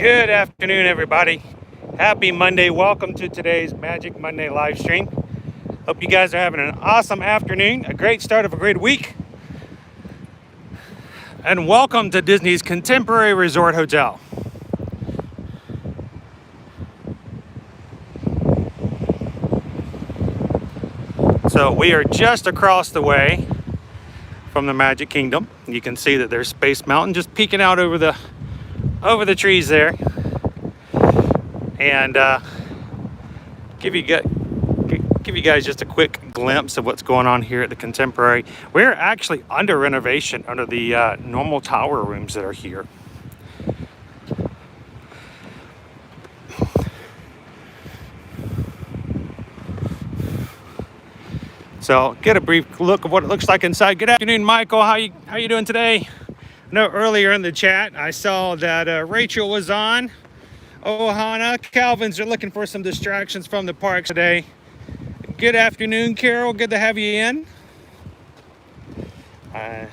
Good afternoon, everybody. Happy Monday. Welcome to today's Magic Monday Livestream. Hope you guys are having an awesome afternoon, a great start of a great week. And welcome to Disney's Contemporary Resort Hotel. So we are just across the way from the Magic Kingdom. You can see that there's Space Mountain just peeking out over the trees there. And give you guys just a quick glimpse of what's going on here at the Contemporary. We're actually under renovation under the normal tower rooms that are here. So get a brief look of what it looks like inside. Good afternoon, Michael. How you doing today? I know earlier in the chat I saw that Rachel was on. Ohana, Calvin's are looking for some distractions from the parks today. Good afternoon, Carol. Good to have you in. I'm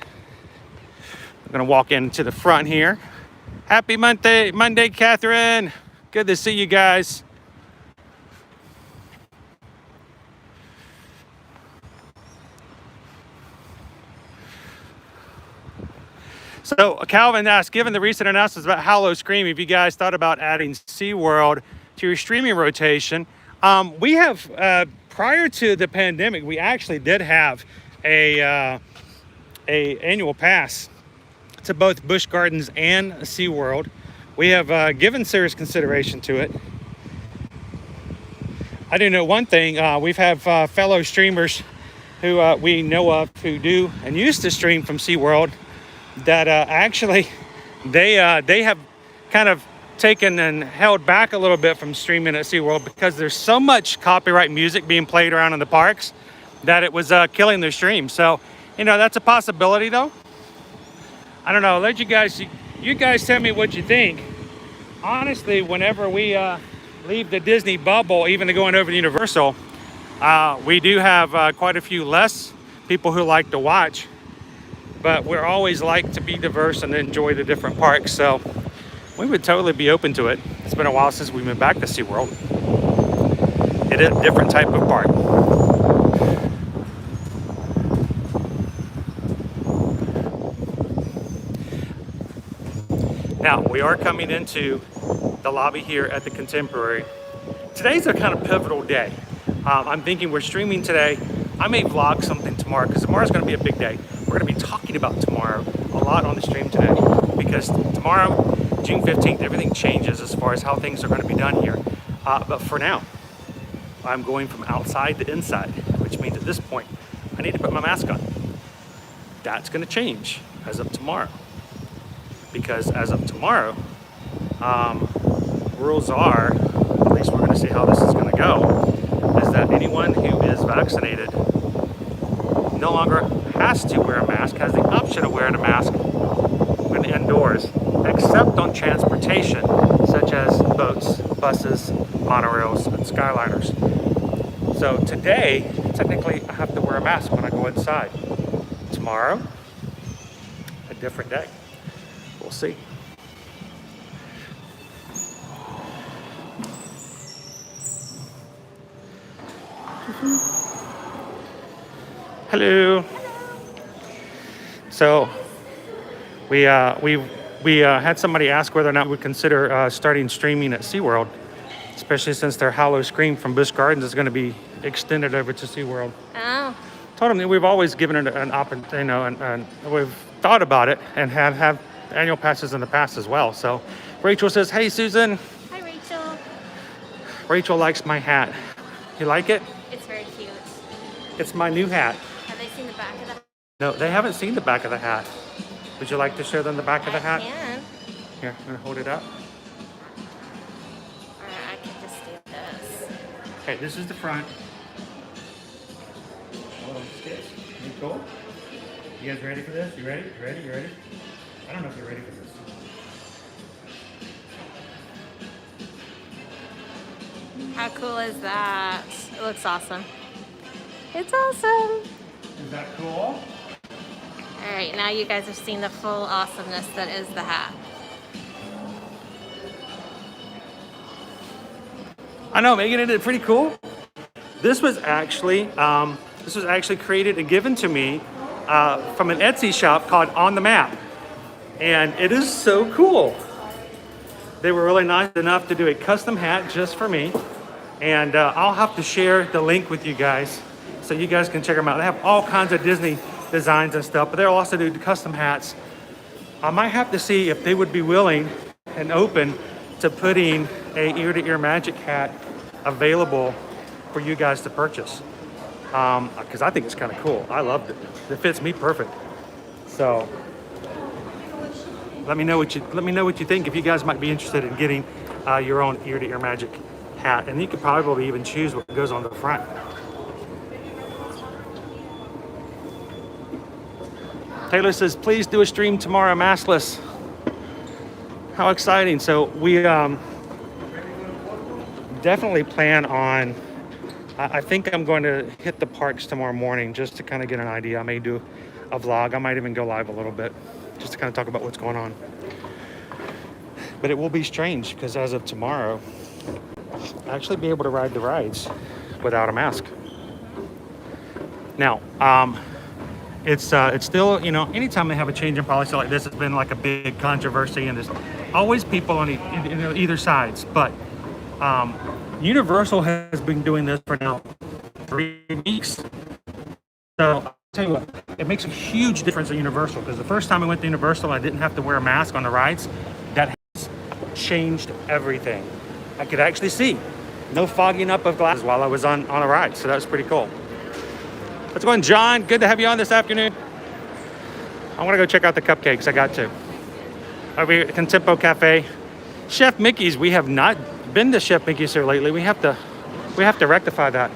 gonna walk into the front here. Happy Monday, Catherine. Good to see you guys. So Calvin asked, given the recent announcements about Howl-O-Scream, if you guys thought about adding SeaWorld to your streaming rotation. We have, prior to the pandemic, we actually did have a annual pass to both Busch Gardens and SeaWorld. We have given serious consideration to it. I do know one thing, we've had fellow streamers who we know of who do and used to stream from SeaWorld that actually they have kind of taken and held back a little bit from streaming at SeaWorld because there's so much copyright music being played around in the parks that it was killing their stream. So, you know, that's a possibility though. I don't know, let you guys tell me what you think. Honestly, whenever we leave the Disney bubble, even to going over to Universal, we do have quite a few less people who like to watch. But we're always like to be diverse and enjoy the different parks. So we would totally be open to it. It's been a while since we've been back to SeaWorld. It is a different type of park. Now, we are coming into the lobby here at the Contemporary. Today's a kind of pivotal day. I'm thinking we're streaming today. I may vlog something tomorrow because tomorrow's going to be a big day. We're going to be talking about tomorrow a lot on the stream today because tomorrow, June 15th, everything changes as far as how things are going to be done here. But for now, I'm going from outside to inside, which means at this point, I need to put my mask on. That's going to change as of tomorrow because as of tomorrow, rules are, at least we're going to see how this is going to go, is that anyone who is vaccinated no longer has to wear a mask, has the option of wearing a mask when indoors, except on transportation, such as boats, buses, monorails, and Skyliners. So today, technically, I have to wear a mask when I go inside. Tomorrow, a different day. We'll see. Hello. So we had somebody ask whether or not we consider starting streaming at SeaWorld, especially since their Howl-O-Scream from Busch Gardens is going to be extended over to SeaWorld. Oh. Told them that we've always given it an opportunity, you know, and we've thought about it and have annual passes in the past as well. So Rachel says, "Hey, Susan." Hi, Rachel. Rachel likes my hat. You like it? It's very cute. It's my new hat. Have they seen the back of the? No, they haven't seen the back of the hat. Would you like to show them the back of the hat? I can. Here, I'm gonna hold it up. Or I can just do this. Okay, this is the front. Oh, stitch. You cool? You guys ready for this? You ready? You ready? You ready? I don't know if you're ready for this. How cool is that? It looks awesome. It's awesome. Is that cool? All right, now you guys have seen the full awesomeness that is the hat. I know, Megan, isn't it pretty cool? This was actually created and given to me from an Etsy shop called On the Map, and it is so cool. They were really nice enough to do a custom hat just for me, and I'll have to share the link with you guys so you guys can check them out. They have all kinds of Disney designs and stuff, but they'll also do custom hats. I might have to see if they would be willing and open to putting a ear-to-ear magic hat available for you guys to purchase, because I think it's kind of cool. I loved it. It fits me perfect. So let me know what you think. If you guys might be interested in getting your own ear-to-ear magic hat, and you could probably even choose what goes on the front. Taylor says, please do a stream tomorrow, maskless. How exciting. So we definitely plan on, I think I'm going to hit the parks tomorrow morning just to kind of get an idea. I may do a vlog. I might even go live a little bit just to kind of talk about what's going on. But it will be strange because as of tomorrow, I'll actually be able to ride the rides without a mask. Now, it's still, you know, anytime they have a change in policy like this, it's been like a big controversy, and there's always people on either sides. But Universal has been doing this for now 3 weeks. So I'll tell you what, it makes a huge difference at Universal, because the first time I went to Universal, I didn't have to wear a mask on the rides. That has changed everything. I could actually see. No fogging up of glasses while I was on a ride, so that was pretty cool. What's going on, John? Good to have you on this afternoon. I want to go check out the cupcakes. I got to. Over here at Contempo Cafe. Chef Mickey's, we have not been to Chef Mickey's here lately. We have to rectify that.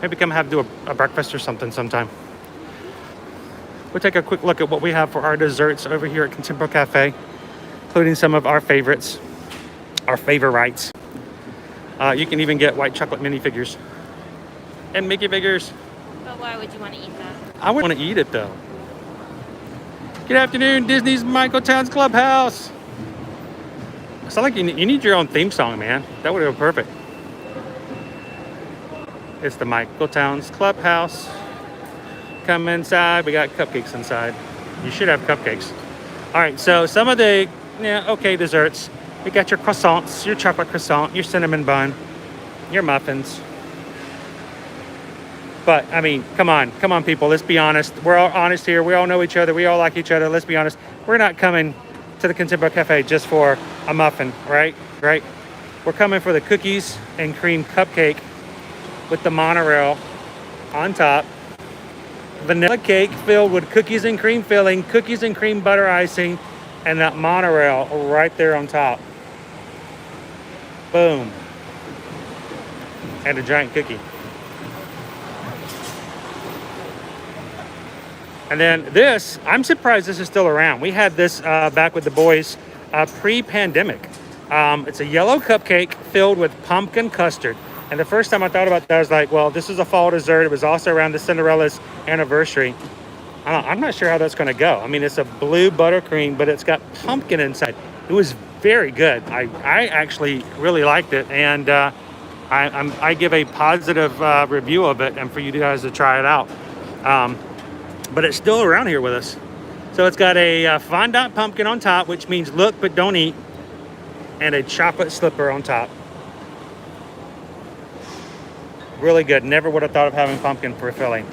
Maybe come have to do a breakfast or something sometime. We'll take a quick look at what we have for our desserts over here at Contempo Cafe, including some of our favorites, our favorites. You can even get white chocolate minifigures and Mickey figures. But why would you want to eat that? I would want to eat it though. Good afternoon, Disney's Michael Towns Clubhouse. It's not like you need your own theme song, man. That would go perfect. It's the Michael Towns Clubhouse. Come inside. We got cupcakes inside. You should have cupcakes. All right, so some of the okay desserts. You got your croissants, your chocolate croissant, your cinnamon bun, your muffins. But, I mean, come on, people. Let's be honest. We're all honest here. We all know each other. We all like each other. Let's be honest. We're not coming to the Contempo Cafe just for a muffin, right? Right? We're coming for the cookies and cream cupcake with the monorail on top. Vanilla cake filled with cookies and cream filling, cookies and cream butter icing, and that monorail right there on top. Boom. And a giant cookie. And then this, I'm surprised this is still around. We had this back with the boys pre-pandemic. It's a yellow cupcake filled with pumpkin custard. And the first time I thought about that, I was like, well, this is a fall dessert. It was also around the Cinderella's anniversary. I'm not sure how that's going to go. I mean, it's a blue buttercream, but it's got pumpkin inside. It was very good. I actually really liked it. And I give a positive review of it, and for you guys to try it out. But it's still around here with us. So it's got a fondant pumpkin on top, which means look but don't eat, and a chocolate slipper on top. Really good. Never would have thought of having pumpkin for filling.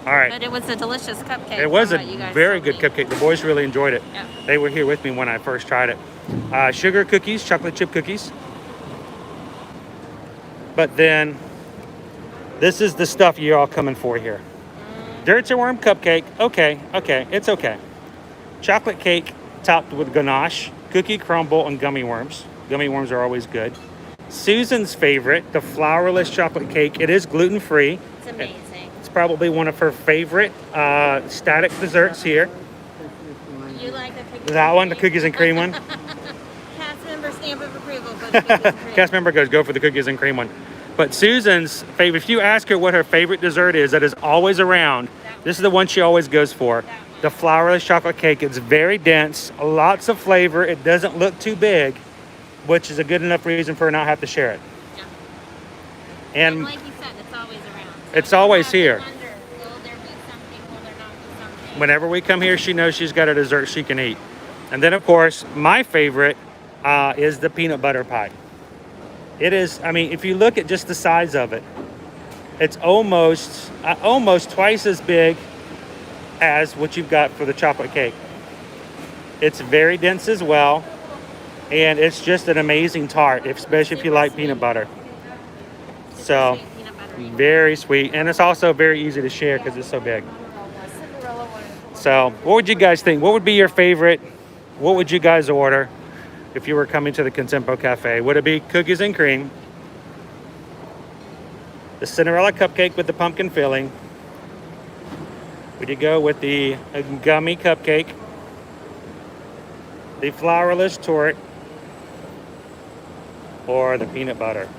All right. But it was a delicious cupcake. It was a very good cupcake. The boys really enjoyed it. Yep. They were here with me when I first tried it. Sugar cookies, chocolate chip cookies. But then this is the stuff you're all coming for here. Dirt to worm cupcake. Okay, it's okay. Chocolate cake topped with ganache, cookie crumble, and gummy worms. Gummy worms are always good. Susan's favorite, the flourless chocolate cake. It is gluten-free. It's amazing. It's probably one of her favorite static desserts here. You like the cookies? That one, the cookies and cream one. Cast member stamp of approval for the cookies and cream. Cast member goes, go for the cookies and cream one. But Susan's favorite, if you ask her what her favorite dessert is that is always around, this is the one she always goes for. The flourless chocolate cake. It's very dense, lots of flavor. It doesn't look too big, which is a good enough reason for her not to have to share it. And like you said, it's always around. So it's always here. wonder, will there be something? Will there not be something? Whenever we come here, she knows she's got a dessert she can eat. And then, of course, my favorite is the peanut butter pie. It is, I mean, if you look at just the size of it, it's almost twice as big as what you've got for the chocolate cake. It's very dense as well, and it's just an amazing tart, especially if you like peanut butter. So, very sweet, and it's also very easy to share because it's so big. So, what would you guys think? What would be your favorite? What would you guys order if you were coming to the Contempo Cafe? Would it be cookies and cream, the Cinderella cupcake with the pumpkin filling? Would you go with the gummy cupcake, the flourless torte, or the peanut butter?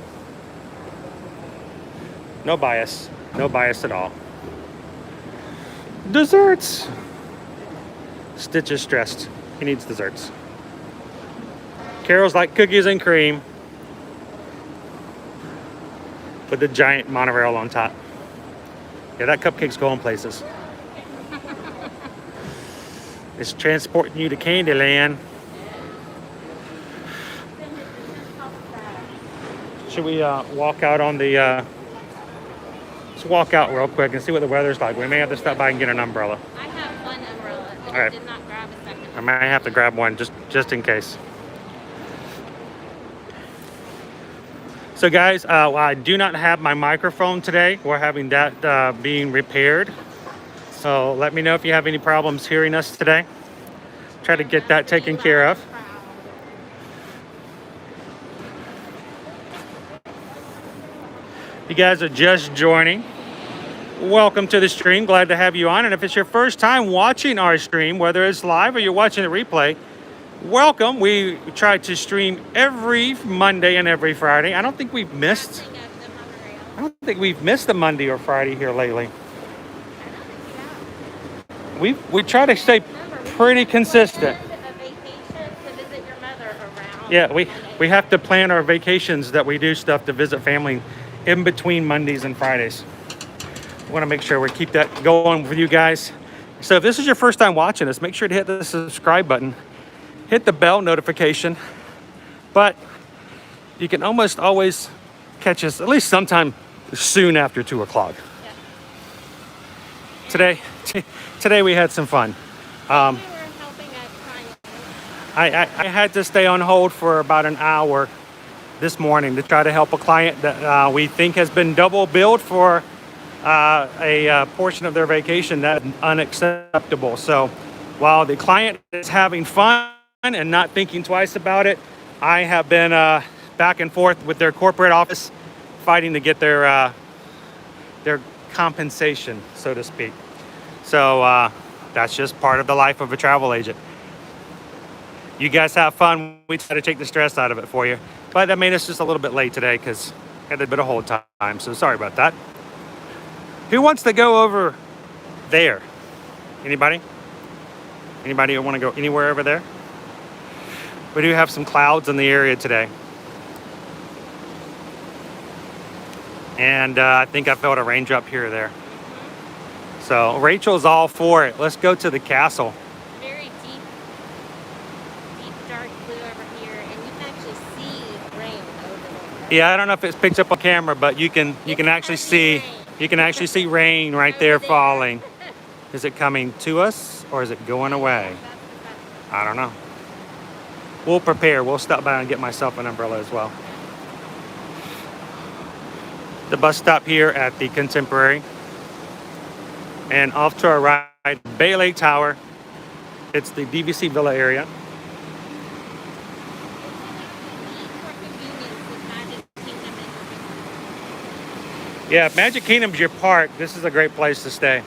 No bias at all. Desserts. Stitch is stressed. He needs desserts. Carol's like cookies and cream with the giant monorail on top. Yeah, that cupcake's going places. It's transporting you to Candyland. Should we walk out on the... let's walk out real quick and see what the weather's like. We may have to stop by and get an umbrella. I have one umbrella, but All right. I did not grab a second. I might have to grab one just in case. So guys, I do not have my microphone today. We're having that being repaired. So let me know if you have any problems hearing us today. Try to get that taken care of. If you guys are just joining, welcome to the stream. Glad to have you on. And if it's your first time watching our stream, whether it's live or you're watching the replay, welcome. We try to stream every Monday and every Friday. I don't think we've missed a Monday or Friday here lately. We try to stay pretty consistent. Yeah, we have to plan our vacations that we do stuff to visit family in between Mondays and Fridays. We want to make sure we keep that going for you guys. So if this is your first time watching us, make sure to hit the subscribe button. Hit the bell notification. But you can almost always catch us at least sometime soon after 2 o'clock. Yeah. Today we had some fun. I had to stay on hold for about an hour this morning to try to help a client that we think has been double billed for a portion of their vacation. That's unacceptable. So while the client is having fun and not thinking twice about it, I have been back and forth with their corporate office fighting to get their compensation, so to speak. So that's just part of the life of a travel agent. You guys have fun. We try to take the stress out of it for you. But that made us just a little bit late today because I had a bit of hold time. So sorry about that. Who wants to go over there? Anybody? Anybody want to go anywhere over there? We do have some clouds in the area today. And I think I felt a raindrop here or there. So Rachel's all for it. Let's go to the castle. Very deep dark blue over here, and you can actually see rain over there. Yeah, I don't know if it's picked up on camera, but you can actually see rain right there falling. Is it coming to us or is it going away? I don't know. We'll prepare. We'll stop by and get myself an umbrella as well. The bus stop here at the Contemporary. And off to our right, Bay Lake Tower. It's the DVC Villa area. Yeah, if Magic Kingdom's your park, this is a great place to stay. You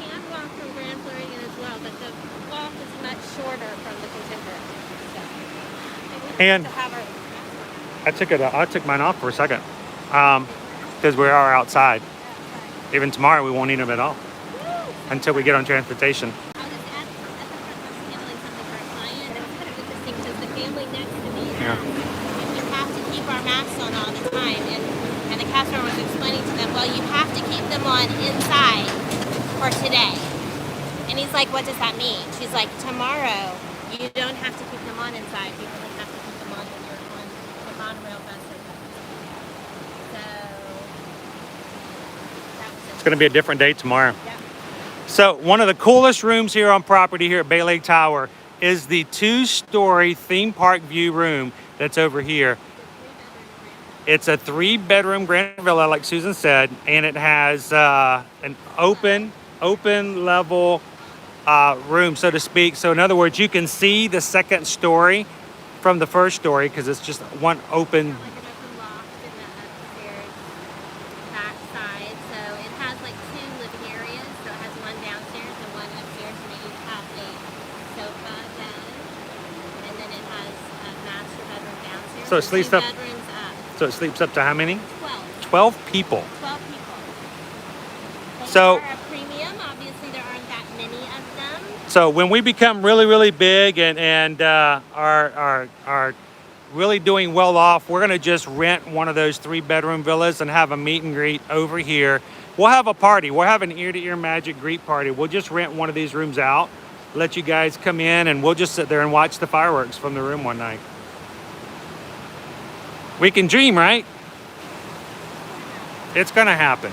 can walk from Grand Floridian as well, but the walk is much shorter from the Contemporary. So. I took mine off for a second because we are outside. Even tomorrow we won't need them at all until we get on transportation. I was just handling something for a client, and it was kind of interesting because the family next to me, we have to keep our masks on all the time, and the cast member was explaining to them, well, you have to keep them on inside for today. And he's like, what does that mean? She's like, tomorrow, you don't have to keep them on inside. You only have to keep them on when you're on the monorail bus. So, It's going to be a different day tomorrow. yeah. So one of the coolest rooms here on property here at Bay Lake Tower is the 2-story theme park view room that's over here. It's a 3-bedroom grand villa, like Susan said, and it has an open level room, so to speak. So in other words, you can see the second story from the first story because it's just one open. Like an open loft in the upstairs back side. So it has like 2 living areas. So it has one downstairs and one upstairs, and they each have a sofa bed. And then it has a master bedroom downstairs. So it sleeps 2 up. bedrooms up. So it sleeps up to how many? 12. 12 people. 12 people. They So- are a premium. Obviously, there aren't that many of them. So when we become really big and are really doing well off, we're gonna just rent one of those 3-bedroom villas and have a meet and greet over here. We'll have a party. We'll have an ear-to-ear magic greet party. We'll just rent one of these rooms out, let you guys come in, and we'll just sit there and watch the fireworks from the room one night. We can dream, right? It's gonna happen.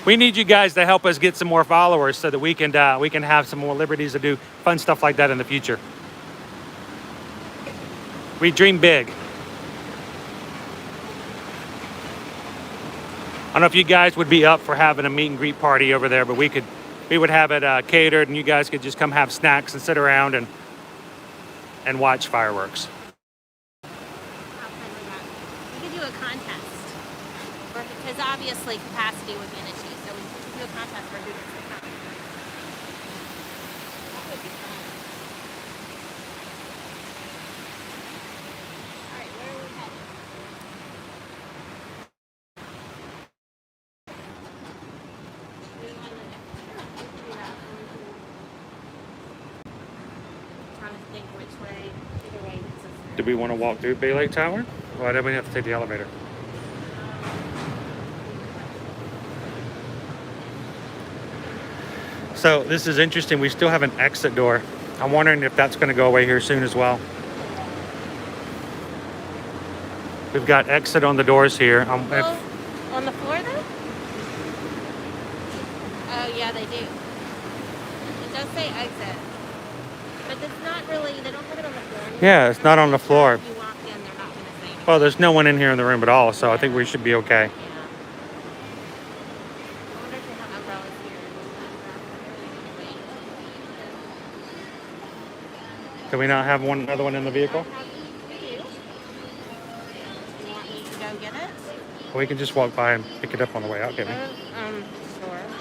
We need you guys to help us get some more followers so that we can have some more liberties to do fun stuff like that in the future. We dream big. I don't know if you guys would be up for having a meet and greet party over there, but we would have it catered, and you guys could just come have snacks and sit around and watch fireworks. How fun would that be? We could do a contest. Because obviously capacity would be an issue. So we could do a contest for who gets to come. That would be fun. Alright, where are we headed? Trying to think which way, either way gets us there. Do we want to walk through Bay Lake Tower? Why do we have to take the elevator? So this is interesting. We still have an exit door. I'm wondering if that's going to go away here soon as well. We've got exit on the doors here. Well, on the floor though? Oh yeah, they do. It does say exit. But it's not really, they don't have it on the floor anymore. Yeah, it's not on the floor. If you walk in, they're not going to say anything. Well, there's no one in here in the room at all, so I think we should be okay. Yeah. I wonder if they have umbrellas here. Can we not have another one in the vehicle? We do. You want me to go get it? We can just walk by and pick it up on the way out, can't we? Sure.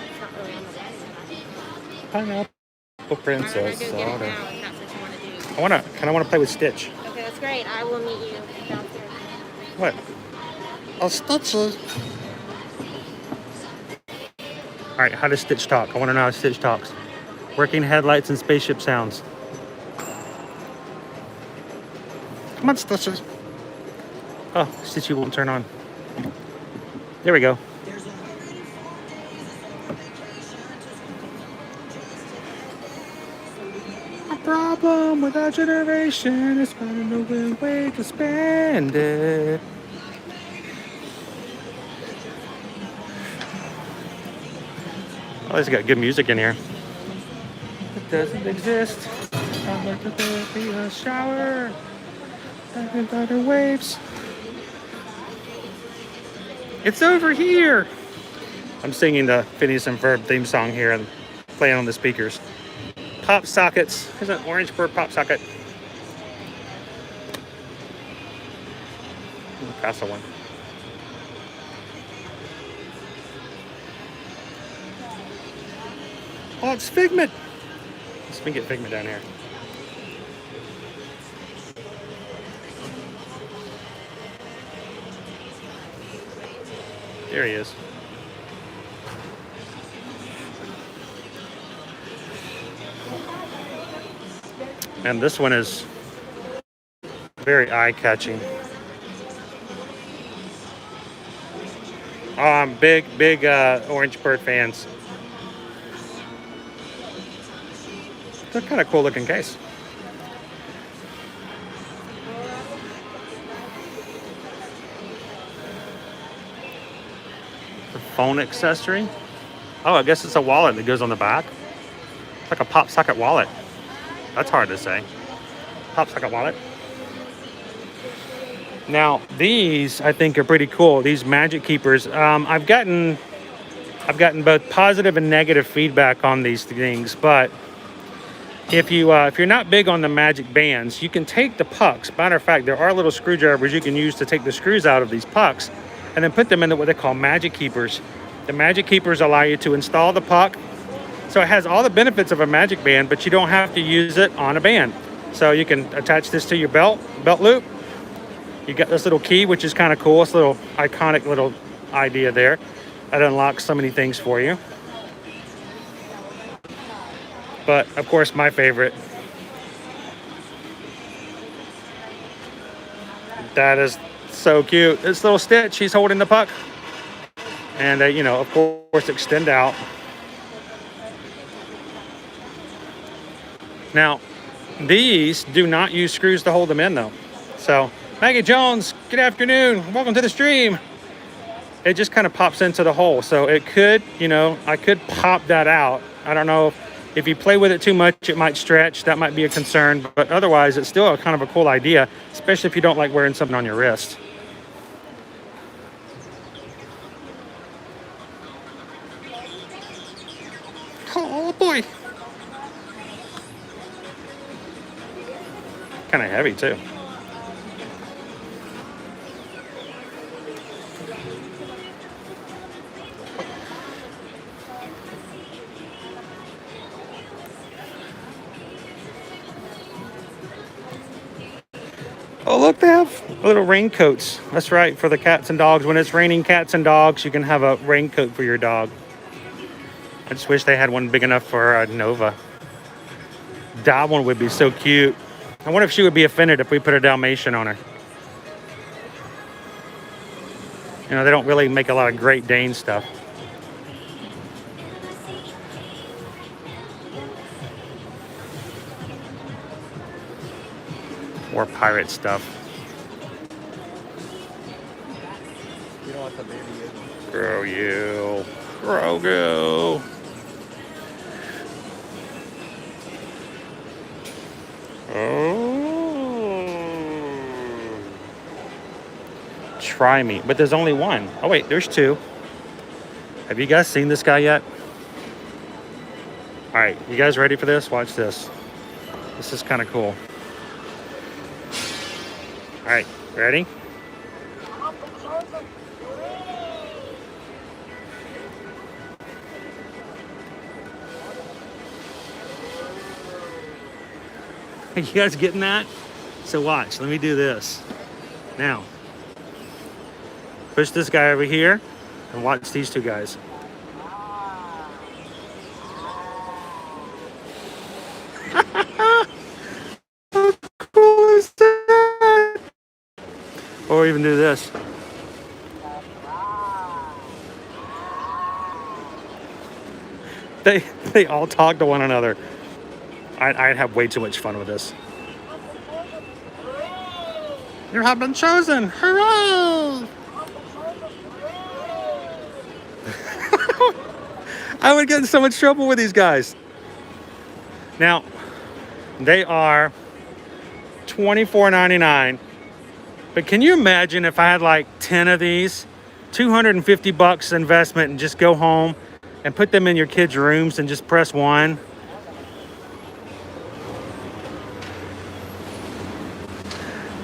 It's not really on the way. Pineapple I'm going princess. to go get it soda. now if that's what you want to do. I want to play with Stitch. Okay, that's great. I will meet you downstairs. What? Oh, Stitches. All right, how does Stitch talk? I want to know how Stitch talks. Working headlights and spaceship sounds. Come on, Stitches. Oh, Stitchy won't turn on. There we go. A problem with our generation is finding a real way to spend it. Oh, it's got good music in here. It doesn't exist. I'd like to be a shower. And other waves. It's over here. I'm singing the Phineas and Ferb theme song here and playing on the speakers. Pop sockets. There's an orange bird pop socket. Pass the one. Oh, it's Figment. Let's get Figment down here. There he is. And this one is very eye-catching. Big orange bird fans. It's a kind of cool looking case. The phone accessory. Oh, I guess it's a wallet that goes on the back. It's like a pop socket wallet. That's hard to say. Pop socket wallet. Now, these I think are pretty cool. These Magic Keepers. I've gotten both positive and negative feedback on these things, but if you're not big on the magic bands, you can take the pucks. Matter of fact, there are little screwdrivers you can use to take the screws out of these pucks and then put them into what they call Magic Keepers. The Magic Keepers allow you to install the puck. So it has all the benefits of a magic band, but you don't have to use it on a band. So you can attach this to your belt loop. You got this little key, which is kind of cool. It's a little iconic little idea there. That unlocks so many things for you. But of course, my favorite. That is so cute. This little Stitch, he's holding the puck. And they, of course, extend out. Now, these do not use screws to hold them in, though. So, Maggie Jones, good afternoon. Welcome to the stream. It just kind of pops into the hole. So it could, I could pop that out. I don't know if you play with it too much, it might stretch. That might be a concern. But otherwise, it's still kind of a cool idea, especially if you don't like wearing something on your wrist. Oh, boy. Kind of heavy, too. Oh, look, they have little raincoats. That's right, for the cats and dogs. When it's raining cats and dogs, you can have a raincoat for your dog. I just wish they had one big enough for Nova. That one would be so cute. I wonder if she would be offended if we put a Dalmatian on her. They don't really make a lot of Great Dane stuff. Or pirate stuff. You know what the baby is? Grogu. Grogu. Oh. Try me. But there's only one. Oh, wait, there's two. Have you guys seen this guy yet? All right, you guys ready for this? Watch this. This is kind of cool. All right, ready? You guys getting that? So watch, let me do this. Now, push this guy over here and watch these two guys. How cool is that? Or even do this. They all talk to one another. I'd have way too much fun with this. You have been chosen! Hurrah! I would get in so much trouble with these guys. Now, they are $24.99. But can you imagine if I had like 10 of these? $250 investment and just go home and put them in your kids' rooms and just press one.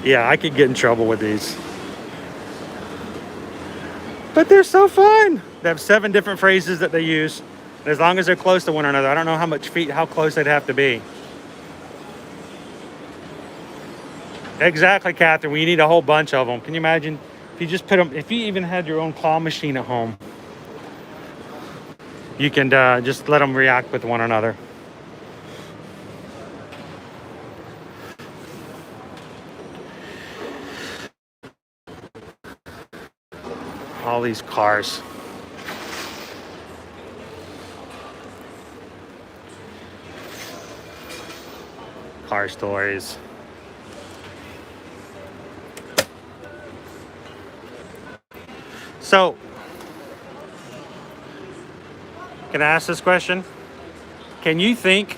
Yeah, I could get in trouble with these. But they're so fun. They have 7 different phrases that they use. And as long as they're close to one another, I don't know how close they'd have to be. Exactly, Catherine. We need a whole bunch of them. Can you imagine if you just put them, if you even had your own claw machine at home, you can just let them react with one another. All these cars. Car stories. So, can I ask this question? Can you think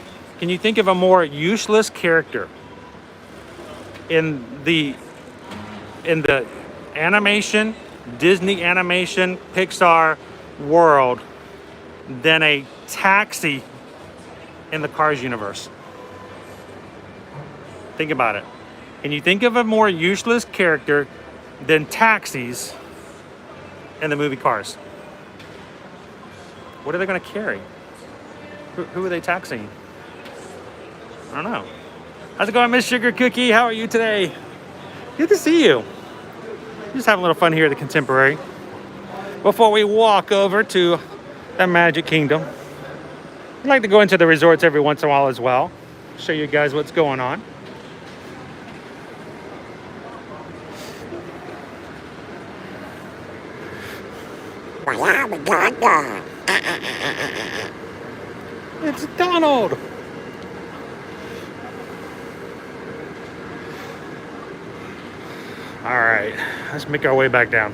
of a more useless character in the animation, Disney animation, Pixar world than a taxi in the Cars universe? Think about it. Can you think of a more useless character than taxis in the movie Cars? What are they going to carry? Who are they taxiing? I don't know. How's it going, Miss Sugar Cookie? How are you today? Good to see you. Just having a little fun here at the Contemporary. Before we walk over to the Magic Kingdom, I like to go into the resorts every once in a while as well. Show you guys what's going on. It's Donald. All right, let's make our way back down.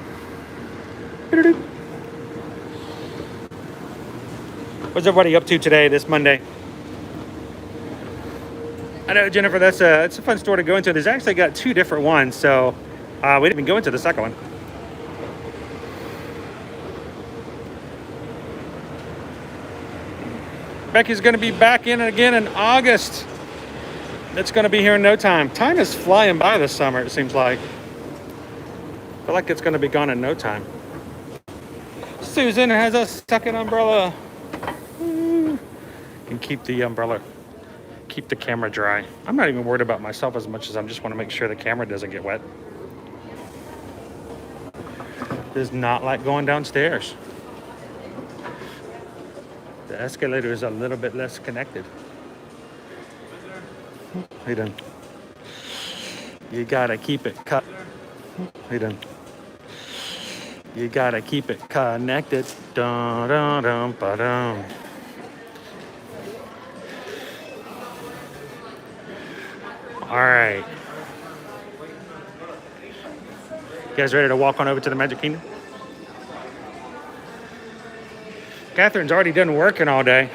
What's everybody up to today, this Monday? I know, Jennifer, it's a fun store to go into. There's actually got two different ones, so we didn't even go into the second one. Becky's going to be back in again in August. It's going to be here in no time. Time is flying by this summer, it seems like. I feel like it's going to be gone in no time. Susan has a second umbrella. And keep the umbrella, keep the camera dry. I'm not even worried about myself as much as I just want to make sure the camera doesn't get wet. Does not like going downstairs. The escalator is a little bit less connected. Hey, done. You gotta keep it cut. Hey, done. You gotta keep it connected. Dun, dun, dun, ba-dum. All right. You guys ready to walk on over to the Magic Kingdom? Catherine's already done working all day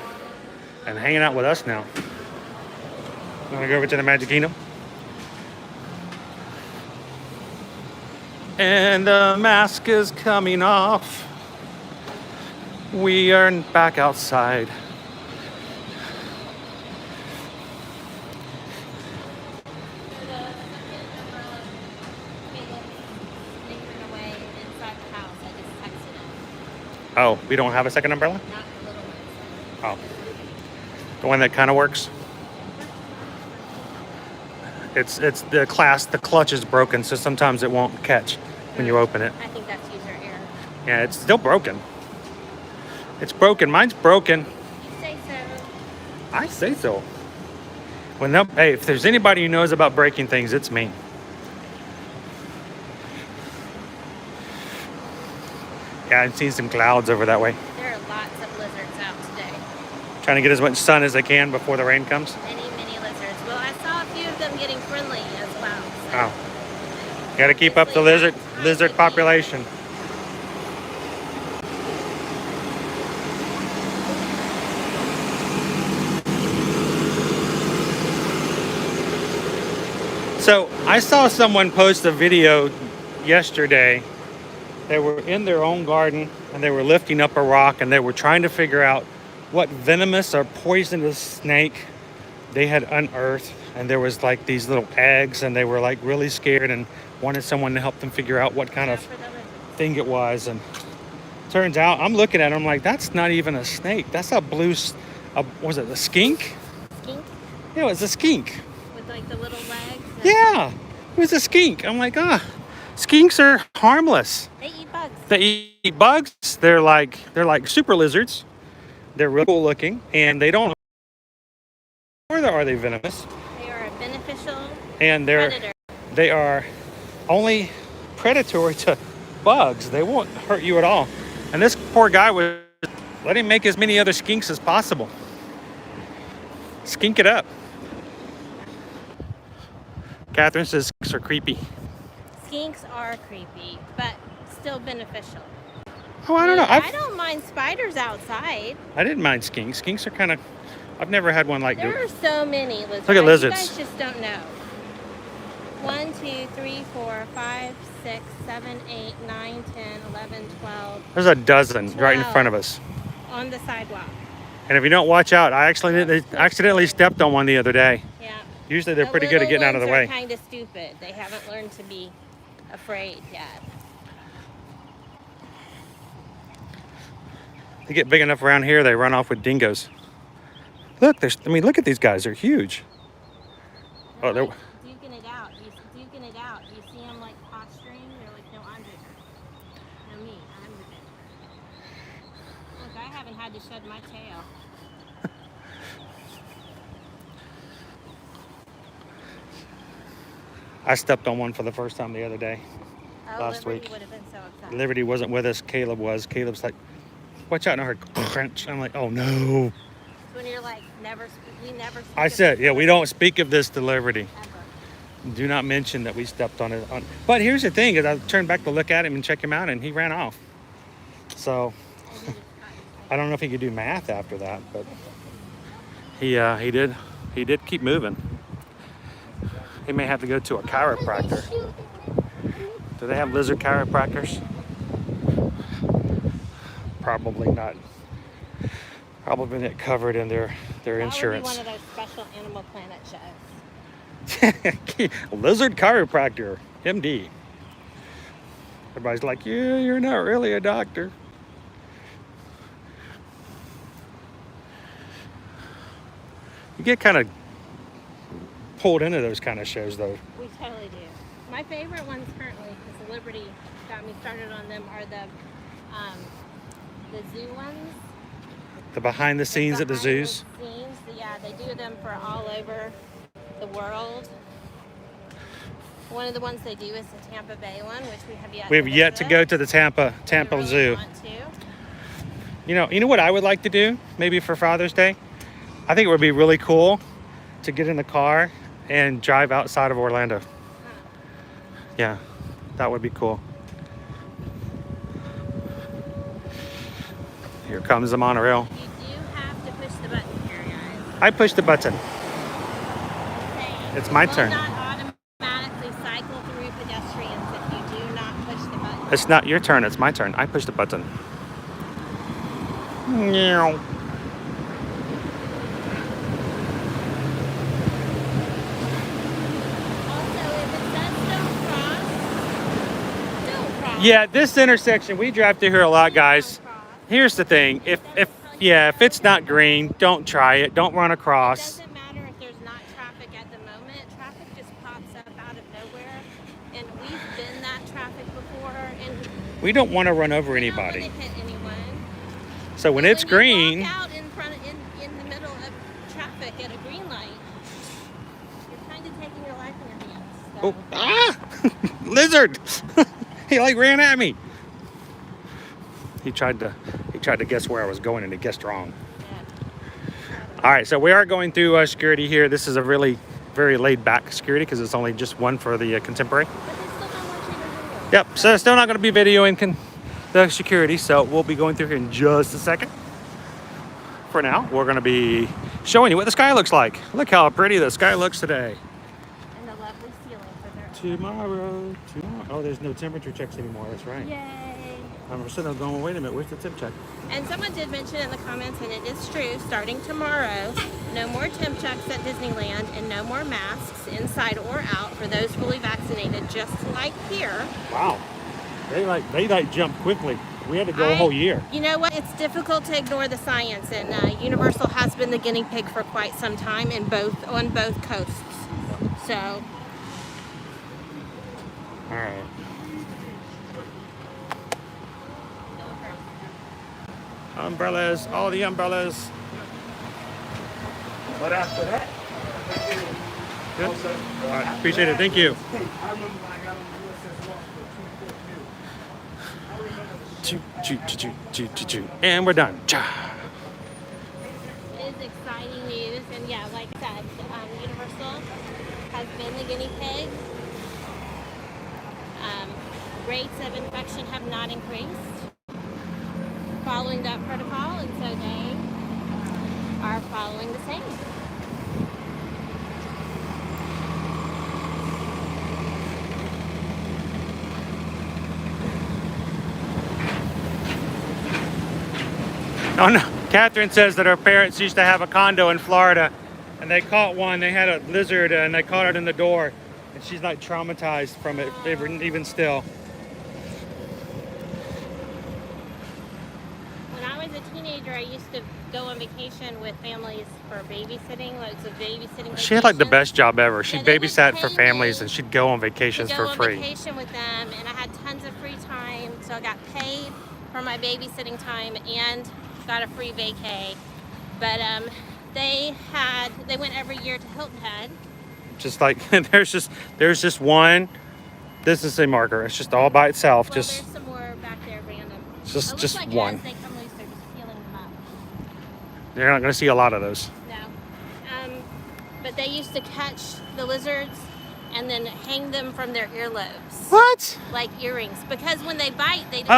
and hanging out with us now. Want to go over to the Magic Kingdom? And the mask is coming off. We are back outside. Oh, we don't have a second umbrella? Not the little one. Oh. The one that kind of works? It's the clutch is broken, so sometimes it won't catch when you open it. I think that's user error. Yeah, it's still broken. It's broken. Mine's broken. You say so. I say so. Hey, if there's anybody who knows about breaking things, it's me. Yeah, I've seen some clouds over that way. There are lots of lizards out today. Trying to get as much sun as I can before the rain comes. Many lizards. Well, I saw a few of them getting friendly as well. So. Oh. Got to keep up the lizard population. So I saw someone post a video yesterday. They were in their own garden and they were lifting up a rock and they were trying to figure out what venomous or poisonous snake they had unearthed. And there was like these little eggs and they were like really scared and wanted someone to help them figure out what kind of thing it was. And turns out I'm looking at it, I'm like, that's not even a snake. That's a was it a skink? Skink? Yeah, it was a skink. With like the little legs? Yeah, it was a skink. I'm like, skinks are harmless. They eat bugs. They eat bugs. They're like super lizards. They're real cool looking, and they don't. Or are they venomous? They are a beneficial and predator. They are only predatory to bugs. They won't hurt you at all. And this poor guy was letting him make as many other skinks as possible. Skink it up. Catherine says skinks are creepy. Skinks are creepy, but still beneficial. Oh, I don't know. I don't mind spiders outside. I didn't mind skinks. Skinks are kind of, I've never had one like There are so many lizards. Look at lizards. You guys just don't know. 1, 2, 3, 4, 5, 6, 7, 8, 9, 10, 11, 12. There's a dozen right in front of us. On the sidewalk. And if you don't watch out, I accidentally stepped on one the other day. Yeah. Usually they're pretty good at getting out of the way. They're kind of stupid. They haven't learned to be afraid yet. They get big enough around here, they run off with dingoes. Look, look at these guys. They're huge. They're Oh, they're... like duking it out. Duking it out. You see them like posturing? They're like, no, I'm bigger. No, me. I'm the bigger. Look, I haven't had to shed my tail. I stepped on one for the first time the other day. Last Liberty week. would have been so upset. Liberty wasn't with us. Caleb was. Caleb's like, watch out. And I heard crunch. I'm like, oh no. When you're like, we never speak I said, of yeah, we don't speak of this to Liberty. ever. Do not mention that we stepped on it. But here's the thing, is I turned back to look at him and check him out, and he ran off. So I don't know if he could do math after that, but he did keep moving. He may have to go to a chiropractor. Do they have lizard chiropractors? Probably not. Probably not covered in their insurance. That would be one of those special Animal Planet shows. Lizard chiropractor, MD. Everybody's like, yeah, you're not really a doctor. You get kind of pulled into those kind of shows, though. We totally do. My favorite ones currently, because Liberty got me started on them, are the zoo ones. The behind the scenes at the zoos. Yeah, they do them for all over the world. One of the ones they do is the Tampa Bay one, which we have yet to go to the Tampa really Zoo. Want to. You know what I would like to do, maybe for Father's Day? I think it would be really cool to get in the car and drive outside of Orlando. Yeah, that would be cool. Here comes the monorail. You do have to push the button here, guys. I pushed the button. Okay. It's my turn. It will not automatically cycle through pedestrians if you do not push the button. It's not your turn, it's my turn. I pushed the button. Meow. Yeah, this intersection, we drive through here a lot, guys. Here's the thing, if it's not green, don't try it. Don't run across. It doesn't matter if there's not traffic at the moment. Traffic just pops up out of nowhere, and we've been that traffic before, and we don't want to run over we anybody. don't want to hit anyone. So when it's green, you walk out in the middle of traffic at a green light, you're kind of taking your life in your hands. So. oh, lizard! He like ran at me. He tried to guess where I was going, and he guessed wrong. Yeah. All right, so we are going through security here. This is a really very laid back security because it's only just one for the contemporary. But they still don't want you to video. Yep, so still not going to be videoing the security, so we'll be going through here in just a second. For now, we're going to be showing you what the sky looks like. Look how pretty the sky looks today. And the lovely ceiling for their Tomorrow. Oh, there's no temperature checks anymore. That's right. Yay. I'm sitting there going, wait a minute, where's the temp check? And someone did mention in the comments, and it is true, starting tomorrow, no more temp checks at Disneyland and no more masks inside or out for those fully vaccinated, just like here. Wow. They jump quickly. We had to go a whole year. You know what? It's difficult to ignore the science, and Universal has been the guinea pig for quite some time on both coasts. So. All right. Umbrellas, all the umbrellas. But after that, good. All right, appreciate it. Thank you. And we're done. It is exciting news, and yeah, like I said, Universal has been the guinea pig. Rates of infection have not increased following that protocol, and so they are following the same. Oh no, Catherine says that her parents used to have a condo in Florida and they caught one. They had a lizard and they caught it in the door, and she's like traumatized from it even still. When I was a teenager, I used to go on vacation with families for babysitting. Loads of babysitting. She had like the best job ever. She Yeah, they would babysat pay for families me and she'd go on to vacations go for on free. vacation with them, and I had tons of free time, so I got paid for my babysitting time and got a free vacay. But they went every year to Hilton Head. Just like there's just one. This is a marker. It's just all by itself. Well, Just there's some more back there random. Just- It looks just like one. As they come loose, they're just peeling them up. you're not going to see a lot of those. No. But they used to catch the lizards and then hang them from their earlobes. What? Like earrings. Because when they bite, they just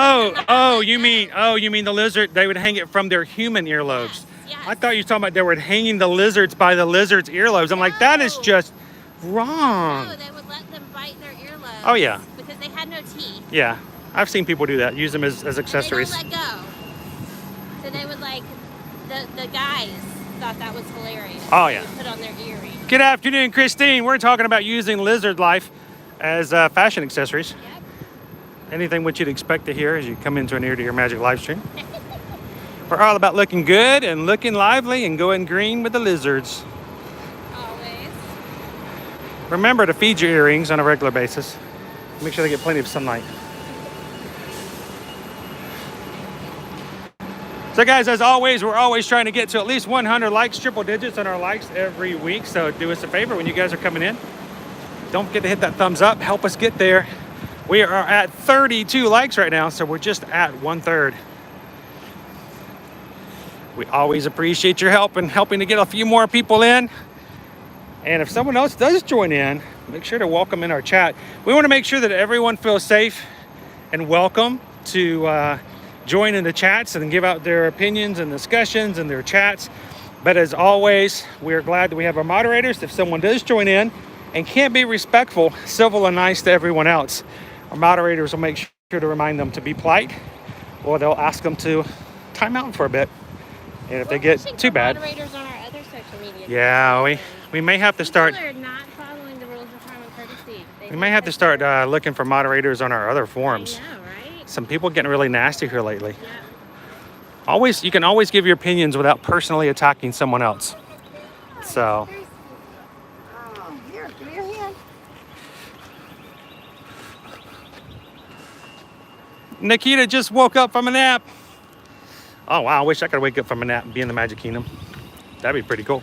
You mean the lizard? They would hang it from their human earlobes. Yes. I thought you were talking about they were hanging the lizards by the lizard's earlobes. I'm like, that is No. just wrong. No, they would let them bite their earlobes. Oh, yeah. Because they had no teeth. Yeah, I've seen people do that. Use them as accessories. They don't let go. So they would the guys thought that was hilarious. Oh, They yeah. would put on their earrings. Good afternoon, Christine. We're talking about using lizard life as fashion accessories. Yep. Anything what you'd expect to hear as you come into an ear to your Magic Livestream. We're all about looking good and looking lively and going green with the lizards. Always. Remember to feed your earrings on a regular basis. Make sure they get plenty of sunlight. So guys, as always, we're always trying to get to at least 100 likes, triple digits on our likes every week. So do us a favor when you guys are coming in. Don't forget to hit that thumbs up. Help us get there. We are at 32 likes right now, so we're just at 1/3. We always appreciate your help in helping to get a few more people in. And if someone else does join in, make sure to welcome in our chat. We want to make sure that everyone feels safe and welcome to join in the chats and give out their opinions and discussions and their chats. But as always, we're glad that we have our moderators. If someone does join in and can't be respectful, civil, and nice to everyone else, our moderators will make sure to remind them to be polite, or they'll ask them to time out for a bit. And if they get too bad, Moderators on our other social media. yeah, we may have to start. People are not following the rules of common courtesy. We may have to start looking for moderators on our other forums. I know, right? Some people getting really nasty here lately. Yeah. You can always give your opinions without personally attacking someone else. So, Oh, here, give me your hand. Nikita just woke up from a nap. Oh wow, I wish I could wake up from a nap and be in the Magic Kingdom. That'd be pretty cool.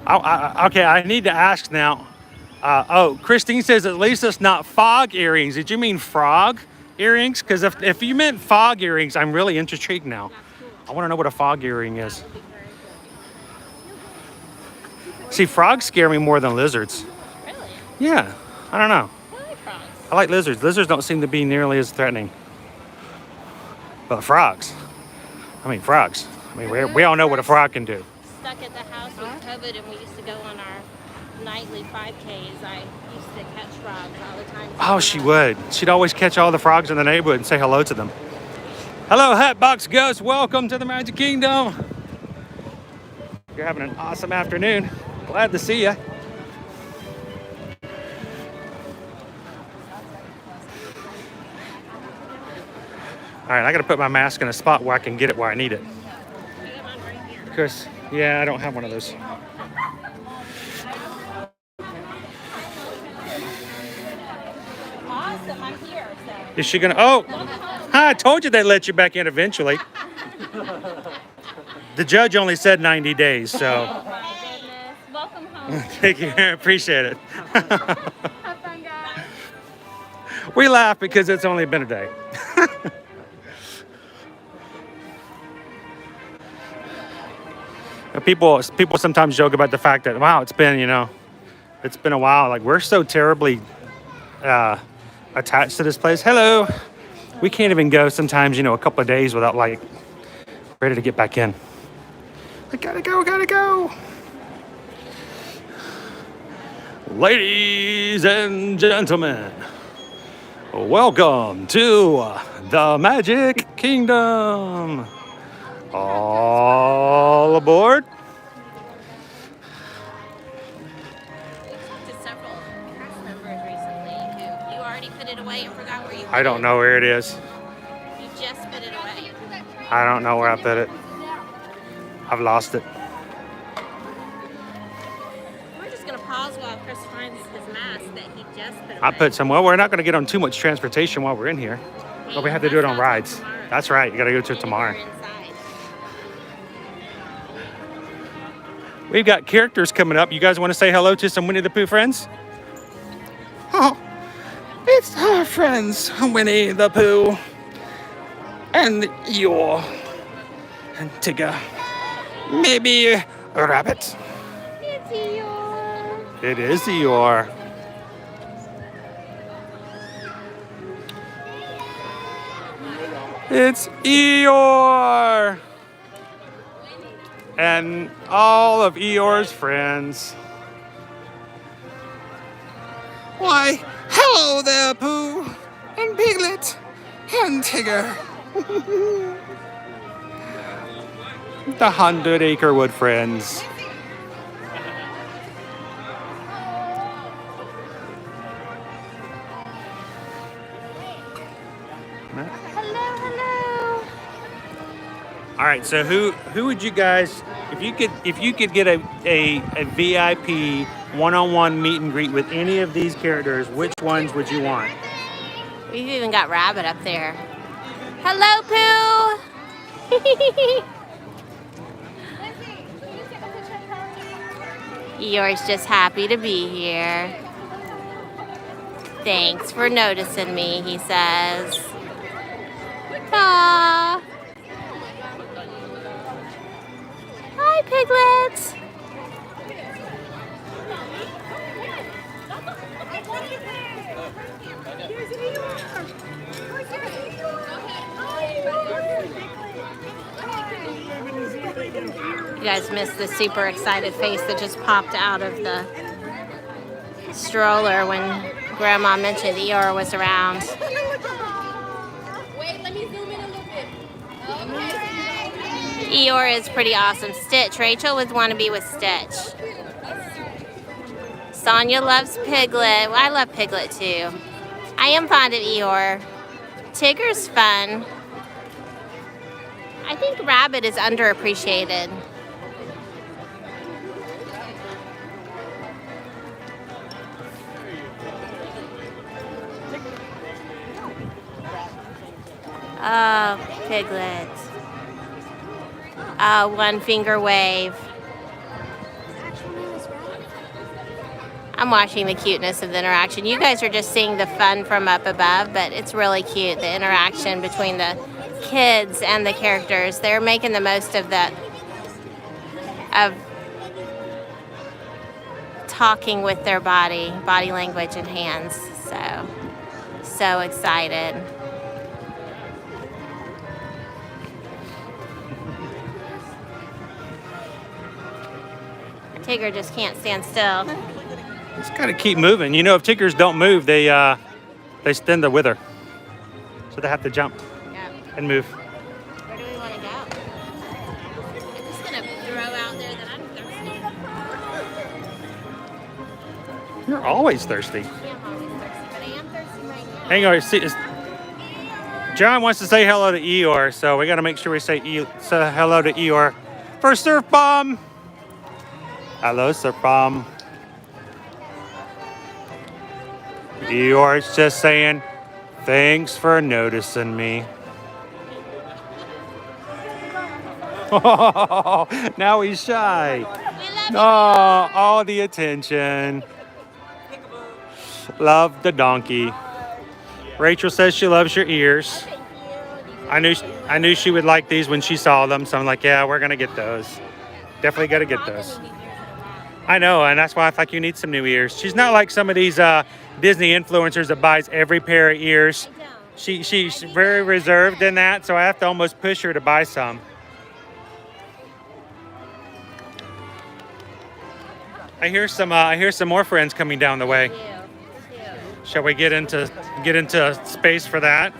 Okay, I need to ask now. Christine says at least it's not fog earrings. Did you mean frog earrings? Because if you meant fog earrings, I'm really intrigued now. That's cool. I want to know what a fog earring is. That would be very cool. See, frogs scare me more than lizards. Really? Yeah, I don't know. I like frogs. I like lizards. Lizards don't seem to be nearly as threatening. But frogs. We all know what a frog can do. Stuck at the house with COVID, and we used to go on our nightly 5Ks. I used to catch frogs all the time. Oh, she would. She'd always catch all the frogs in the neighborhood and say hello to them. Hello, Hatbox Ghost. Welcome to the Magic Kingdom. You're having an awesome afternoon. Glad to see you. All right, I got to put my mask in a spot where I can get it where I need it. I got mine right here. Chris, yeah, I don't have one of those. Awesome, I'm here. So. Is she gonna? Oh, I told you they'd let you back in eventually. The judge only said 90 days, so. Oh my goodness. Take care. Appreciate it. Have fun, guys. We laugh because it's only been a day. People sometimes joke about the fact that, wow, it's been a while. Like, we're so terribly attached to this place. Hello. We can't even go sometimes, a couple of days without like ready to get back in. I gotta go. Ladies and gentlemen, welcome to the Magic Kingdom. All aboard. We talked to several cast members recently who you already put it away and forgot where you put I don't know where it is. You just put it away. I don't know where I put it. I've lost it. We're just gonna pause while Chris finds his mask that he just put away. I put some. Well, we're not going to get on too much transportation while we're in here, but we have to do it on rides. That's right. You got to go to it tomorrow. We've got characters coming up. You guys want to say hello to some Winnie the Pooh friends? Oh, it's our friends, Winnie the Pooh, and Eeyore, and Tigger, maybe a rabbit. It's Eeyore. It is Eeyore. It's Eeyore! And all of Eeyore's friends. Why, hello there, Pooh, and Piglet, and Tigger. The 100-acre wood friends. Hello. All right, so who would you guys, if you could get a VIP one-on-one meet and greet with any of these characters, which ones would you want? We've even got Rabbit up there. Hello, Pooh. Eeyore's just happy to be here. Thanks for noticing me, he says. Aww. Hi, Piglet. You guys missed the super excited face that just popped out of the stroller when Grandma mentioned Eeyore was around. Wait, let me zoom in a little bit. Okay. Eeyore is pretty awesome. Stitch. Rachel would want to be with Stitch. Sonia loves Piglet. Well, I love Piglet too. I am fond of Eeyore. Tigger's fun. I think Rabbit is underappreciated. Oh, Piglet. Oh, one finger wave. I'm watching the cuteness of the interaction. You guys are just seeing the fun from up above, but it's really cute, the interaction between the kids and the characters. They're making the most of that, of talking with their body language and hands. So excited. Tigger just can't stand still. Just gotta keep moving. You know, if Tiggers don't move, they tend to wither. So they have to jump and move. Where do we want to go? I'm just gonna throw out there that I'm thirsty. You're always thirsty. I am always thirsty, but I am thirsty right now. Hang on, see, John wants to say hello to Eeyore, so we gotta make sure we say hello to Eeyore. For Surf Bomb. Hello, Surf Bomb. Eeyore's just saying, thanks for noticing me. Now he's shy. We love Oh, all the attention. Love the donkey. Rachel says she loves your ears. I knew she would like these when she saw them, so I'm like, yeah, we're gonna get those. Definitely gotta get those. I know, and that's why I think you need some new ears. She's not like some of these Disney influencers that buys every pair of ears. She's very reserved in that, so I have to almost push her to buy some. I hear some more friends coming down the way. Shall we get into space for that?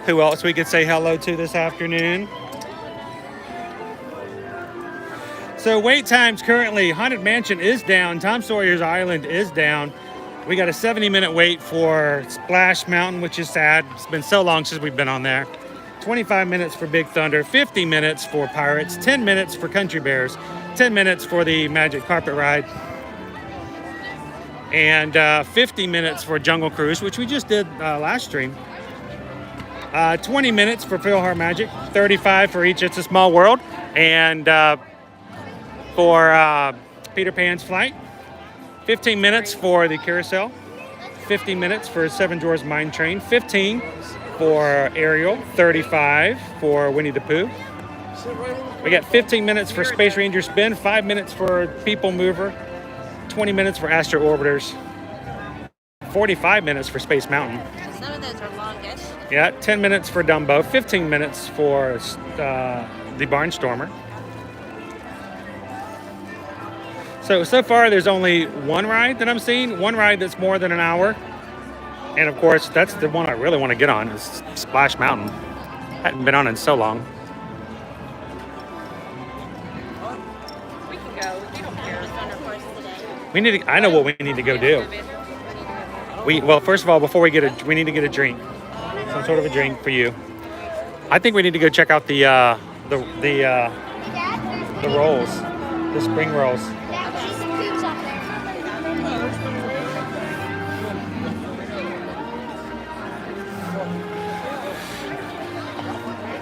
Who else we could say hello to this afternoon? So wait times currently, Haunted Mansion is down, Tom Sawyer's Island is down. We got a 70-minute wait for Splash Mountain, which is sad. It's been so long since we've been on there. 25 minutes for Big Thunder, 50 minutes for Pirates, 10 minutes for Country Bears, 10 minutes for the Magic Carpet Ride, and 50 minutes for Jungle Cruise, which we just did last stream. 20 minutes for PhilharMagic, 35 for each It's a Small World, and for Peter Pan's Flight, 15 minutes for the Carousel, 50 minutes for Seven Dwarfs Mine Train, 15 for Ariel, 35 for Winnie the Pooh. We got 15 minutes for Space Ranger Spin, 5 minutes for People Mover, 20 minutes for Astro Orbiters, 45 minutes for Space Mountain. Some of those are longish. Yeah, 10 minutes for Dumbo, 15 minutes for the Barnstormer. So far there's only one ride that I'm seeing, one ride that's more than an hour. And of course, that's the one I really want to get on, is Splash Mountain. Hadn't been on in so long. We can go. We don't care. We need to, I know what we need to go do. Well, first of all, before we we need to get a drink. Some sort of a drink for you. I think we need to go check out the rolls, the spring rolls.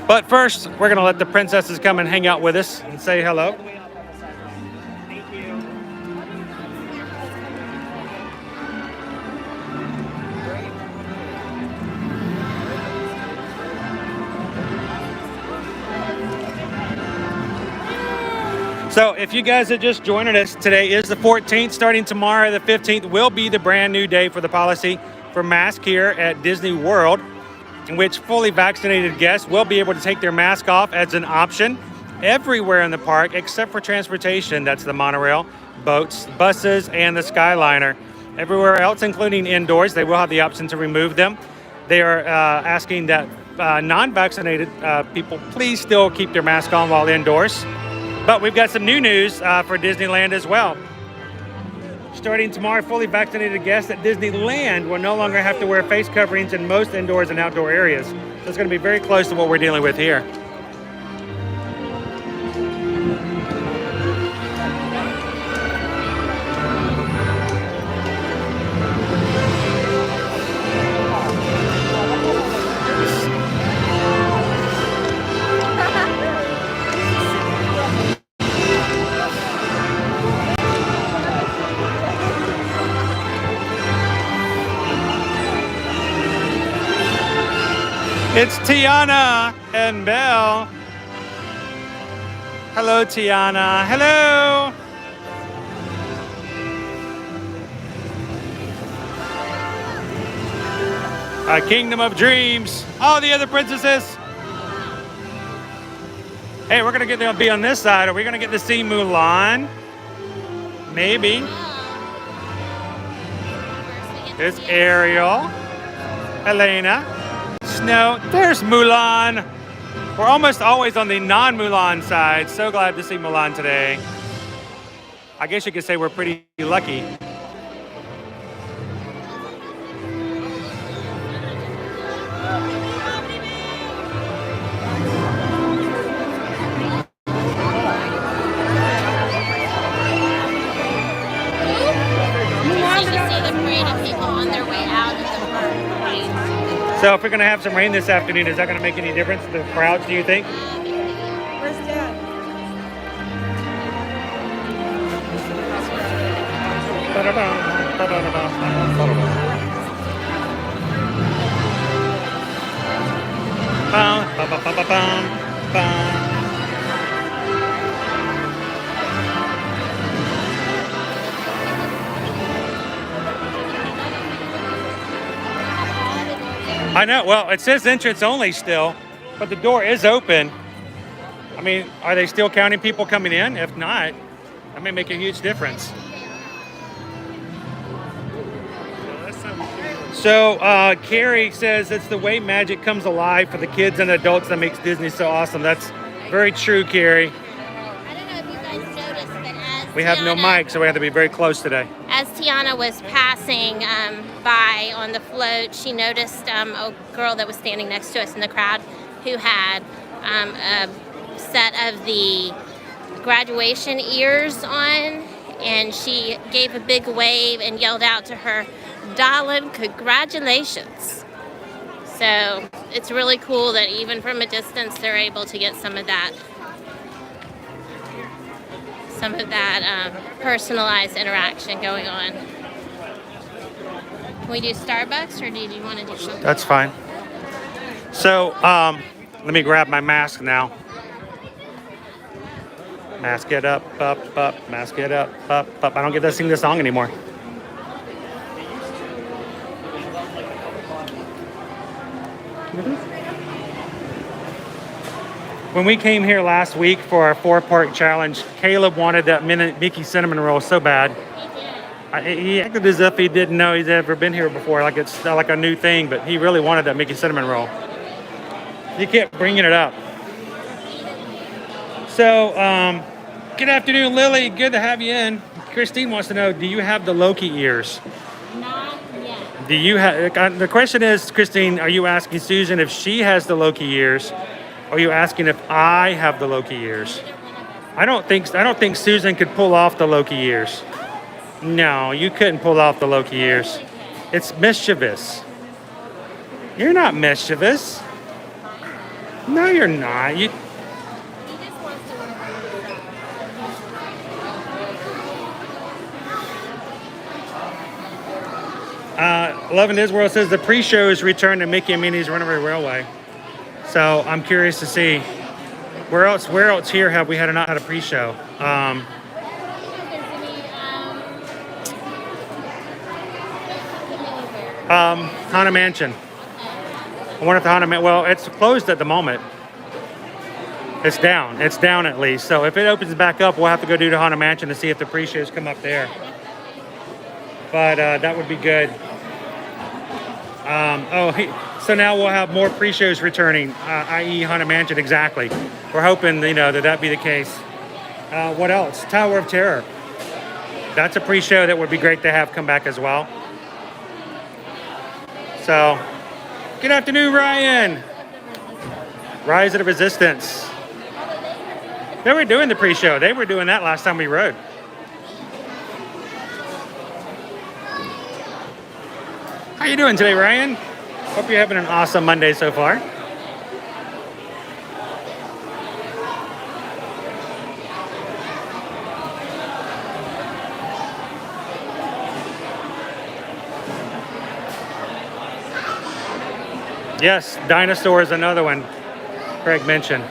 But first, we're gonna let the princesses come and hang out with us and say hello. Thank you. So if you guys are just joining us, today is the 14th. Starting tomorrow, the 15th, will be the brand new day for the policy for mask here at Disney World, in which fully vaccinated guests will be able to take their mask off as an option everywhere in the park except for transportation. That's the monorail, boats, buses, and the Skyliner. Everywhere else, including indoors, they will have the option to remove them. They are asking that non-vaccinated people please still keep their mask on while indoors. But we've got some new news for Disneyland as well. Starting tomorrow, fully vaccinated guests at Disneyland will no longer have to wear face coverings in most indoors and outdoor areas. So it's going to be very close to what we're dealing with here. It's Tiana and Belle. Hello, Tiana. Hello. A Kingdom of Dreams. All the other princesses. Hey, we're gonna be on this side. Are we gonna get to see Mulan? Maybe. There's Ariel. Helena. Snow. There's Mulan. We're almost always on the non-Mulan side. So glad to see Mulan today. I guess you could say we're pretty lucky. You can see the parade of people on their way out of the park, right? So if we're gonna have some rain this afternoon, is that gonna make any difference to the crowds, do you think? Where's Dad? I know. Well, it says entrance only still, but the door is open. I mean, are they still counting people coming in? If not, that may make a huge difference. So Carrie says it's the way magic comes alive for the kids and adults that makes Disney so awesome. That's very true, Carrie. I don't know if you guys noticed, but as We have no Tiana- mic, so we have to be very close today. As Tiana was passing by on the float, she noticed a girl that was standing next to us in the crowd who had a set of the graduation ears on, and she gave a big wave and yelled out to her, "Darling, congratulations." So it's really cool that even from a distance they're able to get some of that personalized interaction going on. Can we do Starbucks, or did you want to do something? That's fine. So let me grab my mask now. Mask it up, mask it up, up. I don't get to sing this song anymore. When we came here last week for our 4-part challenge, Caleb wanted that Mickey cinnamon roll so bad. He acted as if he didn't know he's ever been here before, like it's not like a new thing, but he really wanted that Mickey cinnamon roll. He kept bringing it up. So, good afternoon, Lily. Good to have you in. Christine wants to know, do you have the Loki ears? Not yet. Do you have? The question is, Christine, are you asking Susan if she has the Loki ears? Or are you asking if I have the Loki ears? I don't think Susan could pull off the Loki ears. No, you couldn't pull off the Loki ears. It's mischievous. You're not mischievous. No, you're not. He just wants to work on Love in Disney World says the pre-show is returned to Mickey and Minnie's Runaway Railway. So I'm curious to see where else here have we not had a pre-show. Haunted Mansion. I wonder if the Haunted Mansion, well, it's closed at the moment. It's down at least. So if it opens back up, we'll have to go do the Haunted Mansion to see if the pre-shows come up there. But that would be good. So now we'll have more pre-shows returning, i.e. Haunted Mansion, exactly. We're hoping, that be the case. What else? Tower of Terror. That's a pre-show that would be great to have come back as well. So, good afternoon, Ryan. Rise of the Resistance. They were doing the pre-show. They were doing that last time we rode. How you doing today, Ryan? Hope you're having an awesome Monday so far. Yes, Dinosaur is another one Craig mentioned.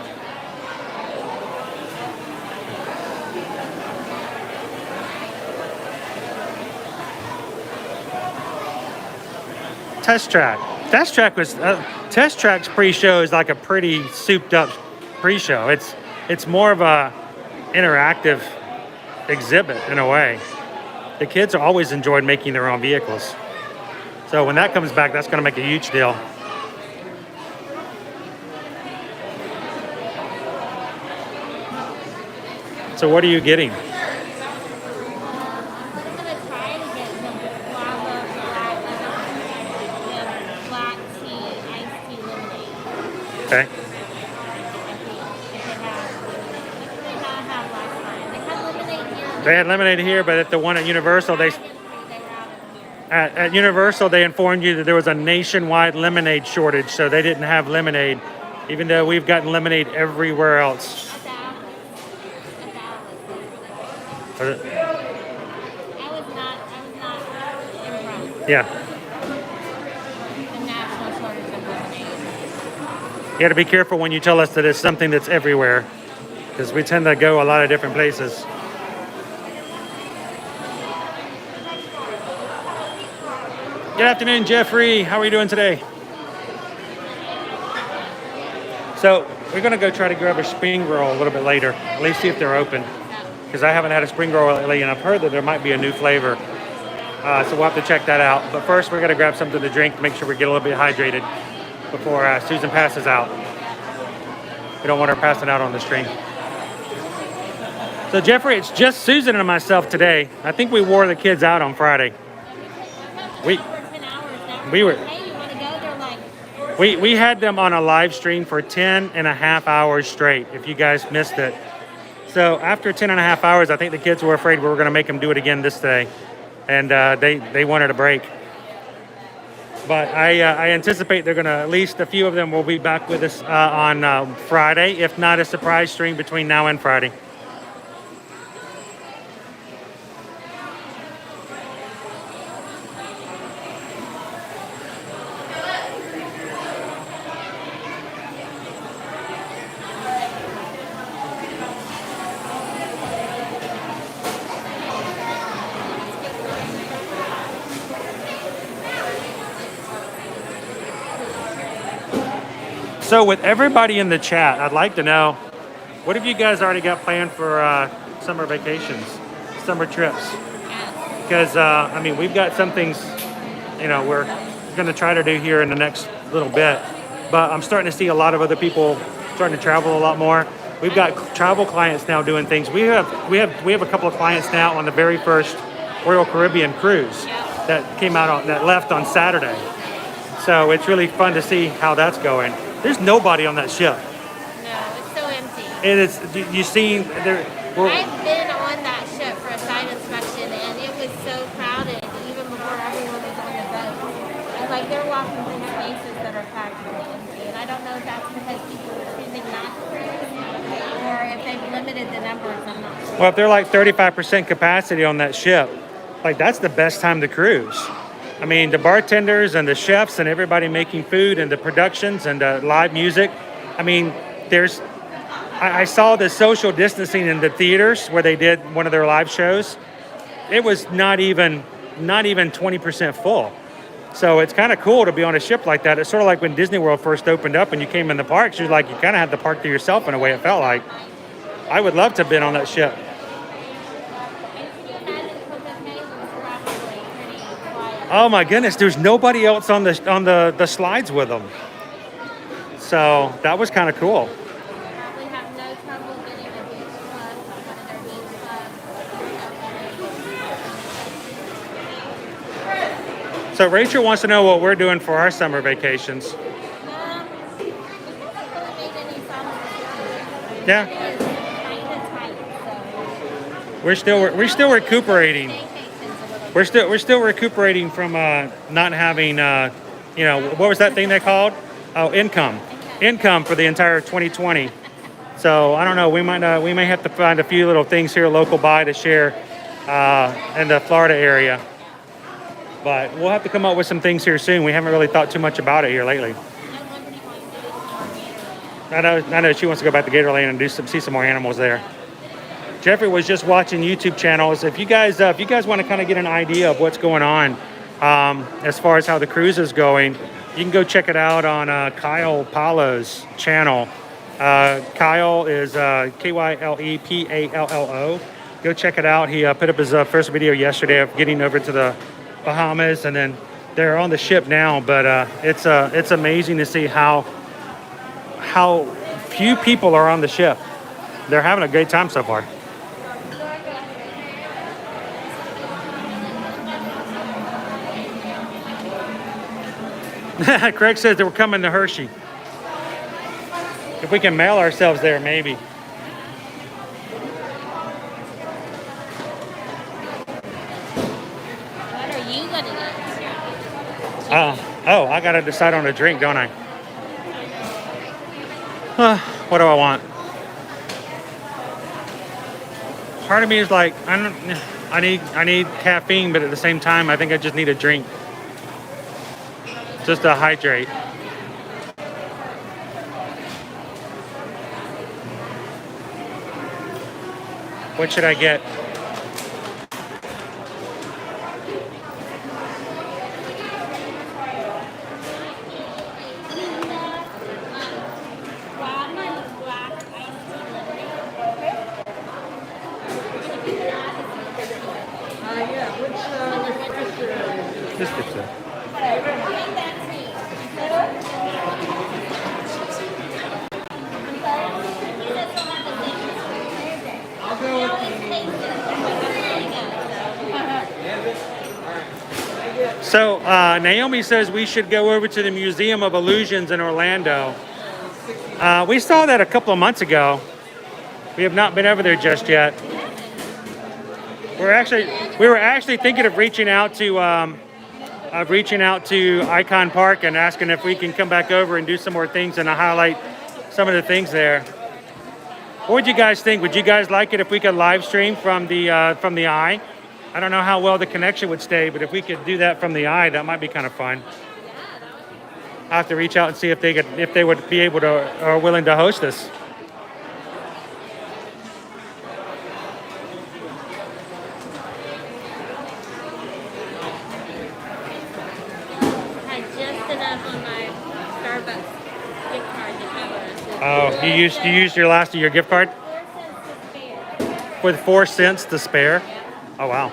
Test Track. Test Track's pre-show is like a pretty souped up pre-show. It's more of a interactive exhibit in a way. The kids are always enjoyed making their own vehicles. So when that comes back, that's going to make a huge deal. So what are you getting? I'm gonna try to get the guava black tea, iced tea lemonade. Okay. If they have last time. They had lemonade here. They had lemonade here, but at the one at Universal, they They were out of here. At Universal, they informed you that there was a nationwide lemonade shortage, so they didn't have lemonade, even though we've gotten lemonade everywhere else. Was it? I was not impressed. Yeah. The national shortage of lemonade. You got to be careful when you tell us that it's something that's everywhere, because we tend to go a lot of different places. Good afternoon, Jeffrey. How are you doing today? So we're going to go try to grab a spring roll a little bit later. At least see if they're open, because I haven't had a spring roll lately, and I've heard that there might be a new flavor. So we'll have to check that out. But first, we're going to grab something to drink to make sure we get a little bit hydrated before Susan passes out. We don't want her passing out on the stream. So Jeffrey, it's just Susan and myself today. I think we wore the kids out on Friday. We were. Hey, you want to go? They're like, We had them on a live stream for 10 and a half hours straight, if you guys missed it. So after 10 and a half hours, I think the kids were afraid we were going to make them do it again this day. And they wanted a break. But I anticipate they're going to, at least a few of them will be back with us on Friday, if not a surprise stream between now and Friday. So with everybody in the chat, I'd like to know, what have you guys already got planned for summer vacations, summer trips? Because, I mean, we've got some things, you know, we're going to try to do here in the next little bit. But I'm starting to see a lot of other people starting to travel a lot more. We've got travel clients now doing things. We have a couple of clients now on the very first Royal Caribbean cruise that came out that left on Saturday. So it's really fun to see how that's going. There's nobody on that ship. no, it's so empty. It is. You see, there. I've been on that ship for a side inspection, and it was so crowded even before everyone was on the boat. It's like they're walking through spaces that are practically empty, and I don't know if that's because people are choosing not to cruise, or if they've limited the numbers. I'm not sure. Well, if they're like 35% capacity on that ship, like that's the best time to cruise. I mean, the bartenders and the chefs and everybody making food and the productions and the live music. I mean, I saw the social distancing in the theaters where they did one of their live shows. It was not even 20% full. So it's kind of cool to be on a ship like that. It's sort of like when Disney World first opened up and you came in the parks, you kind of had the park to yourself in a way it felt like. I would love to have been on that ship. Oh my goodness, there's nobody else on the slides with them. So that was kind of cool. Probably have no trouble getting a beach club, one of their beach clubs. So Rachel wants to know what we're doing for our summer vacations. We haven't really made any summer decisions. Yeah. It is kind of tight, so We're still recuperating. vacations a little We're still recuperating from not having what was that thing they called? Oh, income for the entire 2020. So I don't know. We may have to find a few little things here local by to share in the Florida area. But we'll have to come up with some things here soon. We haven't really thought too much about it here lately. I know she wants to go back to Gatorland and see some more animals there. Jeffrey was just watching YouTube channels. If you guys want to kind of get an idea of what's going on as far as how the cruise is going, you can go check it out on Kyle Palo's channel. Kyle is KYLEPALLO. Go check it out. He put up his first video yesterday of getting over to the Bahamas, and then they're on the ship now. But it's amazing to see how few people are on the ship. They're having a great time so far. Craig says that we're coming to Hershey. If we can mail ourselves there, maybe. What are you gonna do? Oh, I gotta decide on a drink, don't I? What do I want? Part of me is like, I need caffeine, but at the same time, I think I just need a drink, just to hydrate. What should I get? This gets it. So Naomi says we should go over to the Museum of Illusions in Orlando. We saw that a couple of months ago. We have not been over there just yet. We were actually thinking of reaching out to Icon Park and asking if we can come back over and do some more things and highlight some of the things there. What would you guys think? Would you guys like it if we could live stream from the eye? I don't know how well the connection would stay, but if we could do that from the eye, that might be kind of fun. I have to reach out and see if they would be able to or willing to host us. Oh, you used your last of your gift card? With 4 cents to spare? Oh wow.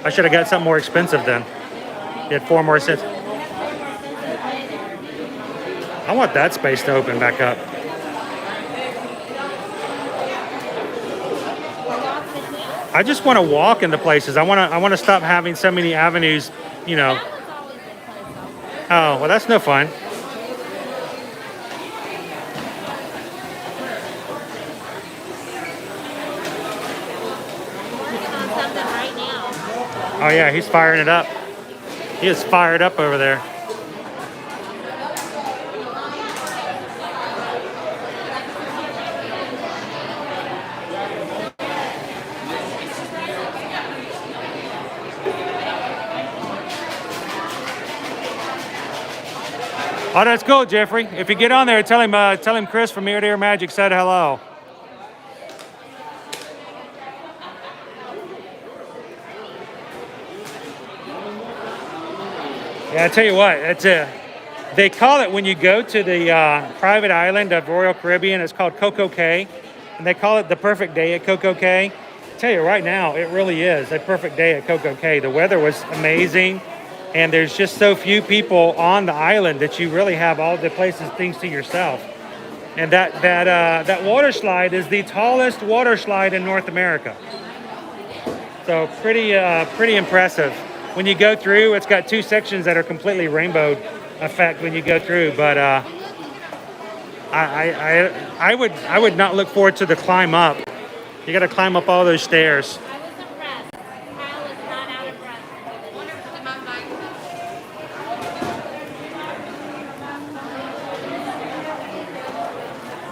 I should have got something more expensive then. You had 4 more cents. I want that space to open back up. I just want to walk into places. I want to stop having so many avenues, you know. Oh, well that's no fun. Oh yeah, he's firing it up. He is fired up over there. Oh, that's cool, Jeffrey. If you get on there, tell him Chris from Ear to Ear Magic said hello. Yeah, I tell you what, they call it when you go to the private island of Royal Caribbean, it's called Coco Cay, and they call it the perfect day at Coco Cay. I tell you right now, it really is a perfect day at Coco Cay. The weather was amazing, and there's just so few people on the island that you really have all the things to yourself. And that water slide is the tallest water slide in North America. So pretty impressive. When you go through, it's got 2 sections that are completely rainbow effect when you go through. But I would not look forward to the climb up. You got to climb up all those stairs. I was impressed. Kyle was not out of breath.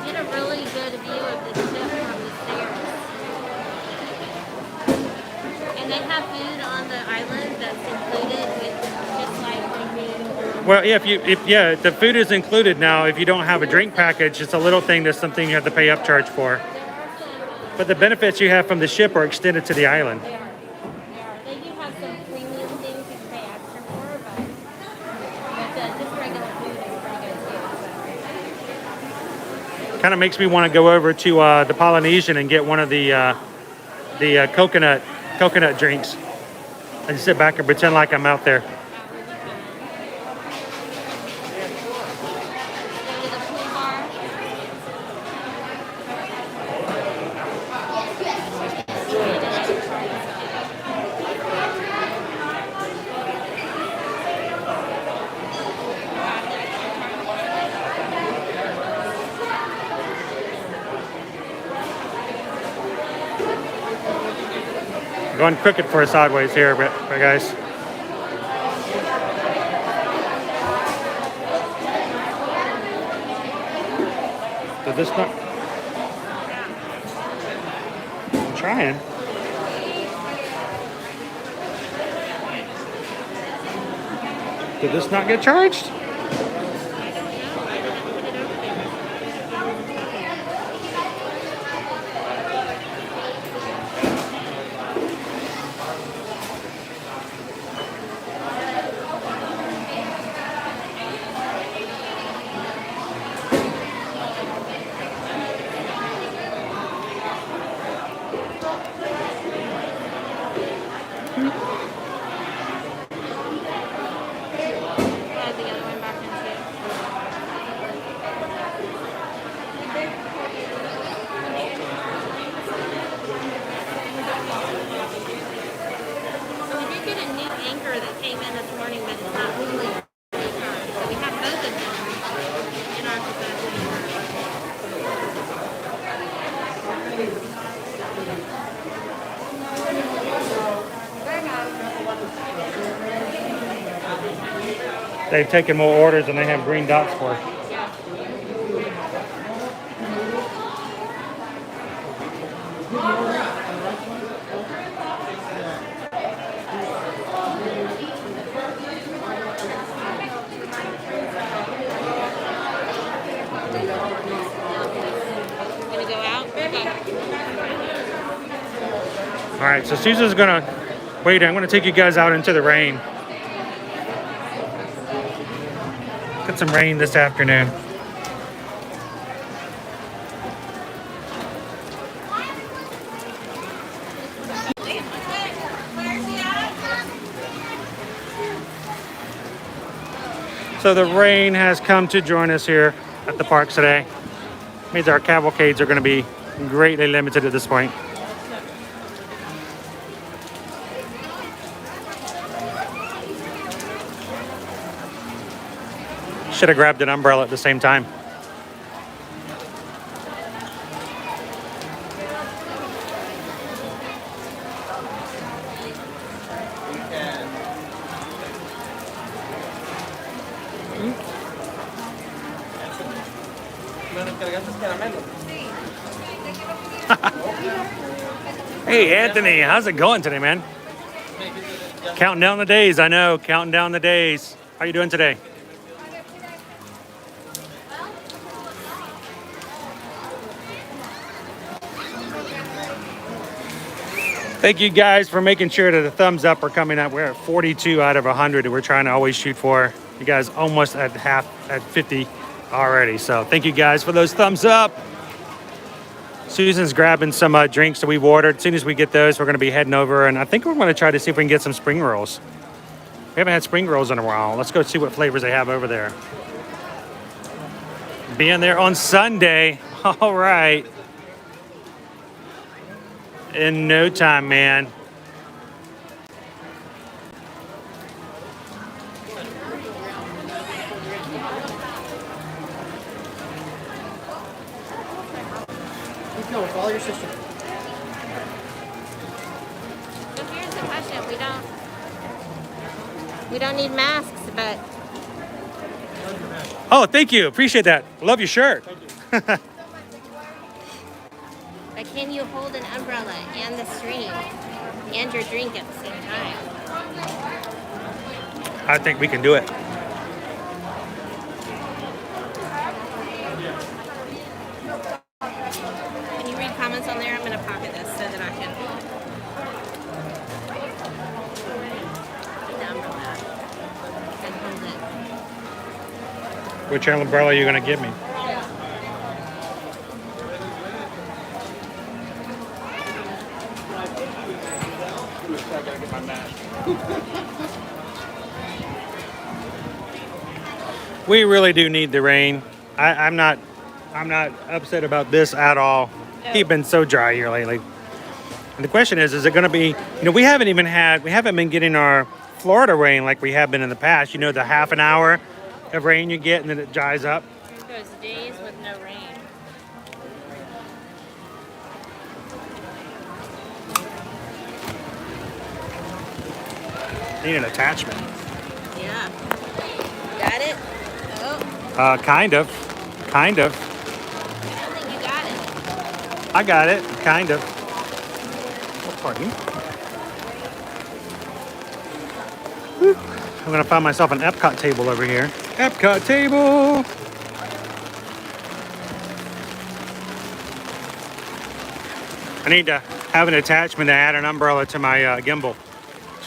Get a really good view of the ship from the stairs. And they have food on the island that's included with just like drinking. Well, yeah, the food is included now. If you don't have a drink package, it's a little thing that's something you have to pay upcharge for. But the benefits you have from the ship are extended to the island. They are. They do have some premium things you can pay extra for, but just regular food is pretty good too. Kind of makes me want to go over to the Polynesian and get one of the coconut drinks and sit back and pretend like I'm out there. Going crooked for a sideways here, but guys. Did this not? I'm trying. Did this not get charged? They've taken more orders than they have green dots for. Gonna go out? Okay. All right, so Susan's gonna wait. I'm gonna take you guys out into the rain. Get some rain this afternoon. So the rain has come to join us here at the parks today. Means our cavalcades are going to be greatly limited at this point. Should have grabbed an umbrella at the same time. Hey Anthony, how's it going today, man? Counting down the days, I know, counting down the days. How you doing today? Thank you guys for making sure that the thumbs up are coming up. We're at 42 out of 100 and we're trying to always shoot for. You guys almost at 50 already. So thank you guys for those thumbs up. Susan's grabbing some drinks that we've ordered. As soon as we get those, we're going to be heading over. And I think we're going to try to see if we can get some spring rolls. We haven't had spring rolls in a while. Let's go see what flavors they have over there. Being there on Sunday. All right. In no time, man. No, follow your sister. So here's the question: we don't need masks, but. Oh, thank you. Appreciate that. Love your shirt. Thank you. But can you hold an umbrella and the stream and your drink at the same time? I think we can do it. Can you read comments on there? I'm going to pocket this so that I can. The umbrella and hold it. Which umbrella are you going to give me? We really do need the rain. I'm not upset about this at all. No. It's been so dry here lately. And the question is it going to be, we haven't been getting our Florida rain like we have been in the past. The half an hour of rain you get and then it dries up. There's days with no rain. Need an attachment. Yeah. Got it? Oh. Kind of. I got it, kind of. Oh, pardon me. Whew. I'm gonna find myself an Epcot table over here. Epcot table! I need to have an attachment to add an umbrella to my gimbal.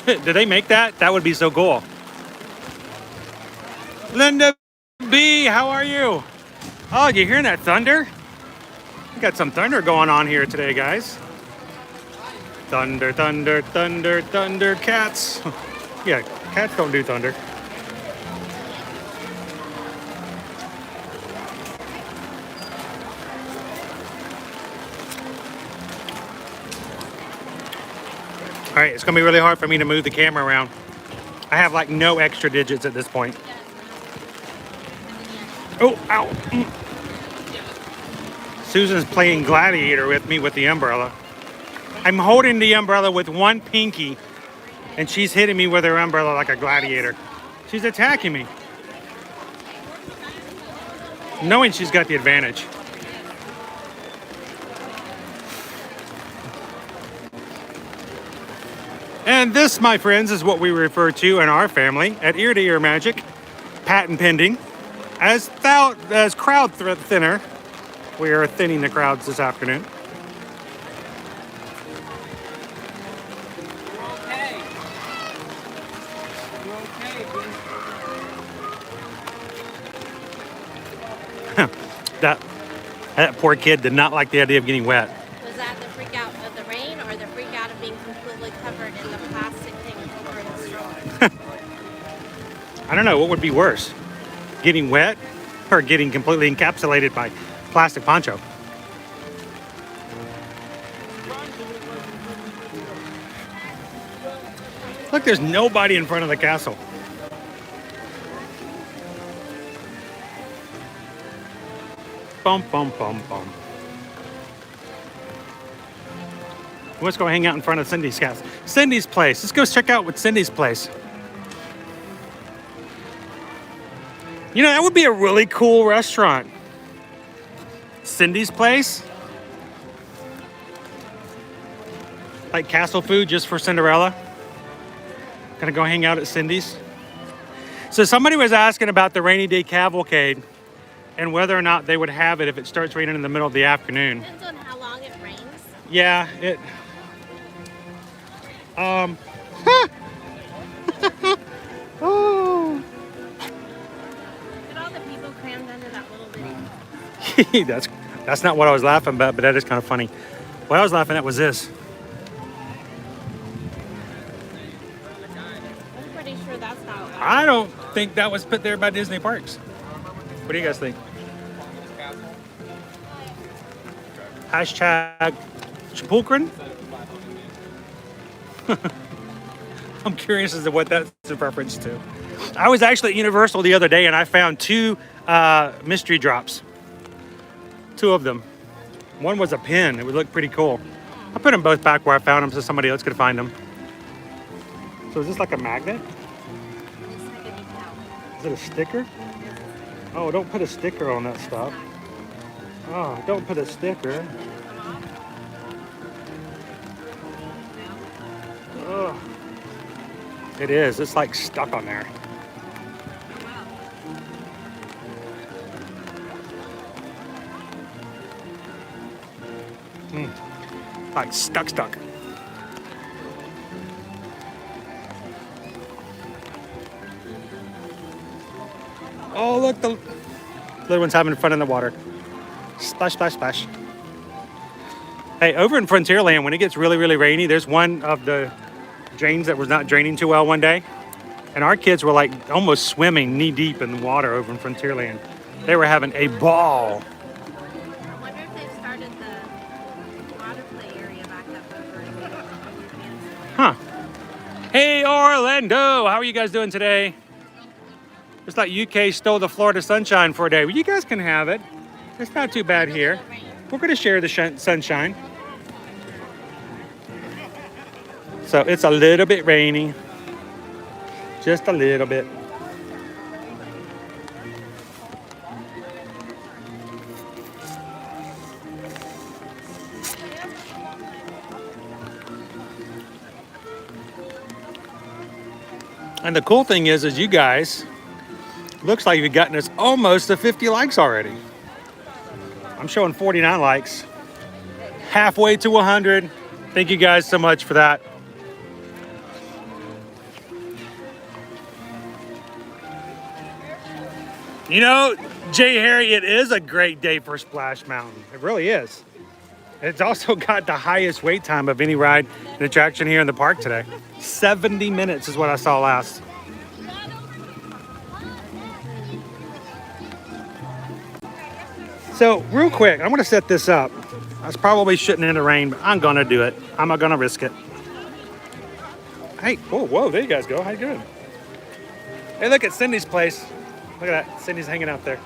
Did they make that? That would be so cool. Linda B, how are you? Oh, you hearing that thunder? We got some thunder going on here today, guys. Thunder, thunder, thunder, thunder, cats. Yeah, cats don't do thunder. All right, it's gonna be really hard for me to move the camera around. I have like no extra digits at this point. Oh, ow. Susan's playing gladiator with me with the umbrella. I'm holding the umbrella with one pinky and she's hitting me with her umbrella like a gladiator. She's attacking me. Knowing she's got the advantage. And this, my friends, is what we refer to in our family at Ear to Ear Magic, patent pending, as crowd thinner. We are thinning the crowds this afternoon. Okay. You okay, That poor kid did not like the idea of getting wet. Was that the freak out of the rain or the freak out of being completely covered in the plastic thing over the straw? I don't know, what would be worse? Getting wet or getting completely encapsulated by plastic poncho? Look, there's nobody in front of the castle. Bum, bum, bum, bum. Let's go hang out in front of Cindy's house. Cindy's place. Let's go check out what Cindy's place. You know, that would be a really cool restaurant. Cindy's place. Like castle food just for Cinderella. Gonna go hang out at Cindy's. So somebody was asking about the rainy day cavalcade and whether or not they would have it if it starts raining in the middle of the afternoon. Depends on how long it rains. Yeah, it. Oh. Look at all the people crammed under that little bitty. That's not what I was laughing about, but that is kind of funny. What I was laughing at was this. I'm pretty sure that's not what I don't think that was put there by Disney Parks. What do you guys think? Hashtag Chapulcran? I'm curious as to what that's a reference to. I was actually at Universal the other day and I found two mystery drops. Two of them. One was a pin. It would look pretty cool. I put them both back where I found them so somebody else could find them. So is this like a magnet? Is it a sticker? Oh, don't put a sticker on that stuff. Oh, don't put a sticker. Oh. It is. It's like stuck on there. Like stuck. Oh, look, the little one's having fun in the water. Splash, splash, splash. Hey, over in Frontierland, when it gets really, really rainy, there's one of the drains that was not draining too well one day. And our kids were like almost swimming knee deep in the water over in Frontierland. They were having a ball. I wonder if they've started the water play area back up over. Huh. Hey, Orlando, how are you guys doing today? It's like UK stole the Florida sunshine for a day. Well, you guys can have it. It's not too bad here. We're going to share the sunshine. So it's a little bit rainy. Just a little bit. And the cool thing is you guys, looks like you've gotten us almost to 50 likes already. I'm showing 49 likes. Halfway to 100. Thank you guys so much for that. You know, Jay Harry, it is a great day for Splash Mountain. It really is. It's also got the highest wait time of any ride and attraction here in the park today. 70 minutes is what I saw last. So real quick, I'm gonna set this up. I was probably shouldn't in the rain, but I'm gonna do it. I'm not gonna risk it. Hey, whoa, there you guys go. How you doing? Hey, look at Cindy's place. Look at that, Cindy's hanging out there.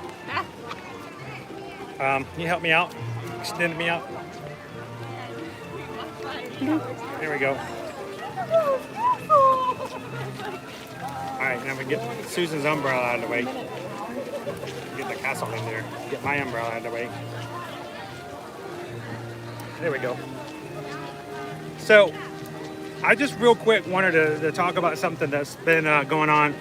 Can you help me out? Extend me out. There we go. All right, now we get Susan's umbrella out of the way. Get the castle in there. Get my umbrella out of the way. There we go. So, I just real quick wanted to talk about something that's been going on.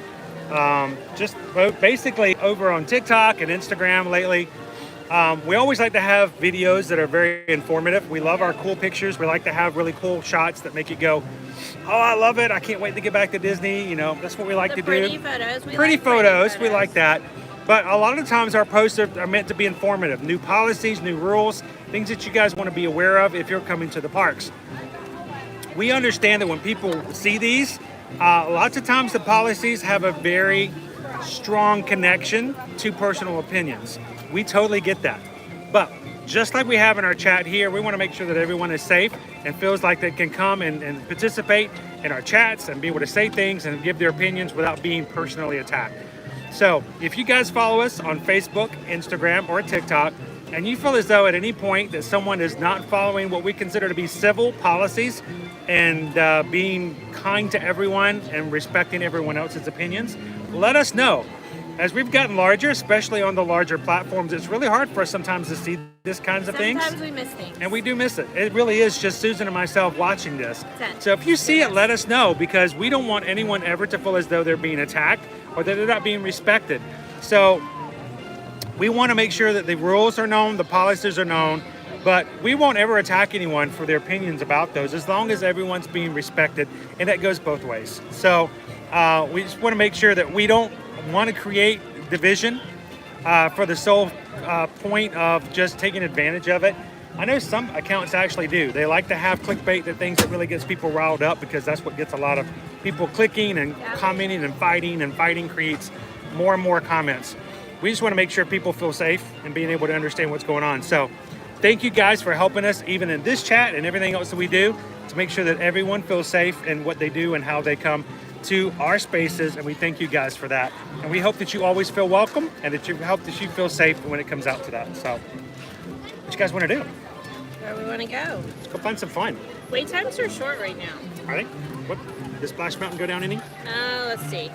Just basically over on TikTok and Instagram lately. We always like to have videos that are very informative. We love our cool pictures. We like to have really cool shots that make you go, oh, I love it. I can't wait to get back to Disney. You know, that's what we like to do. Pretty photos. Pretty photos. We like that. But a lot of times our posts are meant to be informative. New policies, new rules, things that you guys want to be aware of if you're coming to the parks. We understand that when people see these, lots of times the policies have a very strong connection to personal opinions. We totally get that. But just like we have in our chat here, we want to make sure that everyone is safe and feels like they can come and participate in our chats and be able to say things and give their opinions without being personally attacked. So if you guys follow us on Facebook, Instagram, or TikTok, and you feel as though at any point that someone is not following what we consider to be civil policies and being kind to everyone and respecting everyone else's opinions, let us know. As we've gotten larger, especially on the larger platforms, it's really hard for us sometimes to see this kinds of things. Sometimes we miss things. And we do miss it. It really is just Susan and myself watching this. So if you see it, let us know, because we don't want anyone ever to feel as though they're being attacked or that they're not being respected. So we want to make sure that the rules are known, the policies are known, but we won't ever attack anyone for their opinions about those as long as everyone's being respected, and that goes both ways. So we just want to make sure that we don't want to create division for the sole point of just taking advantage of it. I know some accounts actually do. They like to have clickbait, the things that really gets people riled up, because that's what gets a lot of people clicking and commenting and fighting creates more and more comments. We just want to make sure people feel safe and being able to understand what's going on. So thank you guys for helping us even in this chat and everything else that we do to make sure that everyone feels safe in what they do and how they come to our spaces, and we thank you guys for that. And we hope that you always feel welcome and that you hope that you feel safe when it comes out to that. So what you guys want to do? Where we want to go? Let's go find some fun. Wait times are short right now. Are they? What? Does Splash Mountain go down any? Let's see.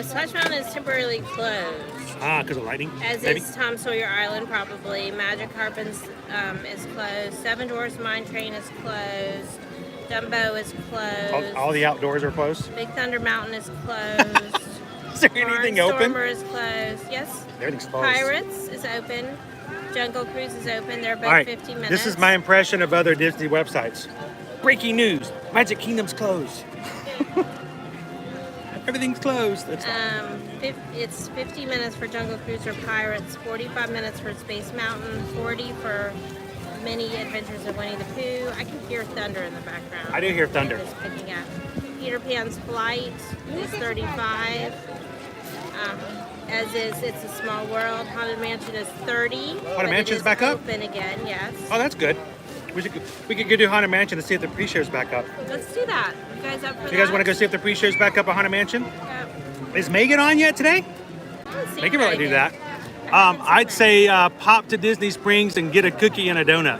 Splash Mountain is temporarily closed. Because of lighting? As maybe? is Tom Sawyer Island, probably. Magic Harpins is closed. Seven Dwarfs Mine Train is closed. Dumbo is closed. All the outdoors are closed? Big Thunder Mountain is closed. Is there anything open? Stormer is closed. Yes. Everything's closed. Pirates is open. Jungle Cruise is open. They're both All right. 50 minutes. This is my impression of other Disney websites. Breaking news. Magic Kingdom's closed. Everything's closed. That's it's 50 minutes for Jungle Cruise or Pirates, 45 minutes for Space Mountain, 40 for Mini Adventures of Winnie the Pooh. I can hear thunder in the background. I do hear thunder. It's picking up. Peter Pan's Flight is 35. As is It's a Small World. Haunted Mansion is 30. Haunted Mansion's back up? Open again, yes. Oh, that's good. We could go do Haunted Mansion to see if the pre-show's back up. Let's do that. You guys up for that? You guys want to go see if the pre-show's back up at Haunted Mansion? Yep. Is Megan on yet today? They can really do that. I'd say pop to Disney Springs and get a cookie and a donut.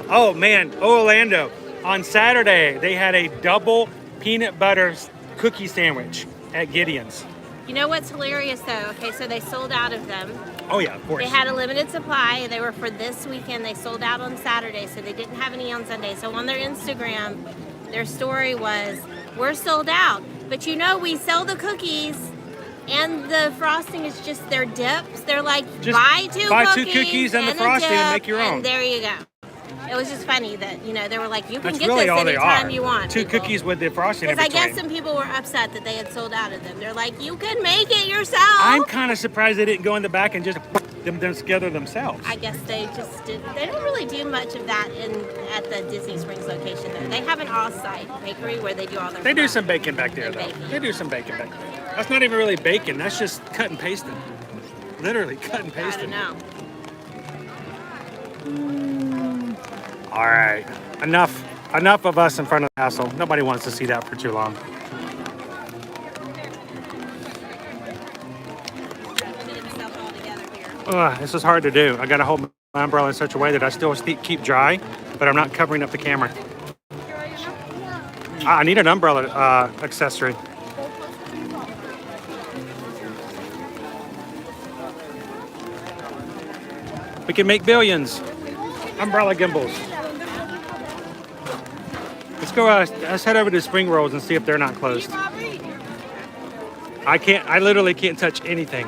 Oh man, Orlando. On Saturday, they had a double peanut butter cookie sandwich at Gideon's. You know what's hilarious though? Okay, so they sold out of them. Oh yeah, of course. They had a limited supply. They were for this weekend. They sold out on Saturday, so they didn't have any on Sunday. So on their Instagram, their story was, "We're sold out, but you know we sell the cookies." And the frosting is just their dips. They're like, Just buy two cookies and the frosting and make your own. And there you go. It was just funny that, they were like, you can That's get really this all they anytime are. you want. Two cookies with the frosting in Because I between. guess some people were upset that they had sold out of them. They're like, you can make it yourself. I'm kind of surprised they didn't go in the back and just put them together themselves. I guess they just didn't. They don't really do much of that at the Disney Springs location though. They have an off-site bakery where they do all their They do stuff. some baking back there, though. Baking. They do some baking back there. That's not even really baking. That's just cut and pasting. Literally cut and I pasting. don't know. All right. Enough of us in front of the castle. Nobody wants to see that for too long. Get himself all together here. This is hard to do. I got to hold my umbrella in such a way that I still keep dry, but I'm not covering up the camera. I need an umbrella accessory. We can make billions. Umbrella gimbals. Let's go. Let's head over to Spring Rolls and see if they're not closed. I literally can't touch anything.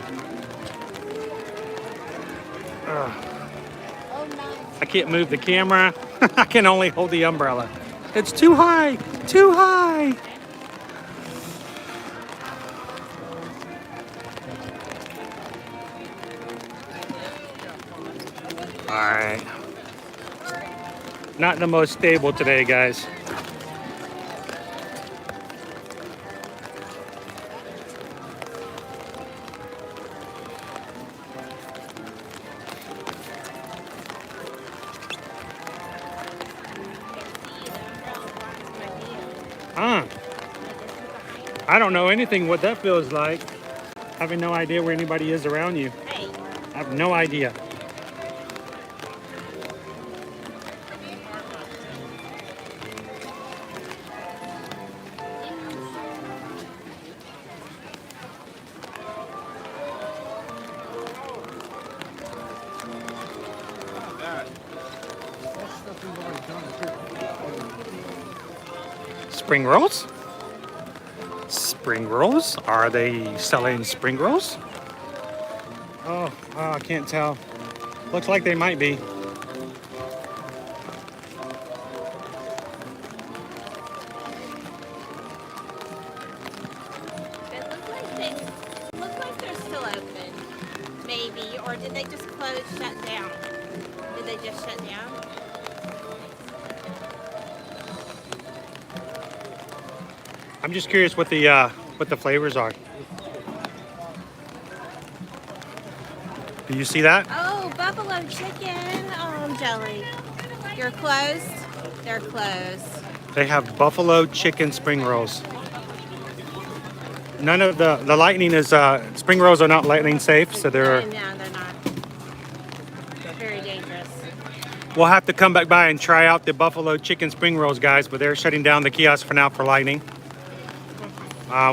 I can't move the camera. I can only hold the umbrella. It's too high. Too high. All right. Not the most stable today, guys. I don't know anything what that feels like. Having no idea where anybody is around you. Hey. I have no idea. Spring rolls? Spring rolls? Are they selling spring rolls? Oh, I can't tell. Looks like they might be. It looks like they're still open. Maybe. Or did they just shut down? Did they just shut down? I'm just curious what the flavors are. Do you see that? Oh, buffalo chicken jelly. You're closed? They're closed. They have buffalo chicken spring rolls. None of the lightning is spring rolls are not lightning safe, so they're. No, they're not. They're very dangerous. We'll have to come back by and try out the buffalo chicken spring rolls, guys. But they're shutting down the kiosk for now for lightning,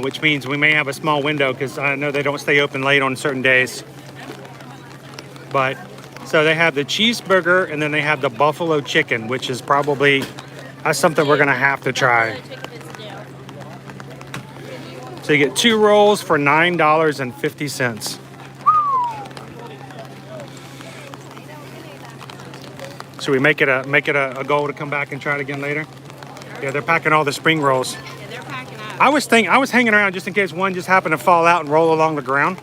which means we may have a small window because I know they don't stay open late on certain days. But so they have the cheeseburger and then they have the buffalo chicken, which is probably that's something we're gonna have to try. Buffalo chicken is new. So you get 2 rolls for $9.50. Should we make it a goal to come back and try it again later? Yeah, they're packing all the spring rolls. Yeah, they're packing up. I was hanging around just in case one just happened to fall out and roll along the ground.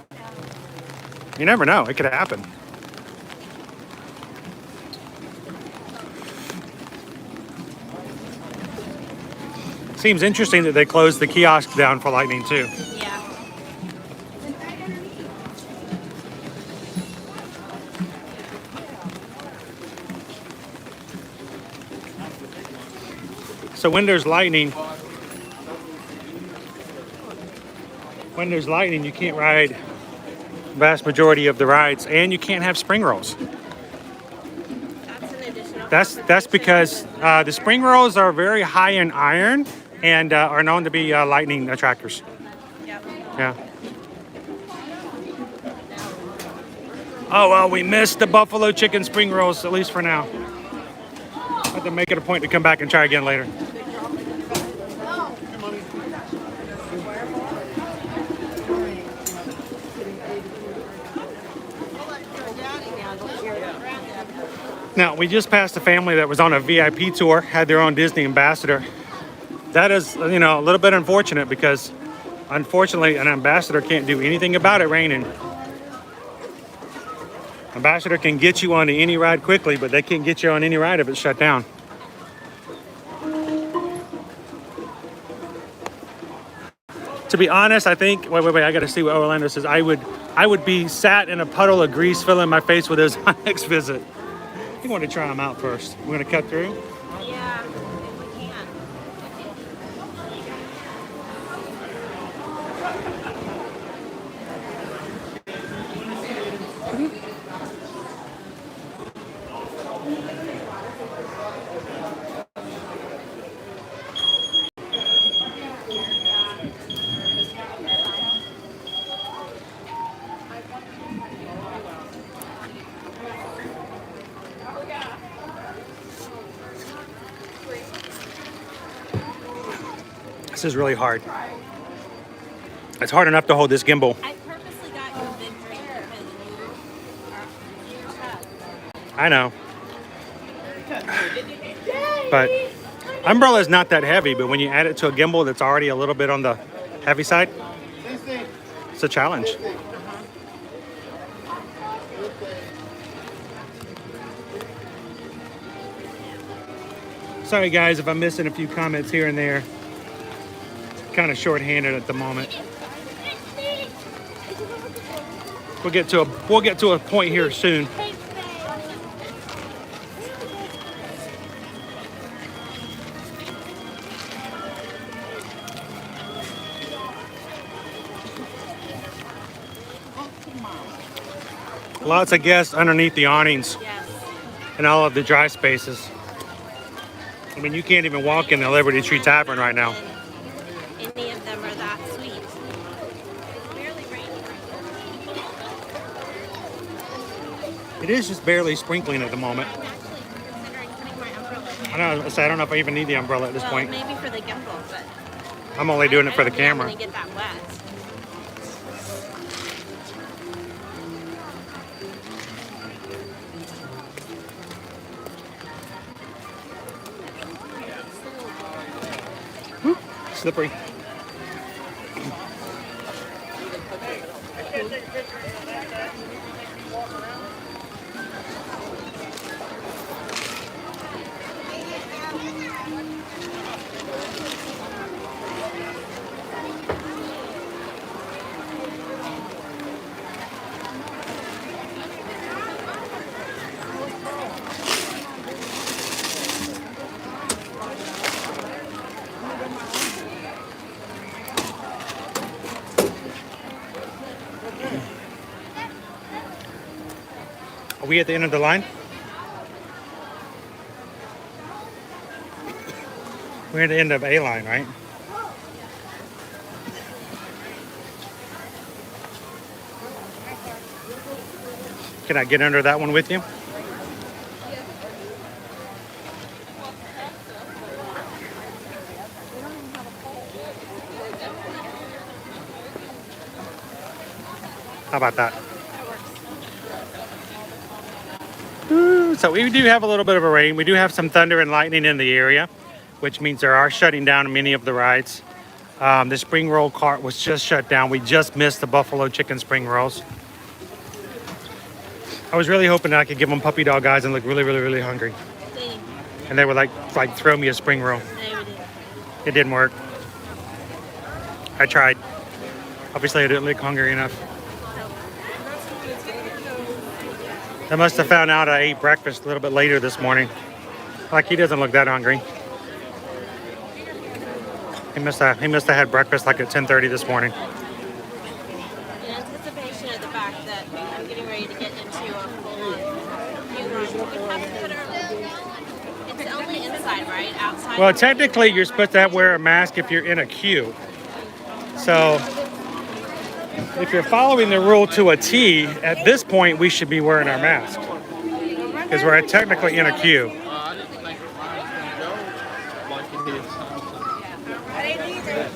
You never know, it could happen. Seems interesting that they closed the kiosk down for lightning too. Yeah. So when there's lightning, you can't ride vast majority of the rides, and you can't have spring rolls. That's an additional. That's because the spring rolls are very high in iron and are known to be lightning attractors. Yep. Yeah. Oh, well, we missed the buffalo chicken spring rolls, at least for now. I have to make it a point to come back and try again later. Now, we just passed a family that was on a VIP tour, had their own Disney ambassador. That is, you know, a little bit unfortunate because, unfortunately, an ambassador can't do anything about it raining. Ambassador can get you onto any ride quickly, but they can't get you on any ride if it's shut down. To be honest, I think, wait, I gotta see what Orlando says. I would be sat in a puddle of grease filling my face with his next visit. You want to try them out first. We're gonna cut through. Yeah, if we can. This is really hard. It's hard enough to hold this gimbal. I purposely got you a big drink because you're tough. I know. But umbrella's not that heavy, but when you add it to a gimbal that's already a little bit on the heavy side, it's a challenge. Sorry guys if I'm missing a few comments here and there. Kind of short-handed at the moment. We'll get to a point here soon. Lots of guests underneath the awnings and all of the dry spaces. I mean, you can't even walk in the Liberty Tree Tavern right now. Any of them are that sweet. It's barely raining right now. It is just barely sprinkling at the moment. I'm actually considering putting my umbrella I don't know if I even need the umbrella at this point. Maybe for the gimbal, but I'm only doing it for the I'm camera. gonna get that wet. Slippery. Are we at the end of the line? We're at the end of A line, right? Can I get under that one with you? How about that? So we do have a little bit of a rain. We do have some thunder and lightning in the area, which means they are shutting down many of the rides. The spring roll cart was just shut down. We just missed the buffalo chicken spring rolls. I was really hoping that I could give them puppy dog eyes and look really, really, really hungry. And they would like throw me a spring roll. It didn't work. I tried. Obviously, I didn't look hungry enough. I must have found out I ate breakfast a little bit later this morning. Like, he doesn't look that hungry. He must have had breakfast like at 10:30 this morning. In anticipation of the fact that I'm getting ready to get into a full-on queue run, we have to put our... It's only inside, right? Outside? Well, technically, you're supposed to wear a mask if you're in a queue. So, if you're following the rule to a T, at this point we should be wearing our mask because we're technically in a queue. I didn't think mine was going to go like it did. I didn't either.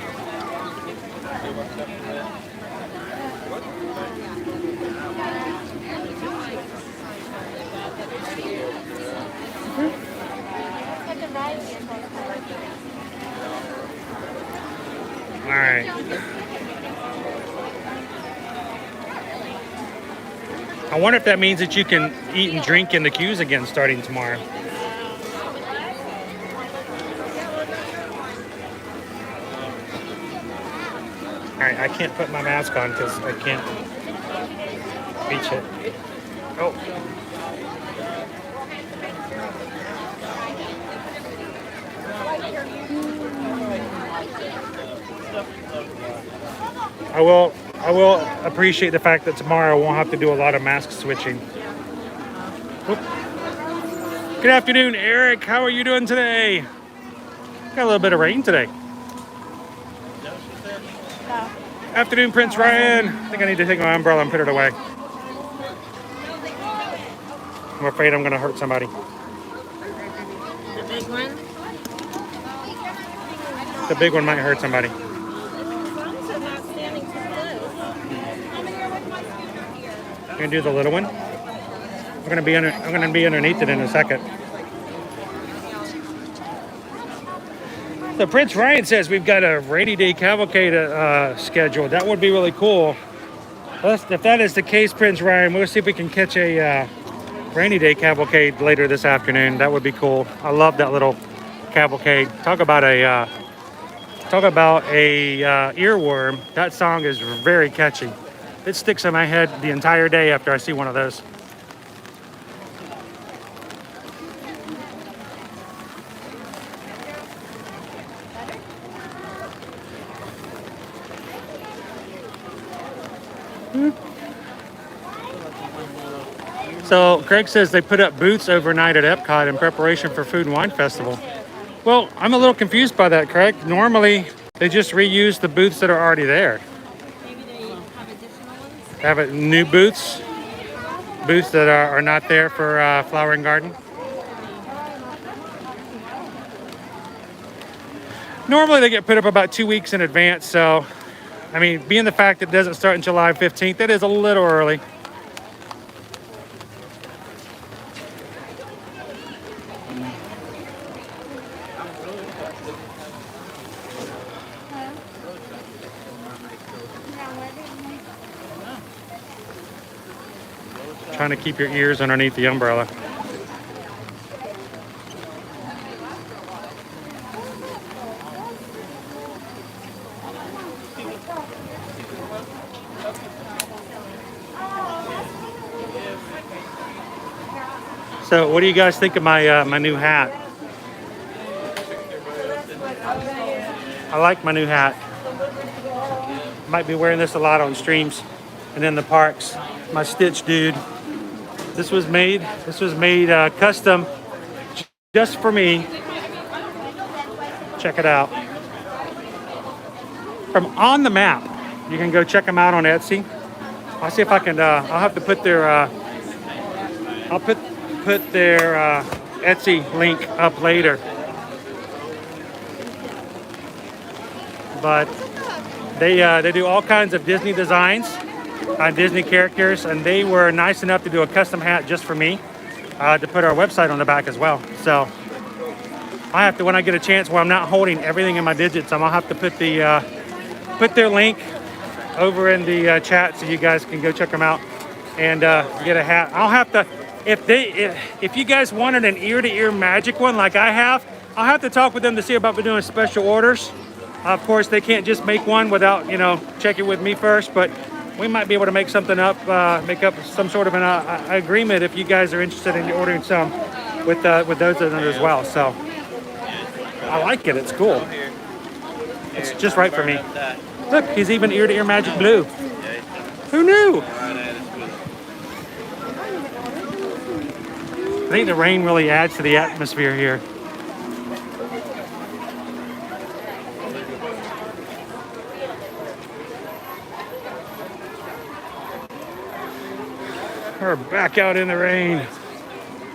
All right. I wonder if that means that you can eat and drink in the queues again starting tomorrow. All right, I can't put my mask on because I can't reach it. Oh. I will appreciate the fact that tomorrow I won't have to do a lot of mask switching. Oop. Good afternoon, Eric. How are you doing today? Got a little bit of rain today. Afternoon, Prince Ryan. I think I need to take my umbrella and put it away. I'm afraid I'm going to hurt somebody. The big one? The big one might hurt somebody. You're gonna do the little one? I'm gonna be underneath it in a second. So Prince Ryan says we've got a rainy day cavalcade scheduled. That would be really cool. If that is the case, Prince Ryan, we'll see if we can catch a rainy day cavalcade later this afternoon. That would be cool. I love that little cavalcade. Talk about a earworm. That song is very catchy. It sticks in my head the entire day after I see one of those. So Craig says they put up booths overnight at Epcot in preparation for Food and Wine Festival. Well, I'm a little confused by that, Craig. Normally, they just reuse the booths that are already there. Maybe they have additional ones? Have new booths that are not there for Flower and Garden. Normally, they get put up about 2 weeks in advance. So, I mean, being the fact that it doesn't start until July 15th, that is a little early. Trying to keep your ears underneath the umbrella. So, what do you guys think of my my new hat? I like my new hat. Might be wearing this a lot on streams and in the parks. My Stitch dude. This was made custom just for me. Check it out. From On the Map. You can go check them out on Etsy. I'll see if I can. I'll have to put their. I'll put their Etsy link up later. But they do all kinds of Disney designs on Disney characters, and they were nice enough to do a custom hat just for me to put our website on the back as well. So I have to, when I get a chance where I'm not holding everything in my digits, I'm gonna have to put their link over in the chat so you guys can go check them out and get a hat. I'll have to, if you guys wanted an ear-to-ear magic one like I have, I'll have to talk with them to see about doing special orders. Of course, they can't just make one without, checking with me first, but we might be able to make something up, make up some sort of an agreement if you guys are interested in ordering some with those in it as well. So I like it. It's cool. It's just right for me. Look, he's even ear-to-ear magic blue. Who knew? I think the rain really adds to the atmosphere here. We're back out in the rain.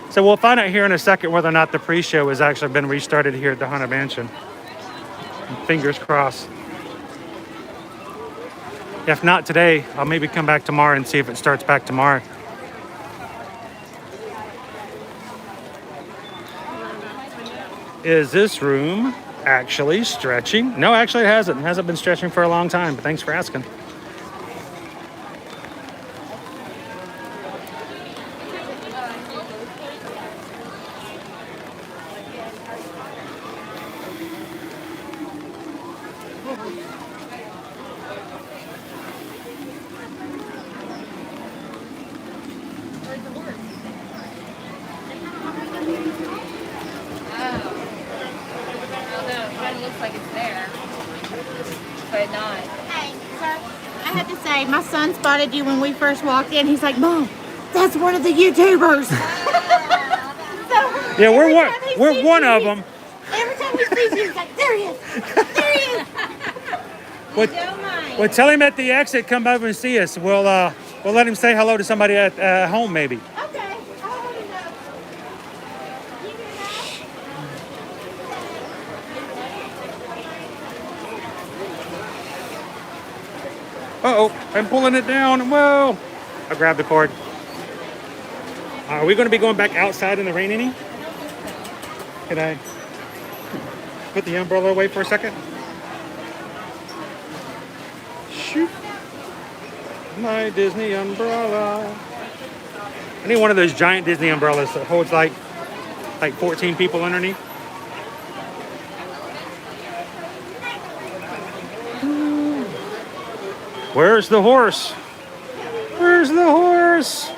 So we'll find out here in a second whether or not the pre-show has actually been restarted here at the Haunted Mansion. Fingers crossed. If not today, I'll maybe come back tomorrow and see if it starts back tomorrow. Is this room actually stretching? No, actually it hasn't. It hasn't been stretching for a long time, but thanks for asking. My son spotted you when we first walked in. He's like, Mom, that's one of the YouTubers. Yeah, we're one of them. Every time he sees you, he's like, there he is. There he is. Well, tell him at the exit, come over and see us. We'll let him say hello to somebody at home, maybe. Okay. I'll let him know. You hear that? Uh-oh, I'm pulling it down. Whoa. I grabbed the cord. Are we going to be going back outside in the rain any? Can I put the umbrella away for a second? Shoot. My Disney umbrella. I need one of those giant Disney umbrellas that holds like 14 people underneath. Where's the horse? Where's the horse?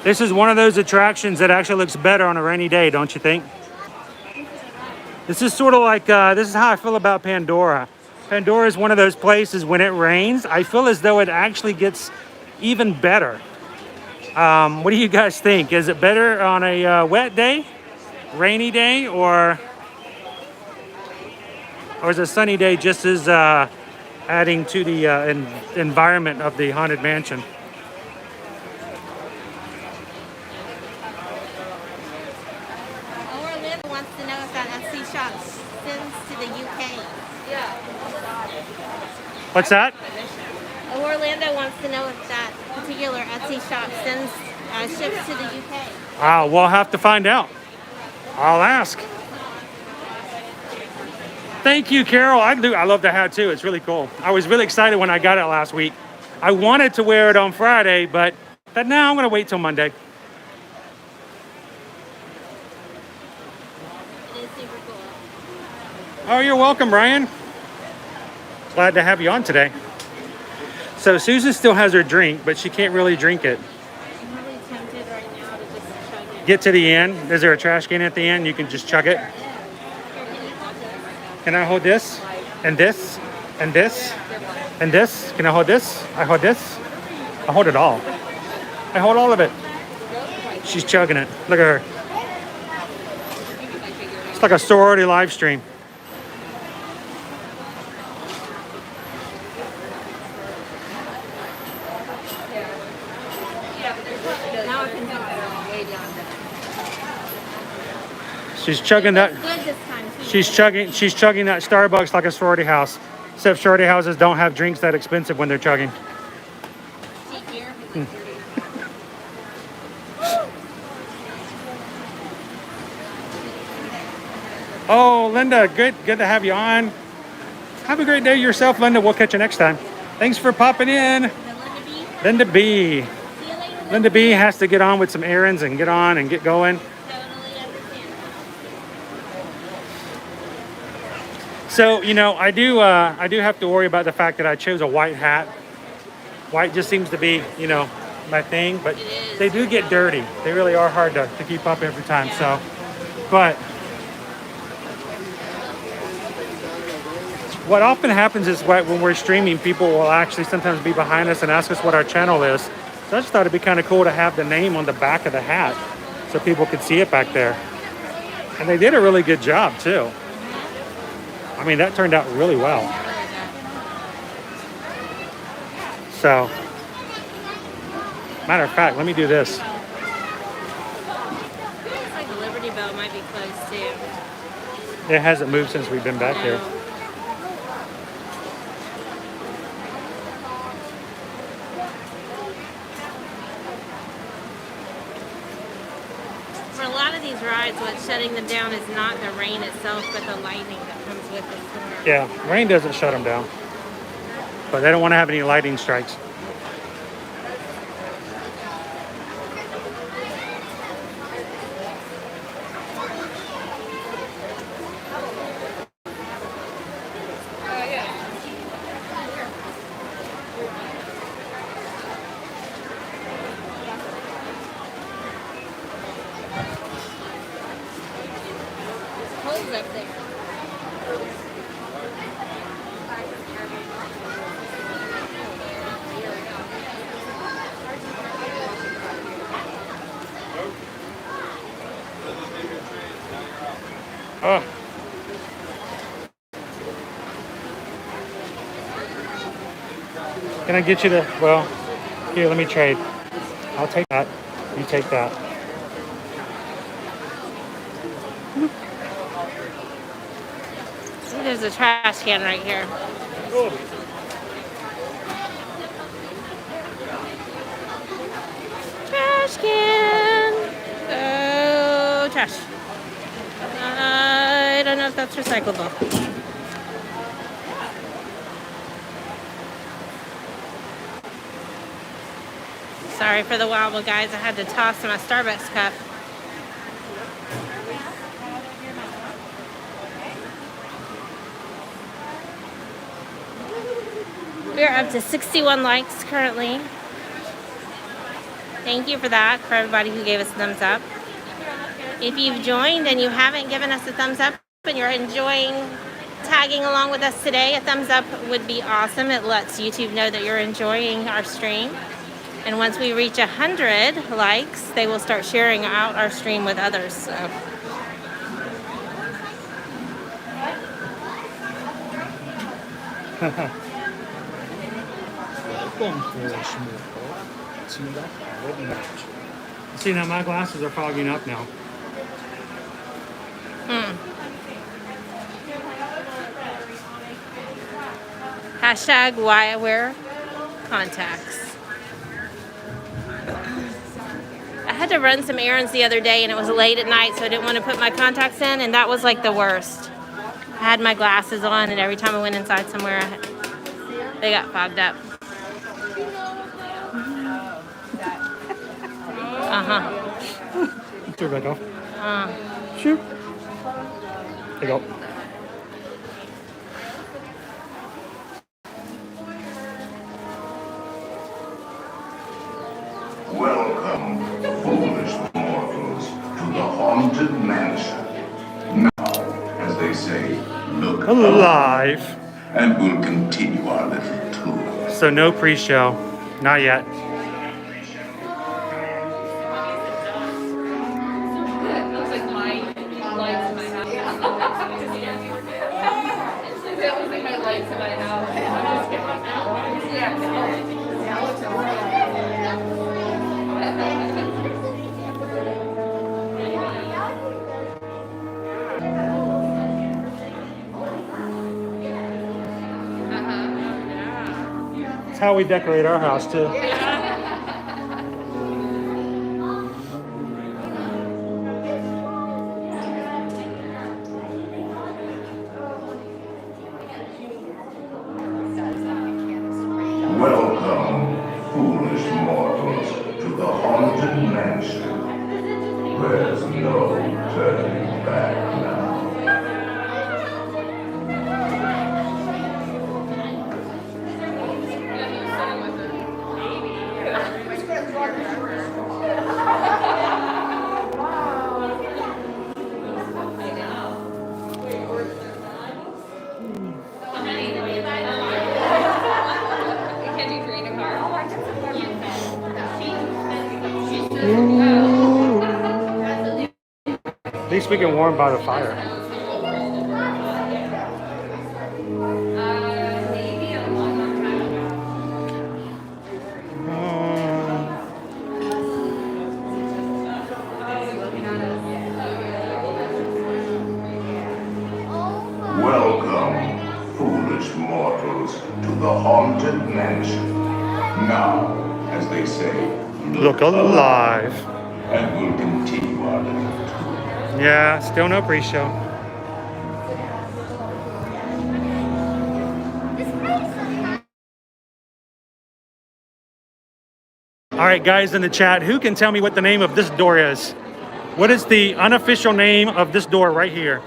This is one of those attractions that actually looks better on a rainy day, don't you think? This is sort of like, this is how I feel about Pandora. Pandora is one of those places when it rains, I feel as though it actually gets even better. What do you guys think? Is it better on a wet day, rainy day, or is a sunny day just as adding to the environment of the Haunted Mansion? Orlando wants to know if that Etsy shop sends to the UK. What's that? Orlando wants to know if that particular Etsy shop sends ships to the UK. We'll have to find out. I'll ask. Thank you, Carol. I love the hat too. It's really cool. I was really excited when I got it last week. I wanted to wear it on Friday, but now I'm going to wait till Monday. It is super cool. Oh, you're welcome, Ryan. Glad to have you on today. So Susan still has her drink, but she can't really drink it. I'm really tempted right now to just chug it. Get to the end. Is there a trash can at the end? You can just chug it. Here, can you hold this? Can I hold this? And this? And this? And this? Can I hold this? I hold this? I hold it all. I hold all of it. She's chugging it. Look at her. It's like a sorority live stream. She's chugging that. Good this time, too. She's chugging that Starbucks like a sorority house. Except sorority houses don't have drinks that expensive when they're chugging. Cheap beer. Oh, Linda, good to have you on. Have a great day yourself, Linda. We'll catch you next time. Thanks for popping in. Linda B. See you later. Linda B has to get on with some errands and get on and get going. Totally understand. So, I do have to worry about the fact that I chose a white hat. White just seems to be, my thing, but they do get dirty. They really are hard to keep up every time. So, but what often happens is when we're streaming, people will actually sometimes be behind us and ask us what our channel is. So I just thought it'd be kind of cool to have the name on the back of the hat so people could see it back there. And they did a really good job too. I mean, that turned out really well. So, matter of fact, let me do this. Looks like the Liberty Bell might be closed too. It hasn't moved since we've been back here. For a lot of these rides, what's shutting them down is not the rain itself, but the lightning that comes with the storm. Yeah, rain doesn't shut them down. But they don't want to have any lightning strikes. Holes up there. Oh. Can I get you to, well, here, let me trade. I'll take that. You take that. There's a trash can right here. Trash can. Oh, trash. I don't know if that's recyclable. Sorry for the wobble, guys. I had to toss my Starbucks cup. We're up to 61 likes currently. Thank you for that, for everybody who gave us a thumbs up. If you've joined and you haven't given us a thumbs up and you're enjoying tagging along with us today, a thumbs up would be awesome. It lets YouTube know that you're enjoying our stream. And once we reach 100 likes, they will start sharing out our stream with others. So. See, now my glasses are fogging up now. Hashtag why I wear contacts. I had to run some errands the other day and it was late at night, so I didn't want to put my contacts in, and that was like the worst. I had my glasses on and every time I went inside somewhere, they got fogged up. Turn back off. Shoot. There you go. Welcome, foolish mortals, to the haunted mansion. Now, as they say, look Alive. and we'll continue our little tour. So no pre-show. Not yet. Looks like my lights in my house. That looks like my lights in my house. It's how we decorate our house too. Welcome, foolish mortals, to the haunted mansion. There's no turning back now. Can you create a car? These least we can warm by the fire. Maybe a long time ago. Welcome, foolish mortals, to the haunted mansion. Now, as they say, Look alive. and we'll continue our little tour. Yeah, still no pre-show. All right, guys in the chat, who can tell me what the name of this door is? What is the unofficial name of this door right here?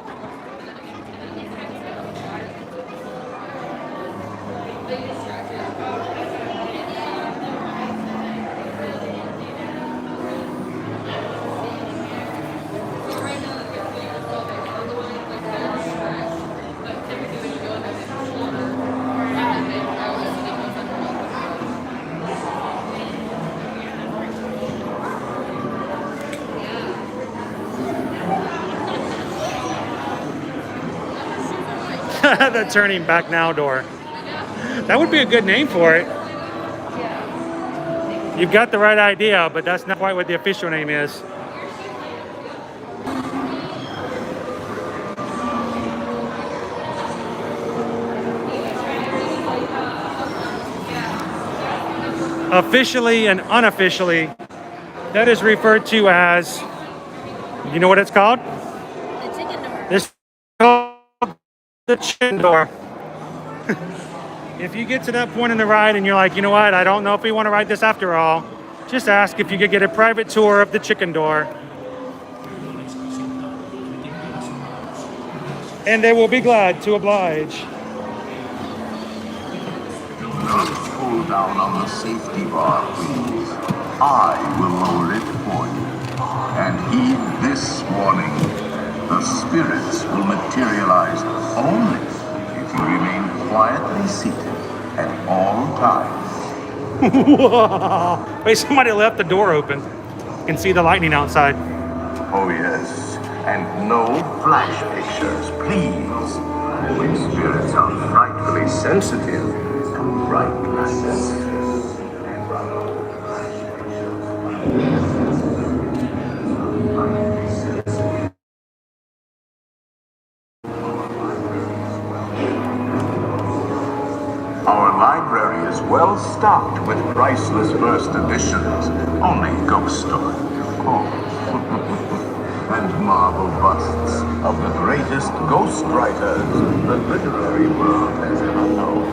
The turning back now door. That would be a good name for it. You've got the right idea, but that's not quite what the official name is. Officially and unofficially, that is referred to as, you know what it's called? The chicken door. It's called the chicken door. If you get to that point in the ride and you're like, you know what, I don't know if we want to ride this after all, just ask if you could get a private tour of the chicken door. And they will be glad to oblige. Not pull down on the safety bar, please. I will lower it for you. And heed this warning. The spirits will materialize only if you remain quietly seated at all times. Wait, somebody left the door open. You can see the lightning outside. Oh yes, and no flash pictures, please. When spirits are frightfully sensitive to brightness. Our library is well stocked with priceless first editions, only ghost stories, of course, and marble busts of the greatest ghost writers the literary world has ever known.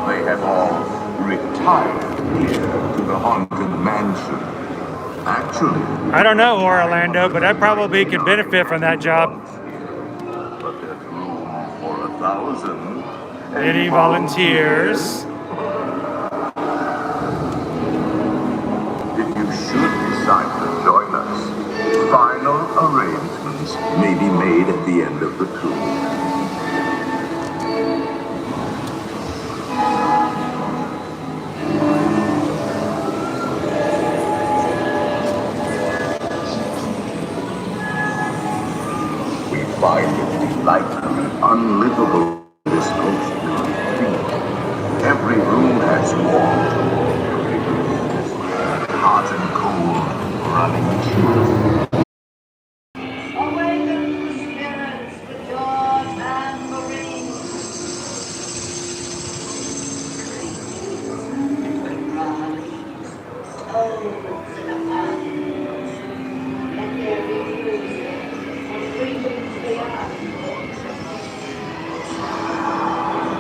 They have all retired here to the haunted mansion. Actually, I don't know, Orlando, but I probably could benefit from that job. but there's room for 1,000. Any volunteers? If you should decide to join us, final arrangements may be made at the end of the tour. We find it delightfully unlivable, this ghost village. Every room has warmth, hot and cold, running chill. Awaken the spirits with George and Marie.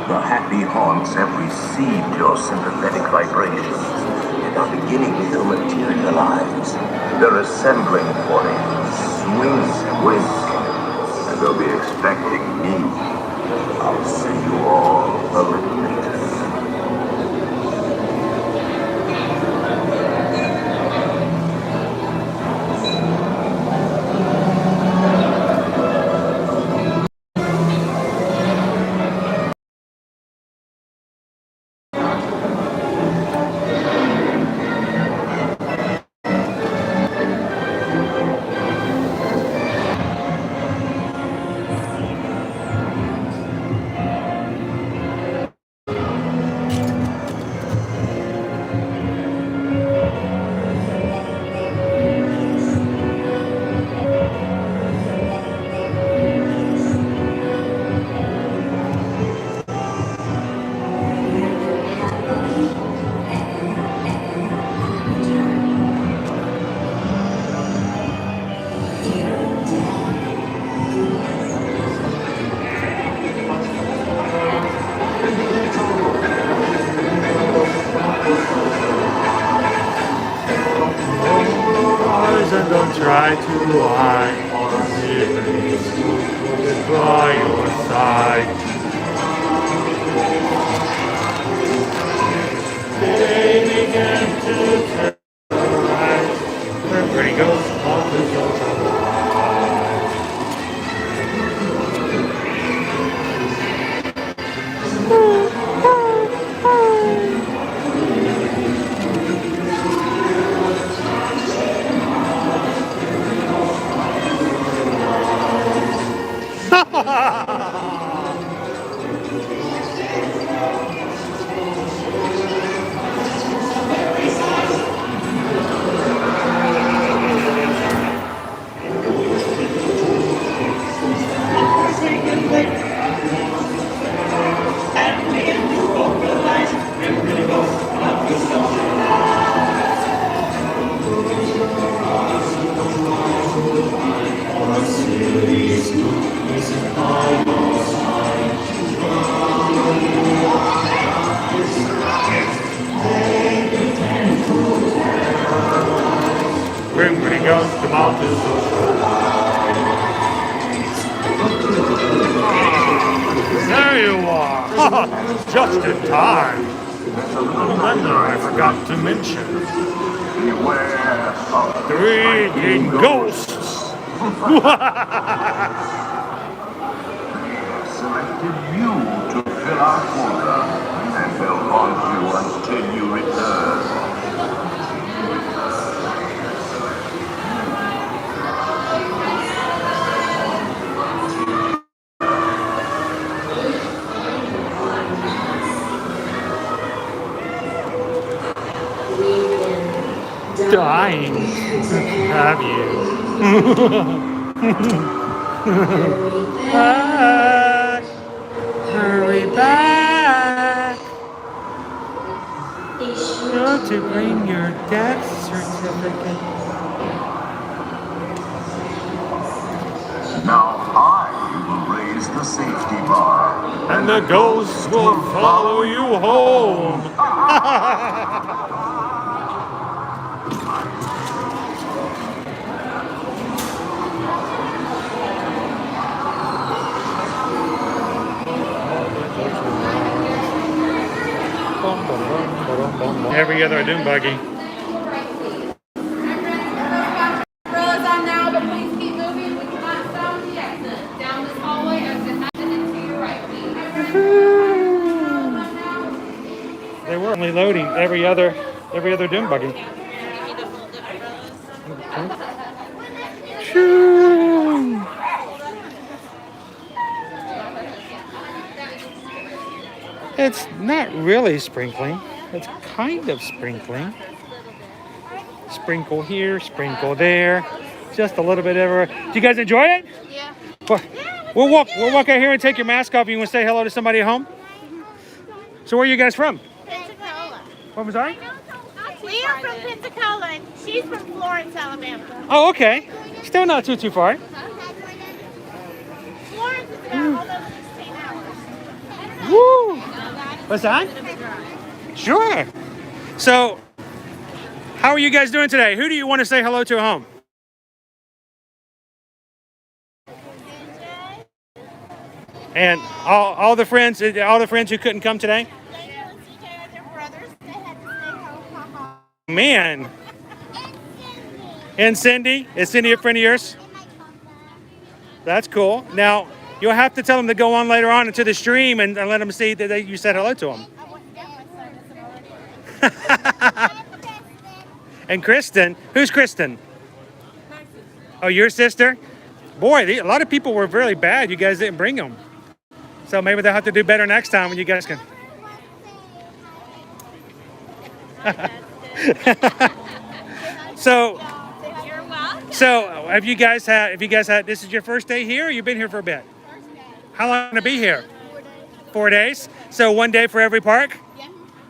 The happy haunts have received your sympathetic vibrations and are beginning to materialize. They're assembling for a swing wake, and they'll be expecting me. I'll see you all a little later. eye to eye on the by your side. They began to terrorize. Where pretty ghosts of the social life. Bring pretty ghosts come out to social life. There you are! Just in time. And I forgot to mention. Beware of 3 king ghosts! selected you to fill our quota, and will haunt you until you return. Dying. Have you? Back. Hurry back. Go to bring your death certificate. Now I will raise the safety bar. And the ghosts will follow you home. Every other doom buggy. Umbrellas on now, but please keep moving. We cannot stop the exit. Down this hallway, exit and to your right, please. They were only loading every other doom buggy. Shoo. It's not really sprinkling. It's kind of sprinkling. Sprinkle here, sprinkle there. Just a little bit everywhere. Do you guys enjoy it? Yeah. We'll walk out here and take your mask off. You want to say hello to somebody at home? So where are you guys from? Pensacola. What was I? We are from Pensacola, and she's from Florence, Alabama. Oh, okay. Still not too far. Florence is about almost 16 hours. Woo! What's that? Sure. So, how are you guys doing today? Who do you want to say hello to at home? And all the friends who couldn't come today? Man. And Cindy? Is Cindy a friend of yours? That's cool. Now, you'll have to tell them to go on later on into the stream and let them see that you said hello to them. And Kristen, who's Kristen? Oh, your sister? Boy, a lot of people were really bad. You guys didn't bring them. So maybe they'll have to do better next time when you guys can. So have you guys had, this is your first day here, or you've been here for a bit? First day. How long to be here? 4 days. So 1 day for every park? Yeah.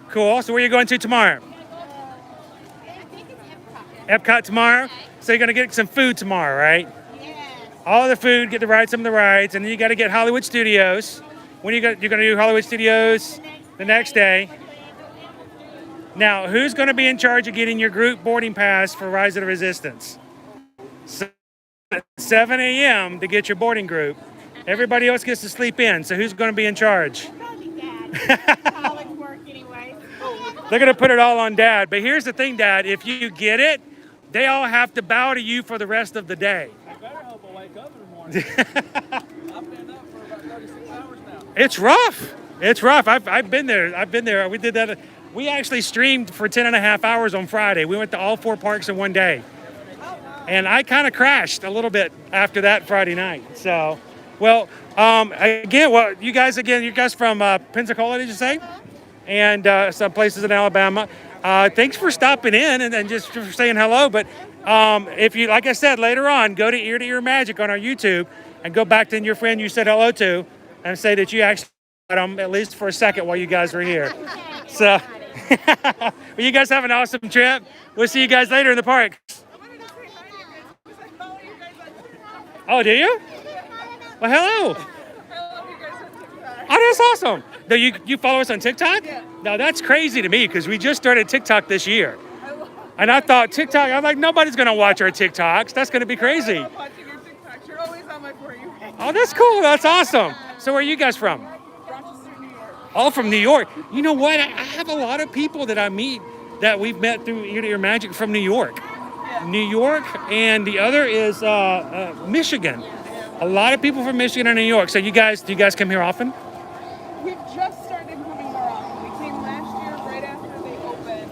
Cool. So where are you going to tomorrow? Epcot tomorrow? So you're going to get some food tomorrow, right? Yes. All the food, get to ride some of the rides, and then you got to get Hollywood Studios. When you're going to do Hollywood Studios? The next day. Now, who's going to be in charge of getting your group boarding pass for Rise of the Resistance? So at 7 a.m. to get your boarding group. Everybody else gets to sleep in. So who's going to be in charge? Probably Dad. College work anyway. They're going to put it all on Dad. But here's the thing, Dad. If you get it, they all have to bow to you for the rest of the day. I better hope I wake up in the morning. I've been up for about 36 hours now. It's rough. It's rough. I've been there. I've been there. We did that. We actually streamed for 10 and a half hours on Friday. We went to all 4 parks in one day. And I kind of crashed a little bit after that Friday night. So, well, you guys from Pensacola, did you say? And some places in Alabama. Thanks for stopping in and just for saying hello. But if you, like I said, later on, go to Ear Magic on our YouTube and go back to your friend you said hello to and say that you actually got them at least for a second while you guys were here. So, well, you guys have an awesome trip. We'll see you guys later in the park. Oh, do you? Well, hello. Oh, that's awesome. No, you follow us on TikTok? Yeah. No, that's crazy to me because we just started TikTok this year. And I thought TikTok, I'm like, nobody's going to watch our TikToks. That's going to be crazy. I'm watching your TikToks. You're always on my For You page. Oh, that's cool. That's awesome. So where are you guys from? Rochester, New York. All from New York. You know what? I have a lot of people that I meet that we've met through Ear to Ear Magic from New York. Yeah. New York, and the other is Michigan. A lot of people from Michigan and New York. So do you guys come here often? We just started coming more often. We came last year right after they opened,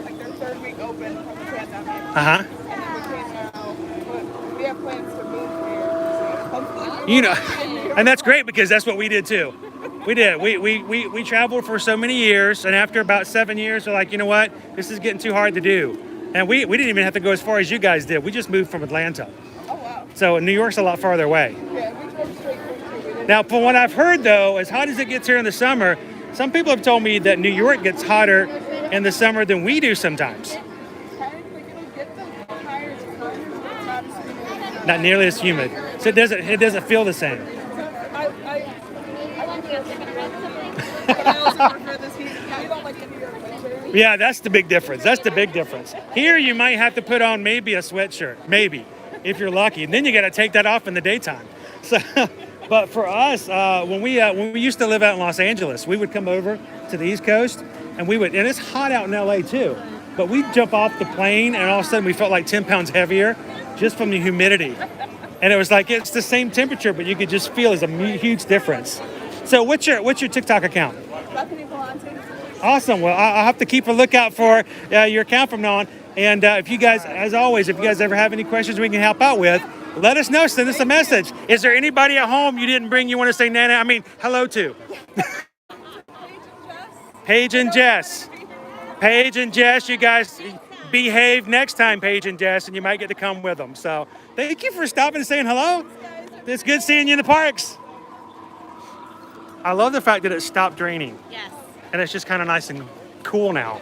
like their 3rd week open from the pandemic. Uh-huh. And then we came now, but we have plans to move here. So hopefully You know, and that's great because that's what we did too. We did. We traveled for so many years, and after about 7 years, we're like, you know what? This is getting too hard to do. And we didn't even have to go as far as you guys did. We just moved from Atlanta. Oh, wow. So New York's a lot farther away. Yeah, we drove straight through too. We didn't Now, from what I've heard, though, as hot as it gets here in the summer, some people have told me that New York gets hotter in the summer than we do sometimes. technically get the higher temperatures, but it's not as humid. Not nearly as humid. So it doesn't feel the same. But I also prefer this heat. You don't like the New York winter. Yeah, that's the big difference. That's the big difference. Here, you might have to put on maybe a sweatshirt, maybe, if you're lucky. And then you got to take that off in the daytime. So, but for us, when we used to live out in Los Angeles, we would come over to the East Coast, and and it's hot out in LA too. But we'd jump off the plane, and all of a sudden we felt like 10 pounds heavier just from the humidity. And it was like it's the same temperature, but you could just feel there's a huge difference. So what's your TikTok account? Bethany Vellante. Awesome. Well, I'll have to keep a lookout for your account from now on. And if you guys, as always, if you guys ever have any questions we can help out with, let us know. Send us a message. Is there anybody at home you didn't bring you want to say hello to? Paige and Jess. Paige and Jess, you guys behave next time, Paige and Jess, and you might get to come with them. So thank you for stopping and saying hello. It's good seeing you in the parks. I love the fact that it stopped raining. Yes. And it's just kind of nice and cool now.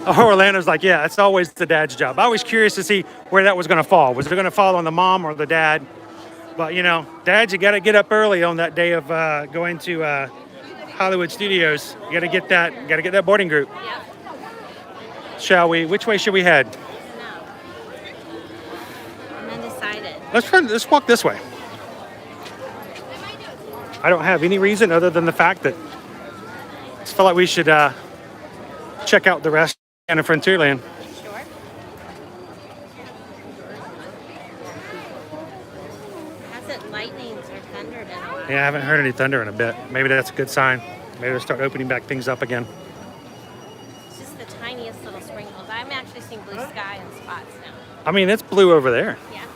Orlando's like, yeah, it's always the dad's job. I was curious to see where that was going to fall. Was it going to fall on the mom or the dad? But, dads, you got to get up early on that day of going to Hollywood Studios. You got to get that boarding group. Yep. Shall we? Which way should we head? No. I'm undecided. Let's walk this way. I don't have any reason other than the fact that I just feel like we should check out the rest of Frontierland. Sure. Hasn't lightnings or thunder been a while? Yeah, I haven't heard any thunder in a bit. Maybe that's a good sign. Maybe they'll start opening back things up again. It's just the tiniest little sprinkles. I'm actually seeing blue sky in spots now. I mean, it's blue over there. Yeah.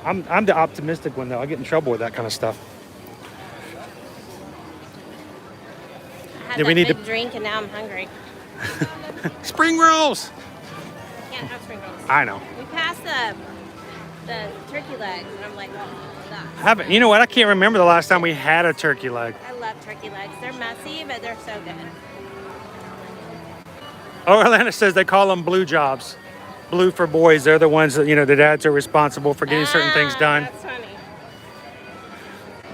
I'm the optimistic one, though. I get in trouble with that kind of stuff. I had Do we that need big to- drink and now I'm hungry. Spring rolls! Can't have spring rolls. I know. We passed the turkey legs and I'm like, oh, Haven't. You know what? I can't remember the last time we had a turkey leg. I love turkey legs. They're messy, but they're so good. Orlando says they call them blue jobs. Blue for boys. They're the ones that, the dads are responsible for getting certain things done. That's funny.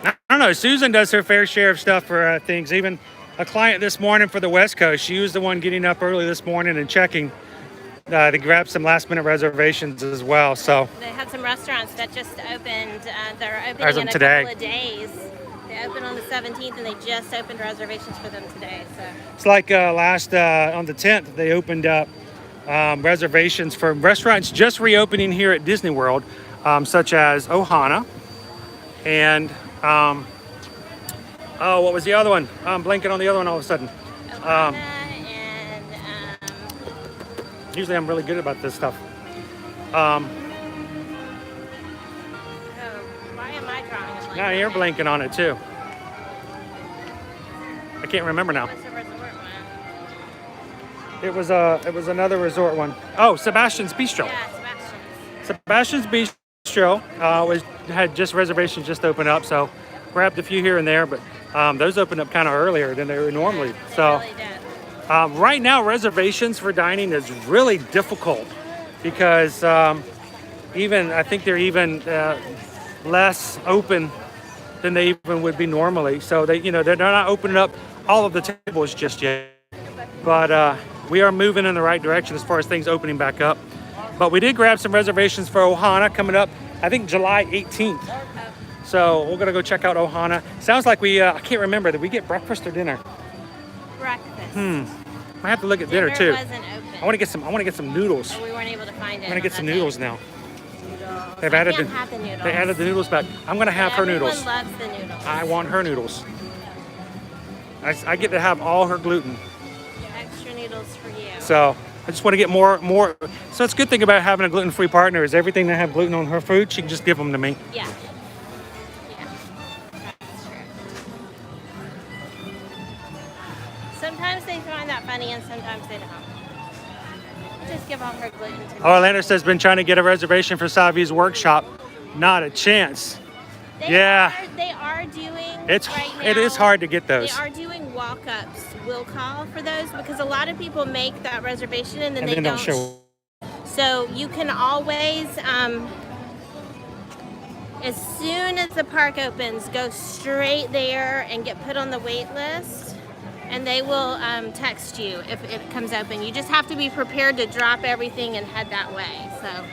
I don't know. Susan does her fair share of stuff for things. Even a client this morning for the West Coast. She was the one getting up early this morning and checking to grab some last minute reservations as well. So They had some restaurants that just opened. They're As opening of in a today. couple of days. They opened on the 17th, and they just opened reservations for them today. So it's like on the 10th, they opened up reservations for restaurants just reopening here at Disney World, such as Ohana and what was the other one? I'm blanking on the other one all of a sudden. Ohana and Usually I'm really good about this stuff. why am I drawing a blank? Now you're on it? blanking on it too. I can't remember now. What's the resort one? It was another resort one. Oh, Sebastian's Bistro. Yeah, Sebastian's. Sebastian's Bistro had just reservations just opened up, so grabbed a few here and there, but those opened up kind of earlier than they were normally. They So really did. right now, reservations for dining is really difficult because I think they're even less open than they even would be normally. So they're not opening up all of the tables just yet, but we are moving in the right direction as far as things opening back up. But we did grab some reservations for Ohana coming up, I think July 18th. So we're gonna go check out Ohana. Sounds like I can't remember, did we get breakfast or dinner? Breakfast. I have to look at dinner too. wasn't open. I want to get some noodles. We weren't able to find it. I'm gonna get on some that noodles day. now. Noodles. They've I added can't have the noodles. They added the noodles back. I'm gonna have her Everyone noodles. loves the noodles. I want her noodles. I get to have all her gluten. Extra noodles for you. So I just want to get more. So it's a good thing about having a gluten-free partner is everything that have gluten on her food, she can just give them to me. Yeah. Yeah. That's true. Sometimes they find that funny and sometimes they don't. Just give all her gluten to me. Oh, Orlando says been trying to get a reservation for Savi's workshop. Not a chance. They are doing It right is now, hard to get those. They are doing walk-ups. We'll call for those because a lot of people make that reservation and then And they then don't show. So you can always, as soon as the park opens, go straight there and get put on the wait list, and they will text you if it comes open. You just have to be prepared to drop everything and head that way. So.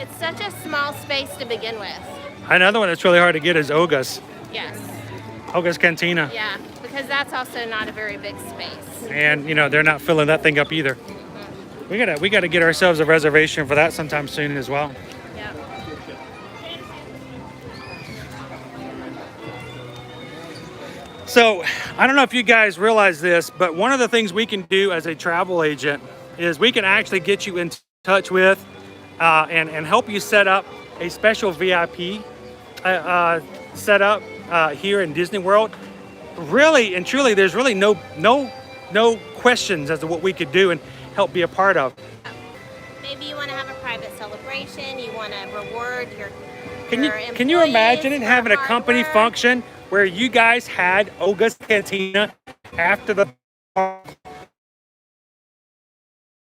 It's such a small space to begin with. Another one that's really hard to get is Oga's. Yes. Oga's Cantina. Yeah, because that's also not a very big space. And they're not filling that thing up either. We gotta get ourselves a reservation for that sometime soon as well. Yeah. So I don't know if you guys realize this, but one of the things we can do as a travel agent is we can actually get you in touch with and help you set up a special VIP setup here in Disney World. Really and truly, there's really no questions as to what we could do and help be a part of. Maybe you want to have a private celebration. You want to reward your Can you employees imagine it for having a hard company work. function where you guys had Oga's Cantina after the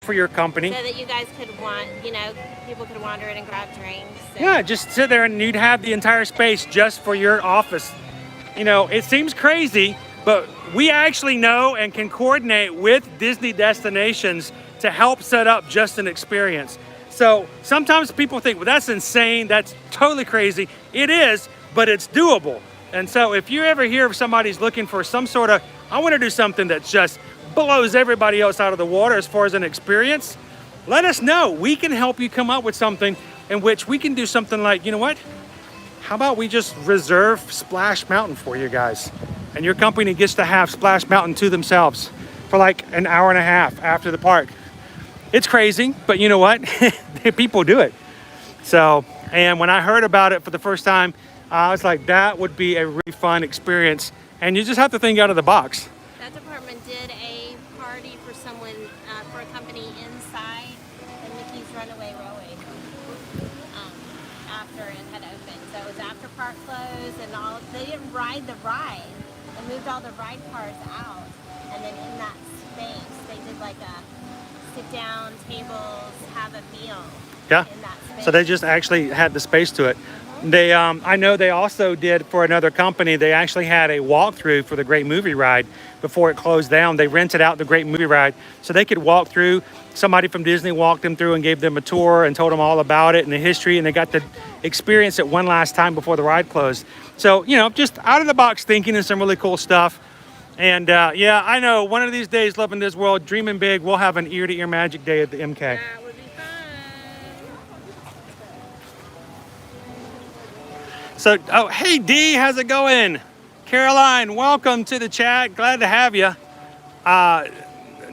for your company? So that you guys could people could wander in and grab drinks. Yeah, just sit there and you'd have the entire space just for your office. It seems crazy, but we actually know and can coordinate with Disney destinations to help set up just an experience. So sometimes people think, well, that's insane. That's totally crazy. It is, but it's doable. And so if you ever hear of somebody's looking for some sort of, I want to do something that just blows everybody else out of the water as far as an experience, let us know. We can help you come up with something in which we can do something like, you know what? How about we just reserve Splash Mountain for you guys? And your company gets to have Splash Mountain to themselves for like an hour and a half after the park. It's crazy, but you know what? People do it. So, and when I heard about it for the first time, I was like, that would be a really fun experience. And you just have to think out of the box. That department did a party for someone, for a company inside the Mickey's Runaway Railway after it had opened. So it was after park closed and all. They didn't ride the ride. They moved all the ride cars out. And then in that space, they did like a sit down tables, have a meal. Yeah. In that space. So they just actually had the space to it. They, I know they also did for another company. They actually had a walkthrough for the Great Movie Ride before it closed down. They rented out the Great Movie Ride so they could walk through. Somebody from Disney walked them through and gave them a tour and told them all about it and the history, and they got to experience it one last time before the ride closed. So, you know, just out of the box thinking and some really cool stuff. And yeah, I know one of these days, Loving This World, dreaming big, we'll have an ear-to-ear magic day at the MK. That would be fun. So, oh, hey D, how's it going? Caroline, welcome to the chat. Glad to have you.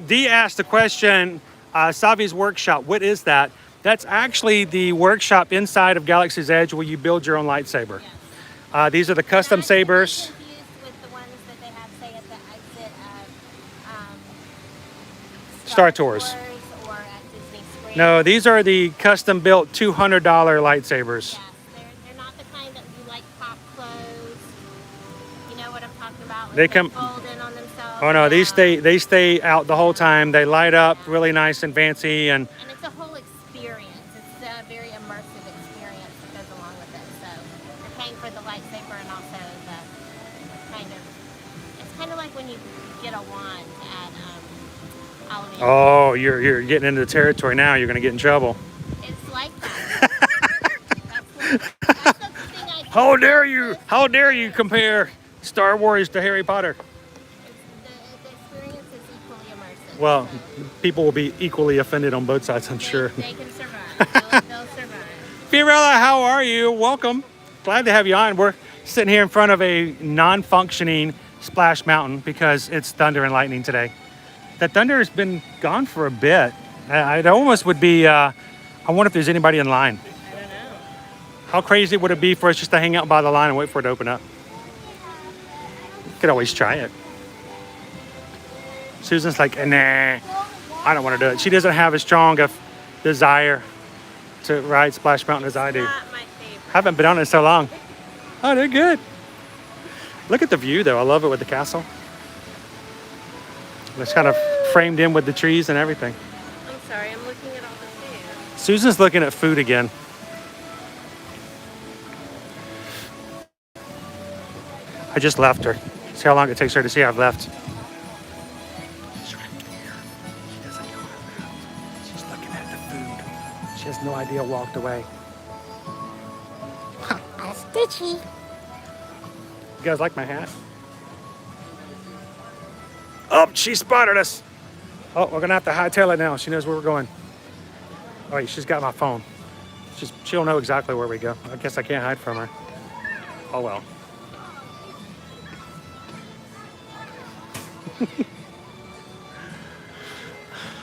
D asked the question, Savi's Workshop, what is that? That's actually the workshop inside of Galaxy's Edge where you build your own lightsaber. These are the custom Not sabers. to be confused with the ones that they have, say, at the exit of Star Tours. or at Disney Springs. No, these are the custom built $200 lightsabers. Yes, they're not the kind that you like pop close. You know what I'm talking about? Like They come- fold in on themselves. Oh no, these Yeah. they stay out the whole time. They light up really nice and fancy, and And it's a whole experience. It's a very immersive experience that goes along with it. So you're paying for the lightsaber and also the it's kind of like when you get a wand at Halloween. oh, you're getting into the territory now. You're gonna get in trouble. It's like that. that's the thing I How dare you? How dare you compare Star Wars to Harry Potter? the experience is equally immersive. Well, so people will be equally offended on both sides, I'm sure. they can survive. They'll survive. Fiorella, how are you? Welcome. Glad to have you on. We're sitting here in front of a non-functioning Splash Mountain because it's thunder and lightning today. That thunder has been gone for a bit. It almost would be, I wonder if there's anybody in line. I don't know. How crazy would it be for us just to hang out by the line and wait for it to open up? Could always try it. Susan's like, nah, I don't want to do it. She doesn't have as strong a desire to ride Splash Mountain as I do. Not my favorite. Haven't been on it in so long. Oh, they're good. Look at the view, though. I love it with the castle. It's kind of framed in with the trees and everything. I'm sorry, I'm looking at all the food. Susan's looking at food again. I just left her. See how long it takes her to see I've left. She's right there. She doesn't know I'm out. She's looking at the food. She has no idea I walked away. Stitchy. You guys like my hat? Oh, she spotted us. Oh, we're gonna have to hightail it now. She knows where we're going. Oh wait, she's got my phone. She'll know exactly where we go. I guess I can't hide from her. Oh well.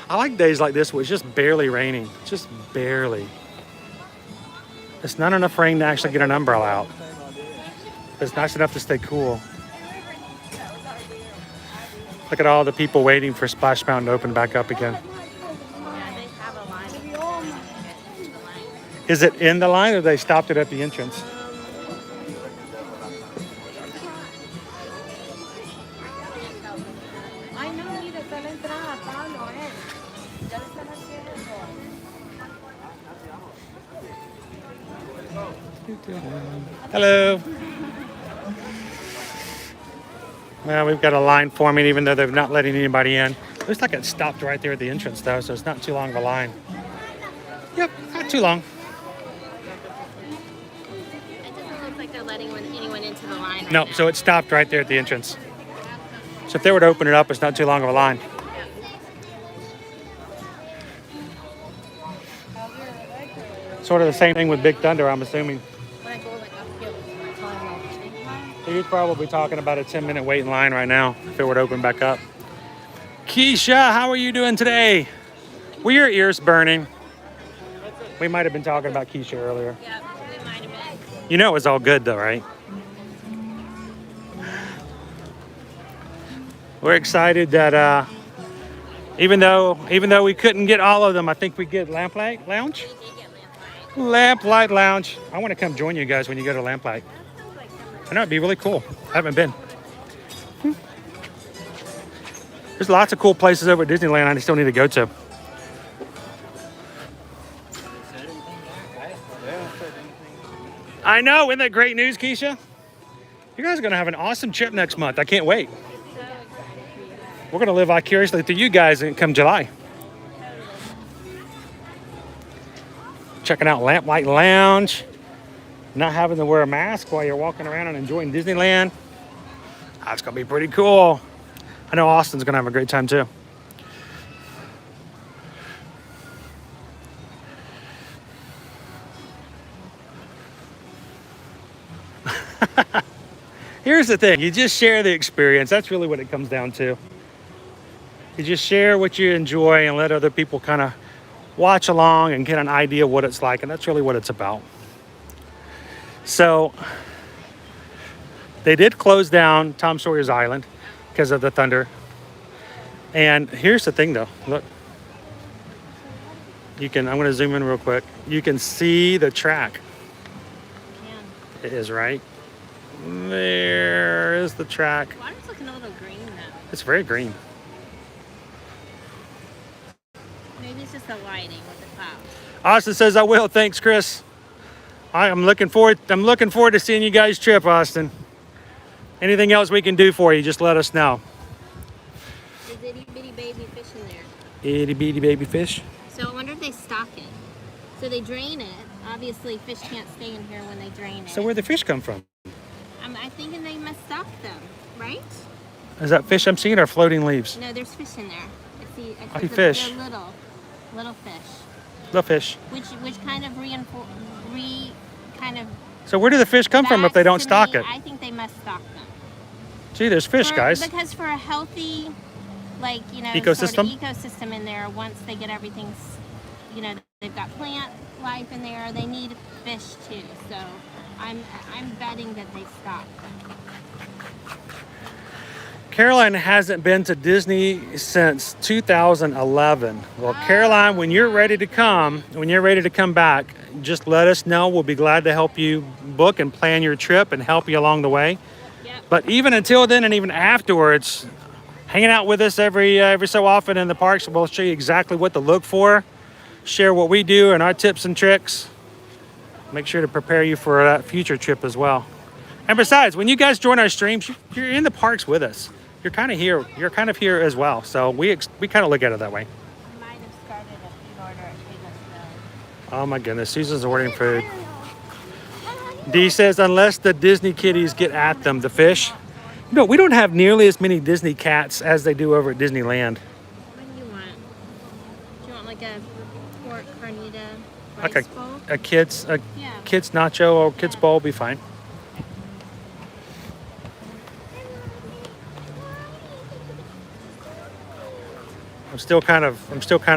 I like days like this where it's just barely raining. Just barely. It's not enough rain to actually get an umbrella out. It's nice enough to stay cool. Look at all the people waiting for Splash Mountain to open back up again. Yeah, they have a line of people to get into the line. Is it in the line or they stopped it at the entrance? Ay, no, mira, está la entrada, Pablo, Ya le están haciendo. Hello. Well, we've got a line forming even though they're not letting anybody in. Looks like it stopped right there at the entrance though, so it's not too long of a line. Yep, not too long. It doesn't look like they're letting anyone into the line right No, now. so it stopped right there at the entrance. So if they were to open it up, it's not too long of a line. Sort of the same thing with Big Thunder, I'm assuming. So you're probably talking about a 10-minute wait in line right now if it were to open back up. Keisha, how are you doing today? Were your ears burning? We might have been talking about Keisha earlier. Yep, we might have been. You know it was all good though, right? We're excited that even though we couldn't get all of them, I think we get Lamplight Lounge? We did get Lamplight. Lamplight Lounge. I want to come join you guys when you go to Lamplight. I know it'd be really cool. I haven't been. There's lots of cool places over at Disneyland I still need to go to. I know. Isn't that great news, Keisha? You guys are going to have an awesome trip next month. I can't wait. We're going to live vicariously through you guys come July. Checking out Lamplight Lounge. Not having to wear a mask while you're walking around and enjoying Disneyland. That's going to be pretty cool. I know Austin's going to have a great time too. Here's the thing. You just share the experience. That's really what it comes down to. You just share what you enjoy and let other people kind of watch along and get an idea of what it's like. And that's really what it's about. So they did close down Tom Sawyer's Island because of the thunder. And here's the thing though. Look. I'm going to zoom in real quick. You can see the track. It is right. There is the track. Water's looking a little green though. It's very green. Maybe it's just the lighting with the clouds. Austin says, I will. Thanks, Chris. I'm looking forward to seeing you guys trip, Austin. Anything else we can do for you, just let us know. There's itty bitty baby fish in there. Itty bitty baby fish. So I wonder if they stock it. So they drain it. Obviously, fish can't stay in here when they drain it. So where'd the fish come from? I'm thinking they must stock them, right? Is that fish I'm seeing or floating leaves? No, there's fish in there. I see fish. They're little fish. Little fish. Which kind of So where do the fish come from if they don't stock it? I think they must stock them. Gee, there's fish, guys. Because for a healthy, ecosystem? sort of ecosystem in there, once they get everything, they've got plant life in there, they need fish too. So I'm betting that they stock. Caroline hasn't been to Disney since 2011. Well, Caroline, when you're ready to come back, just let us know. We'll be glad to help you book and plan your trip and help you along the way. Yep. But even until then and even afterwards, hanging out with us every so often in the parks, we'll show you exactly what to look for, share what we do and our tips and tricks. Make sure to prepare you for that future trip as well. And besides, when you guys join our streams, you're in the parks with us. You're kind of here. You're kind of here as well. So we kind of look at it that way. I might have started a food order at Travelmation. Oh my goodness, Susan's ordering food. Dee says, unless the Disney kitties get at them, the fish. No, we don't have nearly as many Disney cats as they do over at Disneyland. What do you want? Do you want like a pork carnita rice Like bowl? a kids nacho or kids bowl will be fine. I'm still kind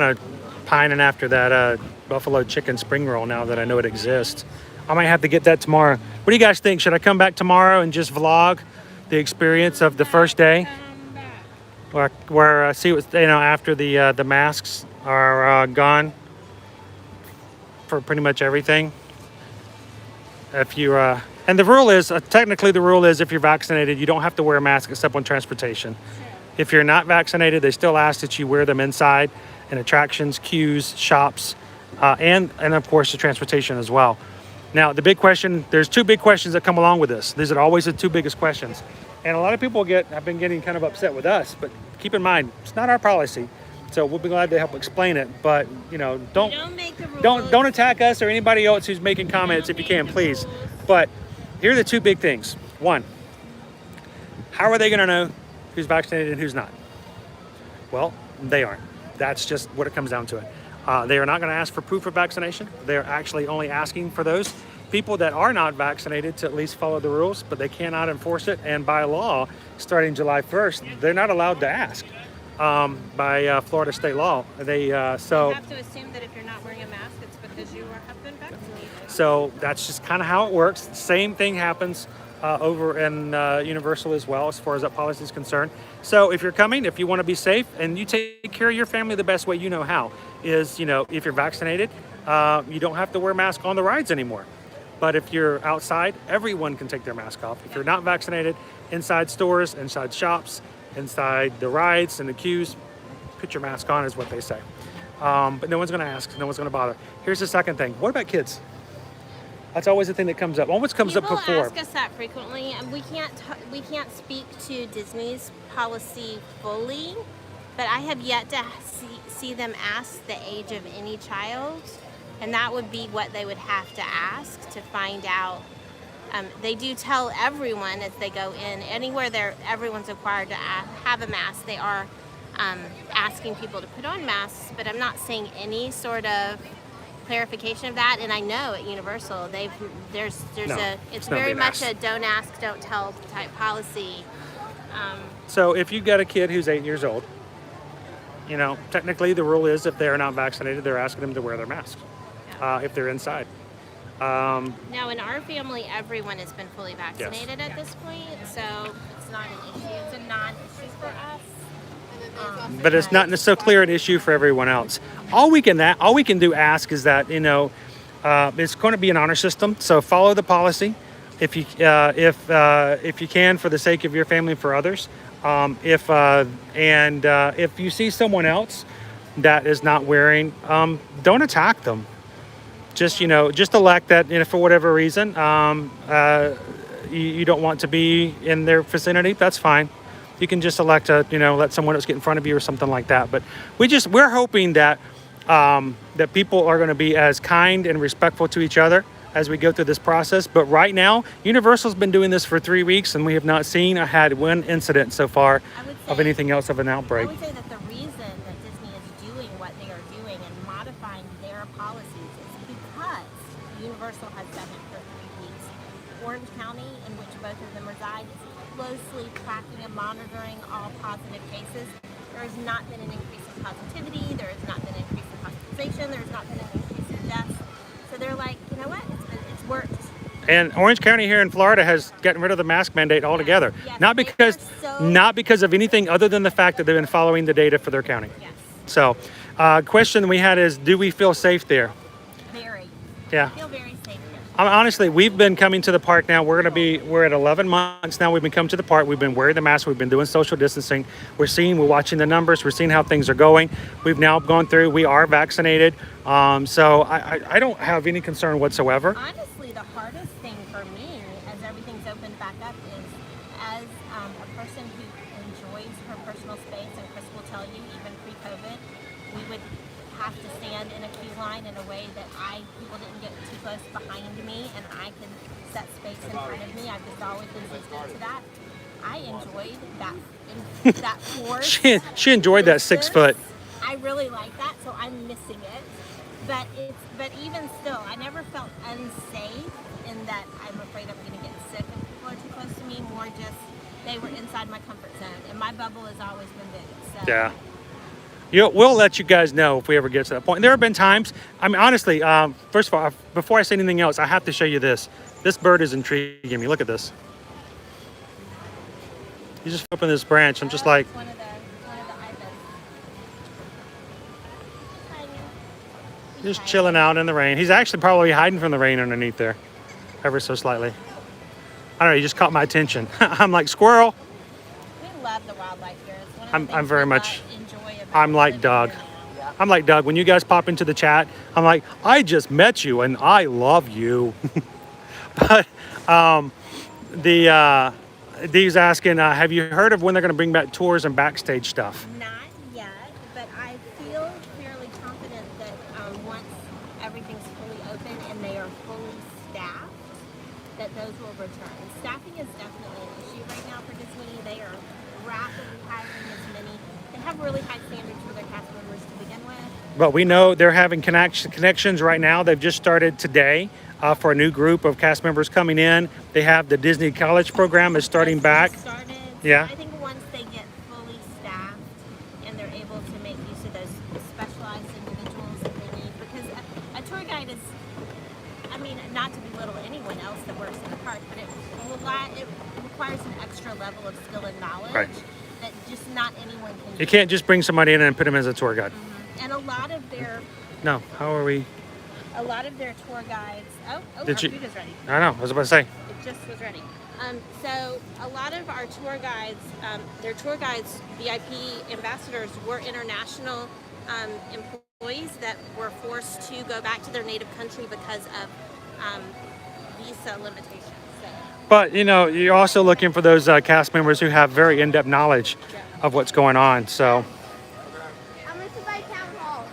of pining after that buffalo chicken spring roll now that I know it exists. I might have to get that tomorrow. What do you guys think? Should I come back tomorrow and just vlog the experience of the first day? Where see what after the masks are gone for pretty much everything. If you and the rule is technically the rule is if you're vaccinated, you don't have to wear a mask except on transportation. If you're not vaccinated, they still ask that you wear them inside in attractions, queues, shops, and of course the transportation as well. Now, the big question, there's two big questions that come along with this. These are always the two biggest questions. And a lot of people have been getting kind of upset with us, but keep in mind, it's not our policy. So we'll be glad to help explain it. But, don't make the rules. Don't attack us or anybody else who's making comments if you can, please. But here are the two big things. One, how are they going to know who's vaccinated and who's not? Well, they aren't. That's just what it comes down to it. They are not going to ask for proof of vaccination. They're actually only asking for those people that are not vaccinated to at least follow the rules, but they cannot enforce it. And by law, starting July 1st, they're not allowed to ask by Florida state law. They have to assume that if you're not wearing a mask, it's because you have been vaccinated. So that's just kind of how it works. Same thing happens over in Universal as well, as far as that policy is concerned. So if you're coming, if you want to be safe and you take care of your family the best way you know how, is, if you're vaccinated, you don't have to wear a mask on the rides anymore. But if you're outside, everyone can take their mask off. If you're not vaccinated, inside stores, inside shops, inside the rides and the queues, put your mask on is what they say. But no one's going to ask. No one's going to bother. Here's the second thing. What about kids? That's always the thing that comes up. Always comes up People before. ask us that frequently, and we can't speak to Disney's policy fully, but I have yet to see them ask the age of any child, and that would be what they would have to ask to find out. They do tell everyone as they go in, anywhere everyone's required to have a mask. They are asking people to put on masks, but I'm not seeing any sort of clarification of that. And I know at Universal it's not very being much asked. a don't ask, don't tell type policy. So if you've got a kid who's 8 years old, you know, technically the rule is if they are not vaccinated, they're asking them to wear their mask if they're inside. Now in our family, everyone has been fully vaccinated at this point, so it's not an issue. It's a non-issue for us. But it's not so clear an issue for everyone else. All we can do ask is that, you know, it's going to be an honor system, so follow the policy if you can, for the sake of your family and for others. If you see someone else that is not wearing, don't attack them. Just elect that, you know, for whatever reason you don't want to be in their vicinity. That's fine. You can just elect to, you know, let someone else get in front of you or something like that. But we're hoping that that people are going to be as kind and respectful to each other as we go through this process. But right now, Universal's been doing this for 3 weeks, and we have not had one incident so far of anything else of an outbreak. I would say that the reason that Disney is doing what they are doing and modifying their policies is because Universal has done it for 3 weeks. Orange County, in which both of them reside, is closely tracking and monitoring all positive cases. There has not been an increase in positivity. There has not been an increase in hospitalization. There has not been an increase in deaths. So they're like, you know what? It's worked. And Orange County here in Florida has gotten rid of the mask mandate altogether. Yes, not because of anything other than the fact that they've been following the data for their county. Yes. So, question we had is, do we feel safe there? Very. Yeah. I feel very safe here. Honestly, we've been coming to the park now. We're at 11 months now. We've been coming to the park. We've been wearing the mask. We've been doing social distancing. We're watching the numbers. We're seeing how things are going. We've now gone through. We are vaccinated. So I don't have any concern whatsoever. Honestly, the hardest thing for me as everything's opened back up is as a person who enjoys her personal space, and Chris will tell you, even pre-COVID, we would have to stand in a queue line in a way that people didn't get too close behind me, and I could set space in front of me. I've just always been resistant to that. I enjoyed that force. She enjoyed that 6 foot. I really like that, so I'm missing it. But even still, I never felt unsafe in that I'm afraid I'm going to get sick if people are too close to me. More just they were inside my comfort zone, and my bubble has always been big. So. Yeah. We'll let you guys know if we ever get to that point. There have been times, I mean, honestly, first of all, before I say anything else, I have to show you this. This bird is intriguing me. Look at this. You just open this branch. I'm just like, One of the ibis. just chilling out in the rain. He's actually probably hiding from the rain underneath there, ever so slightly. I don't know. He just caught my attention. I'm like, squirrel. We love the wildlife here. It's one of the I'm things very we much. enjoy about I'm like living Doug. here. I'm like Doug. When you guys pop into the chat, I'm like, I just met you and I love you. But Dee's asking, have you heard of when they're going to bring back tours and backstage stuff? Not yet, but I feel fairly confident that once everything's fully open and they are fully staffed, that those will return. Staffing is definitely an issue right now for Disney. They are rapidly hiring as many. They have really high standards for their cast members to begin with. But we know they're having connections right now. They've just started today for a new group of cast members coming in. They have the Disney College program is starting back. Started. Yeah. I think once they get fully staffed and they're able to make use of those specialized individuals that they need, because a tour guide is, I mean, not to belittle anyone else that works in the park, but it requires an extra level of skill and knowledge that just not anyone can do. You can't just bring somebody in and put them as a tour guide. And a lot of their tour guides. Oh, our food is ready. I know. I was about to say. It just was ready. So a lot of our tour guides, their tour guides, VIP ambassadors, were international employees that were forced to go back to their native country because of visa limitations. So. But you know, you're also looking for those cast members who have very in-depth knowledge of what's going on. So. How much to buy town hall?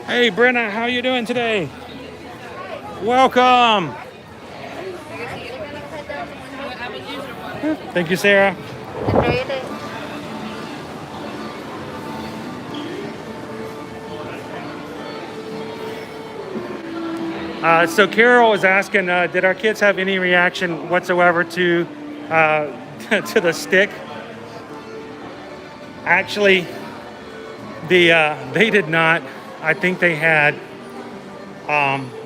Hey, Brenna, how you doing today? Welcome. Thank you, Sarah. Enjoy your day. So Carol was asking, did our kids have any reaction whatsoever to to the stick? Actually, they did not. I think they had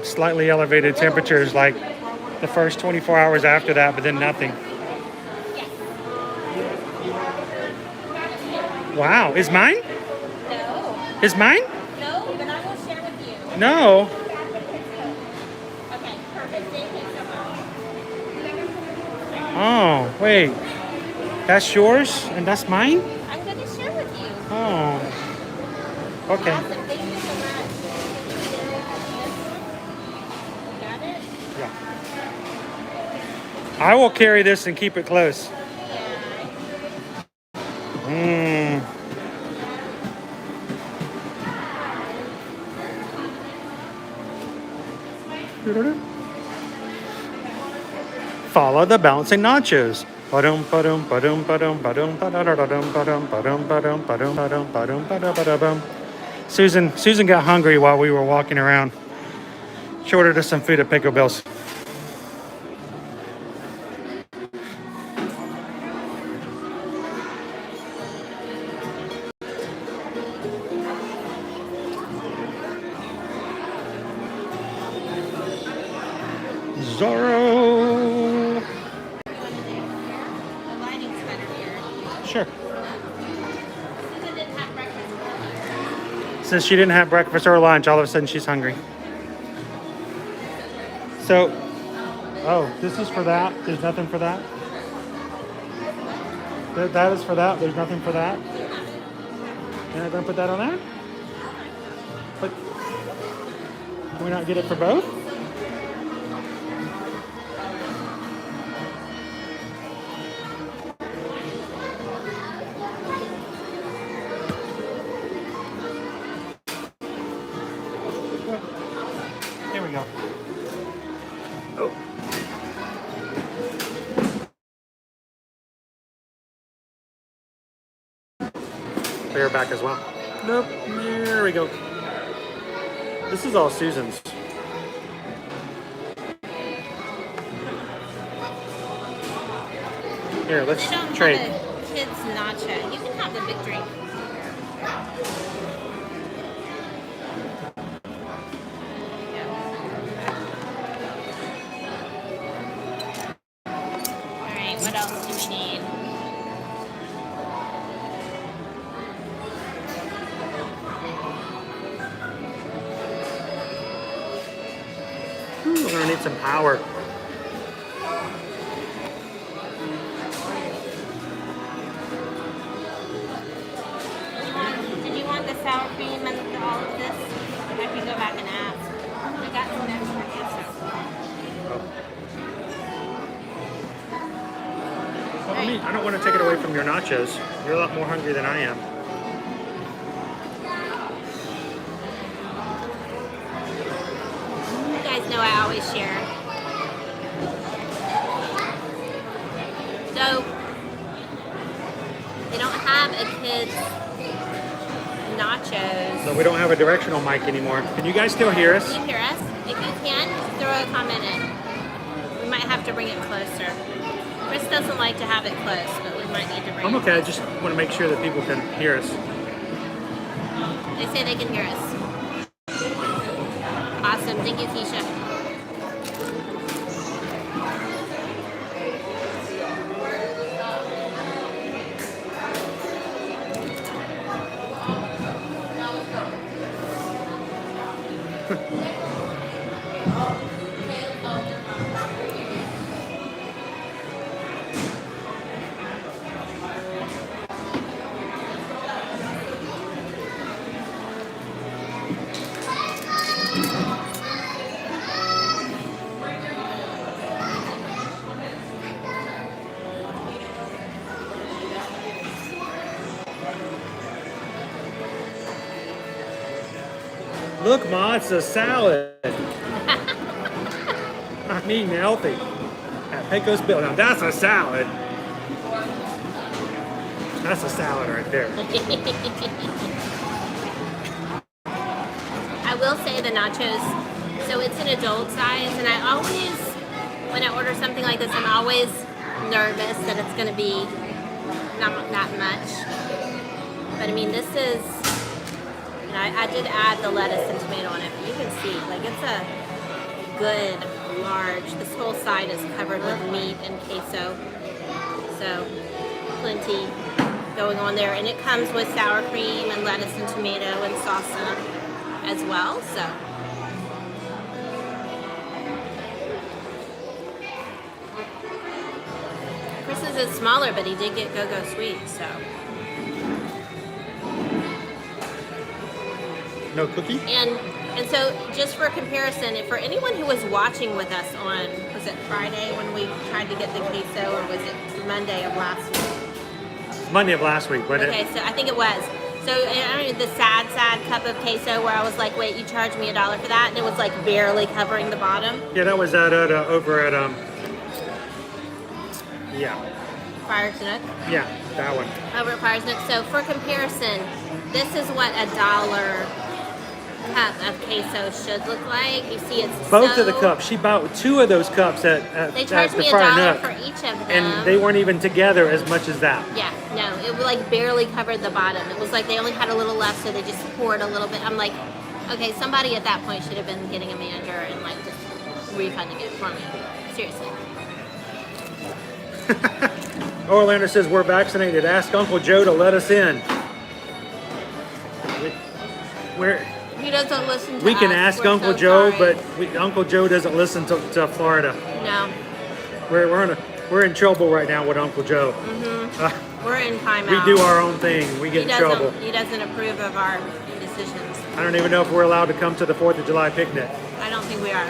slightly elevated temperatures like the first 24 hours after that, but then nothing. Wow, is mine? No. Is mine? No, but I will share with you. No. Okay, perfect. Thank you so much. Oh, wait. That's yours and that's mine? I'm going to share with you. Oh. Okay. Awesome. Thank you so much. Got it? Yeah. I will carry this and keep it close. Mmm. Follow the bouncing nachos. Ba-dum, ba-dum, ba-dum, ba-dum, ba-dum, ba-da-da-da-dum, ba-dum, ba-dum, ba-dum, ba-dum, ba-dum, ba-dum, ba-da-ba-da-bum. Susan got hungry while we were walking around. She ordered us some food at Pico Bill's. Zorro. The lighting's better here. Sure. Susan didn't have breakfast earlier. Since she didn't have breakfast or lunch, all of a sudden she's hungry. So, oh, this is for that. There's nothing for that. That is for that. There's nothing for that. You're not gonna put that on there? But can we not get it for both? Here we go. Oh. They're back as well. Nope. There we go. This is all Susan's. Here, let's They don't trade. have a kids nacho. You can have the big drink. All right, what else do we need? Ooh, we're gonna need some power. Did you want the sour cream and all of this? I can go back and ask. I got some extra Well, I mean, I don't want to take it away from your nachos. You're a lot more hungry than I am. You guys know I always share. So, they don't have a kids nachos. No, we don't have a directional mic anymore. Can you guys still hear us? Can you hear us? If you can, throw a comment in. We might have to bring it closer. Chris doesn't like to have it close, but we might need to bring I'm it okay. I just want to make sure that people can hear us. They say they can hear us. Awesome. Thank you, Keisha. Look, Ma, it's a salad. I'm eating healthy. At Pecos Bill. Now that's a salad. That's a salad right there. I will say the nachos, so it's an adult size, and I always, when I order something like this, I'm always nervous that it's going to be not that much. But I mean, this is, and I did add the lettuce and tomato on it, but you can see, like, it's a good, large, this whole side is covered with meat and queso. So, plenty going on there. And it comes with sour cream and lettuce and tomato and salsa as well, so. Chris's is smaller, but he did get go-go sweet, so. No cookie? And so, just for comparison, for anyone who was watching with us on, was it Friday when we tried to get the queso, or was it Monday of last week? Monday of last week, wasn't Okay, so I think it was. So, I mean, the sad cup of queso where I was like, wait, you charged me $1 for that? And it was like barely covering the bottom. Yeah, that was at over at yeah, Friar's Nook. yeah, that one. Over at Friar's Nook. So for comparison, this is what $1 cup of queso should look like. You see, it's Both of the cups. She bought 2 of those cups at They the charged me Friar $1 Nook, for each of them. and they weren't even together as much as that. Yeah, no, it like barely covered the bottom. It was like they only had a little left, so they just poured a little bit. I'm like, okay, somebody at that point should have been getting a manager and like just refunding it for me. Seriously. Orlando says we're vaccinated. Ask Uncle Joe to let us in. He doesn't listen to We can us. ask We're Uncle so Joe, sorry. but Uncle Joe doesn't listen to Florida. No. We're in trouble right now with Uncle Joe. We're in timeout. We do our own thing. We get in trouble. He doesn't approve of our decisions. I don't even know if we're allowed to come to the 4th of July picnic. I don't think we are.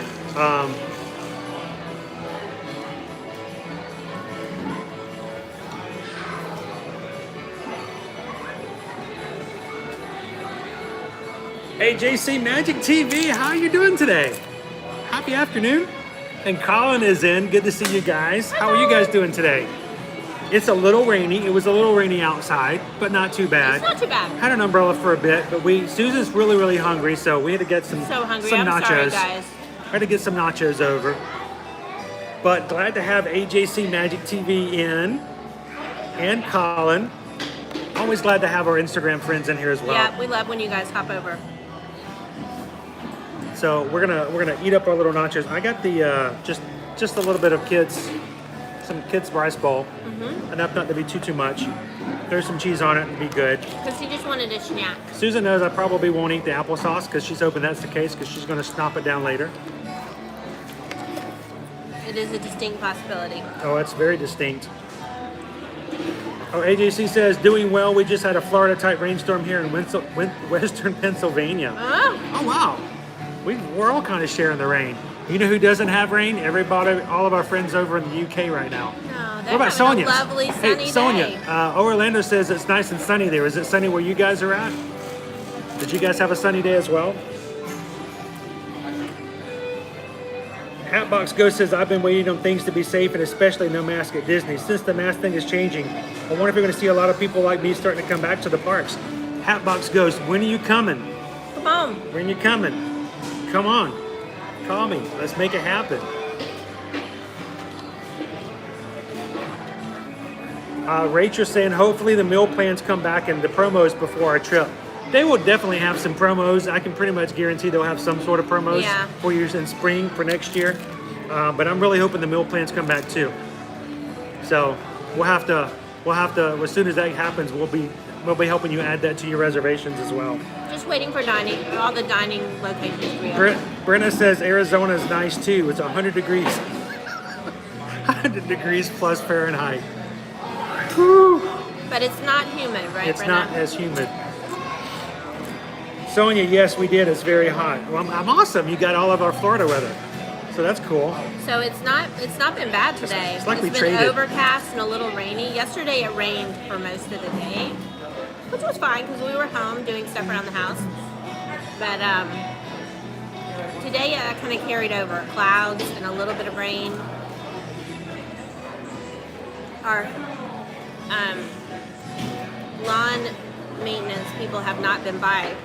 Hey, JC Magic TV, how are you doing today? Happy afternoon. And Colin is in. Good to see you guys. How are you guys doing today? It's a little rainy. It was a little rainy outside, but not too bad. It's not too bad. Had an umbrella for a bit, but Susan's really, really hungry, so we had to get some So hungry. some I'm nachos. sorry, guys. Had to get some nachos over. But glad to have AJC Magic TV in, and Colin. Always glad to have our Instagram friends in here as well. Yeah, we love when you guys hop over. So we're gonna eat up our little nachos. I got the just a little bit of some kids rice bowl, enough not to be too much. Throw some cheese on it and be good. Because he just wanted a snack. Susan knows I probably won't eat the applesauce because she's hoping that's the case because she's gonna snop it down later. It is a distinct possibility. Oh, it's very distinct. Oh, AJC says doing well. We just had a Florida type rainstorm here in Western Pennsylvania. Oh, Oh wow, we're all kind of sharing the rain. You know who doesn't have rain? Everybody, all of our friends over in the UK right now. no, What they're about having Sonia? a lovely sunny Hey, Sonia. day. Orlando says it's nice and sunny there. Is it sunny where you guys are at? Did you guys have a sunny day as well? Hatbox Ghost says, I've been waiting on things to be safe and especially no mask at Disney. Since the mask thing is changing, I wonder if you're going to see a lot of people like me starting to come back to the parks. Hatbox Ghost, when are you coming? Come on. When are you coming? Come on. Call me. Let's make it happen. Rachel's saying, hopefully the meal plans come back and the promos before our trip. They will definitely have some promos. I can pretty much guarantee they'll have some sort of promos for you in spring for next year. But I'm really hoping the meal plans come back too. So we'll have to, as soon as that happens, we'll be helping you add that to your reservations as well. Just waiting for dining, all the dining locations to be open. Brenna says Arizona is nice too. It's 100 degrees. 100 degrees plus Fahrenheit. Whew. But it's not humid, right, It's Brenna? not as humid. Sonia, yes, we did. It's very hot. Well, I'm awesome. You got all of our Florida weather. So that's cool. So it's not been bad today. It's like we been traded. overcast and a little rainy. Yesterday it rained for most of the day, which was fine because we were home doing stuff around the house. But Today kind of carried over clouds and a little bit of rain. Our lawn maintenance people have not been by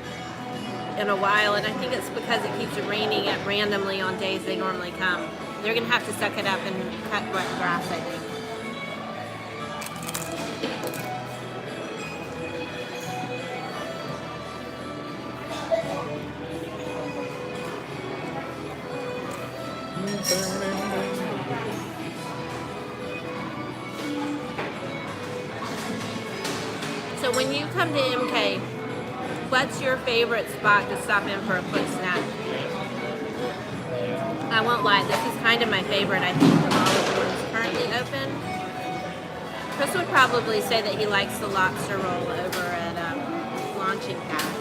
in a while, and I think it's because it keeps raining at randomly on days they normally come. They're gonna have to suck it up and cut wet grass, I think. So when you come to MK, what's your favorite spot to stop in for a quick snack? I won't lie, this is kind of my favorite, I think, of all of the ones currently open. Chris would probably say that he likes the lobster roll over at Launching Pad.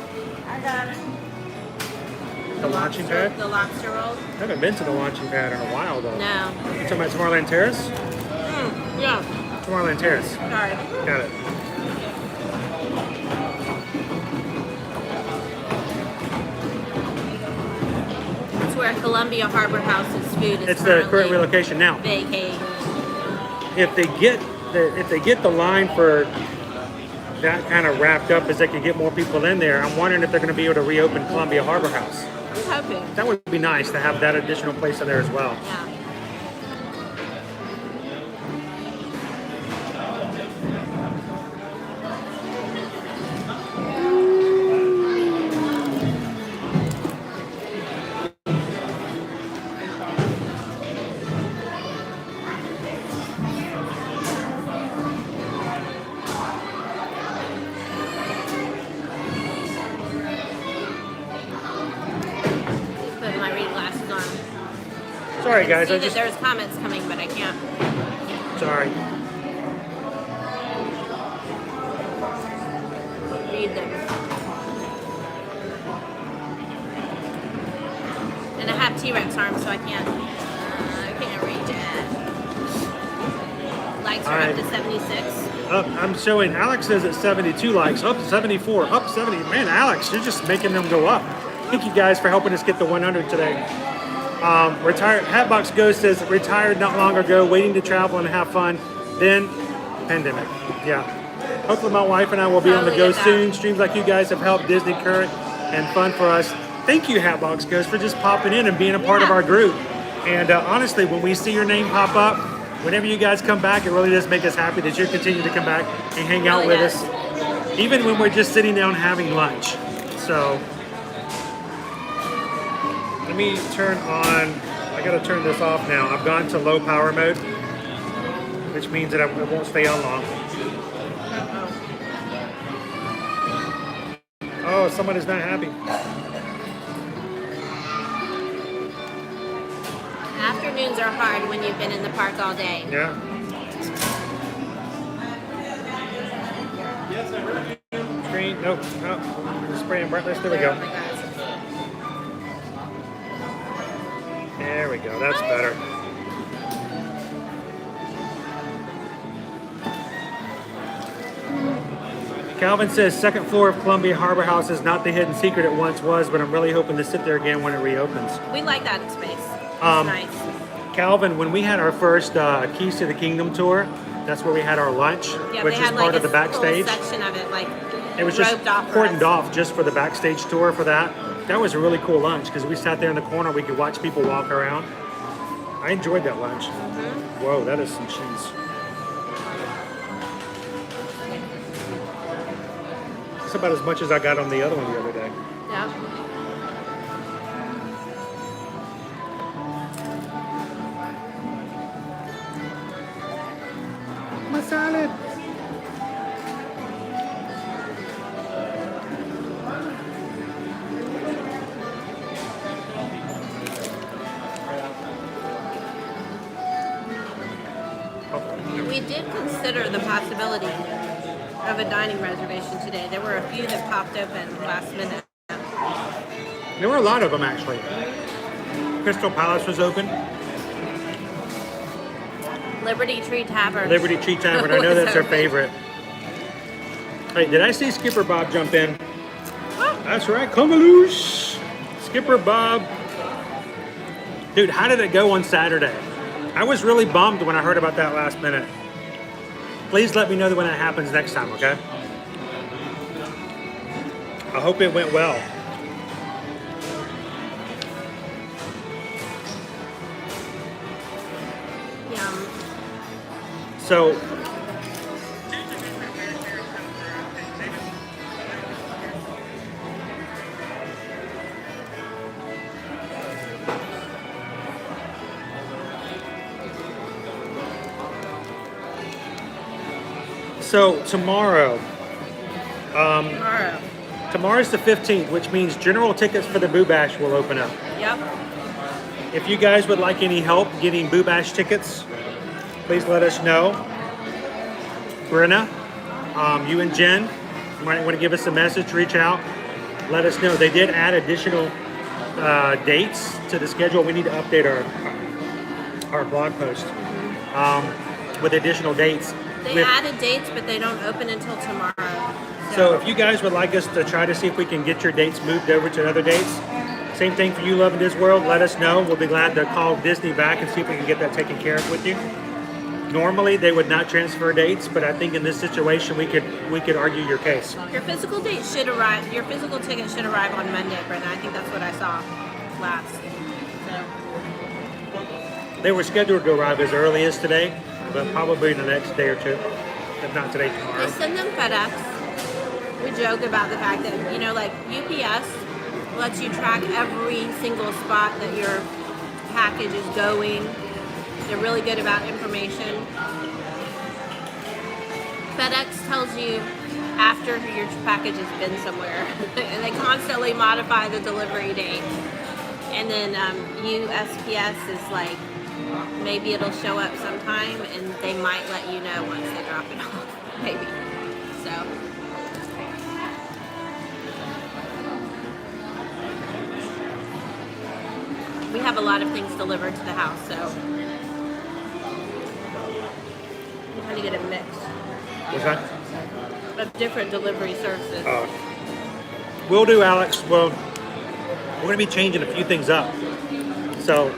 I got it. The launching pad? The lobster roll? I haven't been to the launching pad in a while, though. No. You talking about Tomorrowland Terrace? Yeah. Tomorrowland Terrace. Sorry. Got it. It's where Columbia Harbor House's food is It's the current currently relocation now. vacated. If they get the line for that kind of wrapped up as they can get more people in there, I'm wondering if they're going to be able to reopen Columbia Harbor House. I'm hoping. That would be nice to have that additional place in there as well. Yeah. Put my reading glasses on. Sorry, guys. See I that just there's comments coming, but I can't. sorry. Read them. And I have T-Rex arms, so I can't reach it. Likes are up to 76. Up, I'm showing Alex is at 72 likes, up 74, up 70. Man, Alex, you're just making them go up. Thank you guys for helping us get the 100 today. Retired Hatbox Ghost says retired not long ago, waiting to travel and have fun. Then pandemic. Yeah. Hopefully my wife and I will be on the go soon. Streams like you guys have helped Disney current and fun for us. Thank you, Hatbox Ghost, for just popping in and being a part of our group. And honestly, when we see your name pop up, whenever you guys come back, it really does make us happy that you continue to come back and hang out with us, even when we're just sitting down having lunch. So let me turn on, I gotta turn this off now. I've gone to low power mode, which means that it won't stay on long. Oh, someone is not happy. Afternoons are hard when you've been in the park all day. Yeah. Screen, nope, nope. Spraying brightness, there we go. Oh my gosh. There we go, that's better. Calvin says second floor of Columbia Harbor House is not the hidden secret it once was, but I'm really hoping to sit there again when it reopens. We like that space. It's nice. Calvin, when we had our first Keys to the Kingdom tour, that's where we had our lunch, Yeah, which they is had part like of the backstage. Little section of it, like It was just roped off for cordoned us. off just for the backstage tour for that. That was a really cool lunch because we sat there in the corner. We could watch people walk around. I enjoyed that lunch. Mm-hmm. Whoa, that is some cheese. That's about as much as I got on the other one the other day. Yeah. My salad. We did consider the possibility of a dining reservation today. There were a few that popped open last minute. There were a lot of them actually. Crystal Palace was open. Liberty Tree Tavern. Liberty Tree Tavern. I know that's our favorite. Hey, did I see Skipper Bob jump in? That's right, Kumaloosh. Skipper Bob Dude, how did it go on Saturday? I was really bummed when I heard about that last minute. Please let me know when that happens next time, okay? I hope it went well. Yum. So, tomorrow, Tomorrow. tomorrow's the 15th, which means general tickets for the Boo Bash will open up. Yep. If you guys would like any help getting Boo Bash tickets, please let us know. Brenna, you and Jen might want to give us a message, reach out, let us know. They did add additional dates to the schedule. We need to update our blog post with additional dates. They added dates, but they don't open until tomorrow. So if you guys would like us to try to see if we can get your dates moved over to other dates, same thing for you, Loving Disney World, let us know. We'll be glad to call Disney back and see if we can get that taken care of with you. Normally, they would not transfer dates, but I think in this situation, we could argue your case. Your physical date should arrive. Your physical ticket should arrive on Monday, Brenda. I think that's what I saw last. So. They were scheduled to arrive as early as today, but probably the next day or two, if not today, tomorrow. They send them FedEx. We joke about the fact that, like UPS lets you track every single spot that your package is going. They're really good about information. FedEx tells you after your package has been somewhere, and they constantly modify the delivery date. And then USPS is like, maybe it'll show up sometime, and they might let you know once they drop it off, maybe. So. We have a lot of things delivered to the house, so I'm trying to get a mix What's that? of different delivery services. Will do, Alex. Well, we're going to be changing a few things up. So,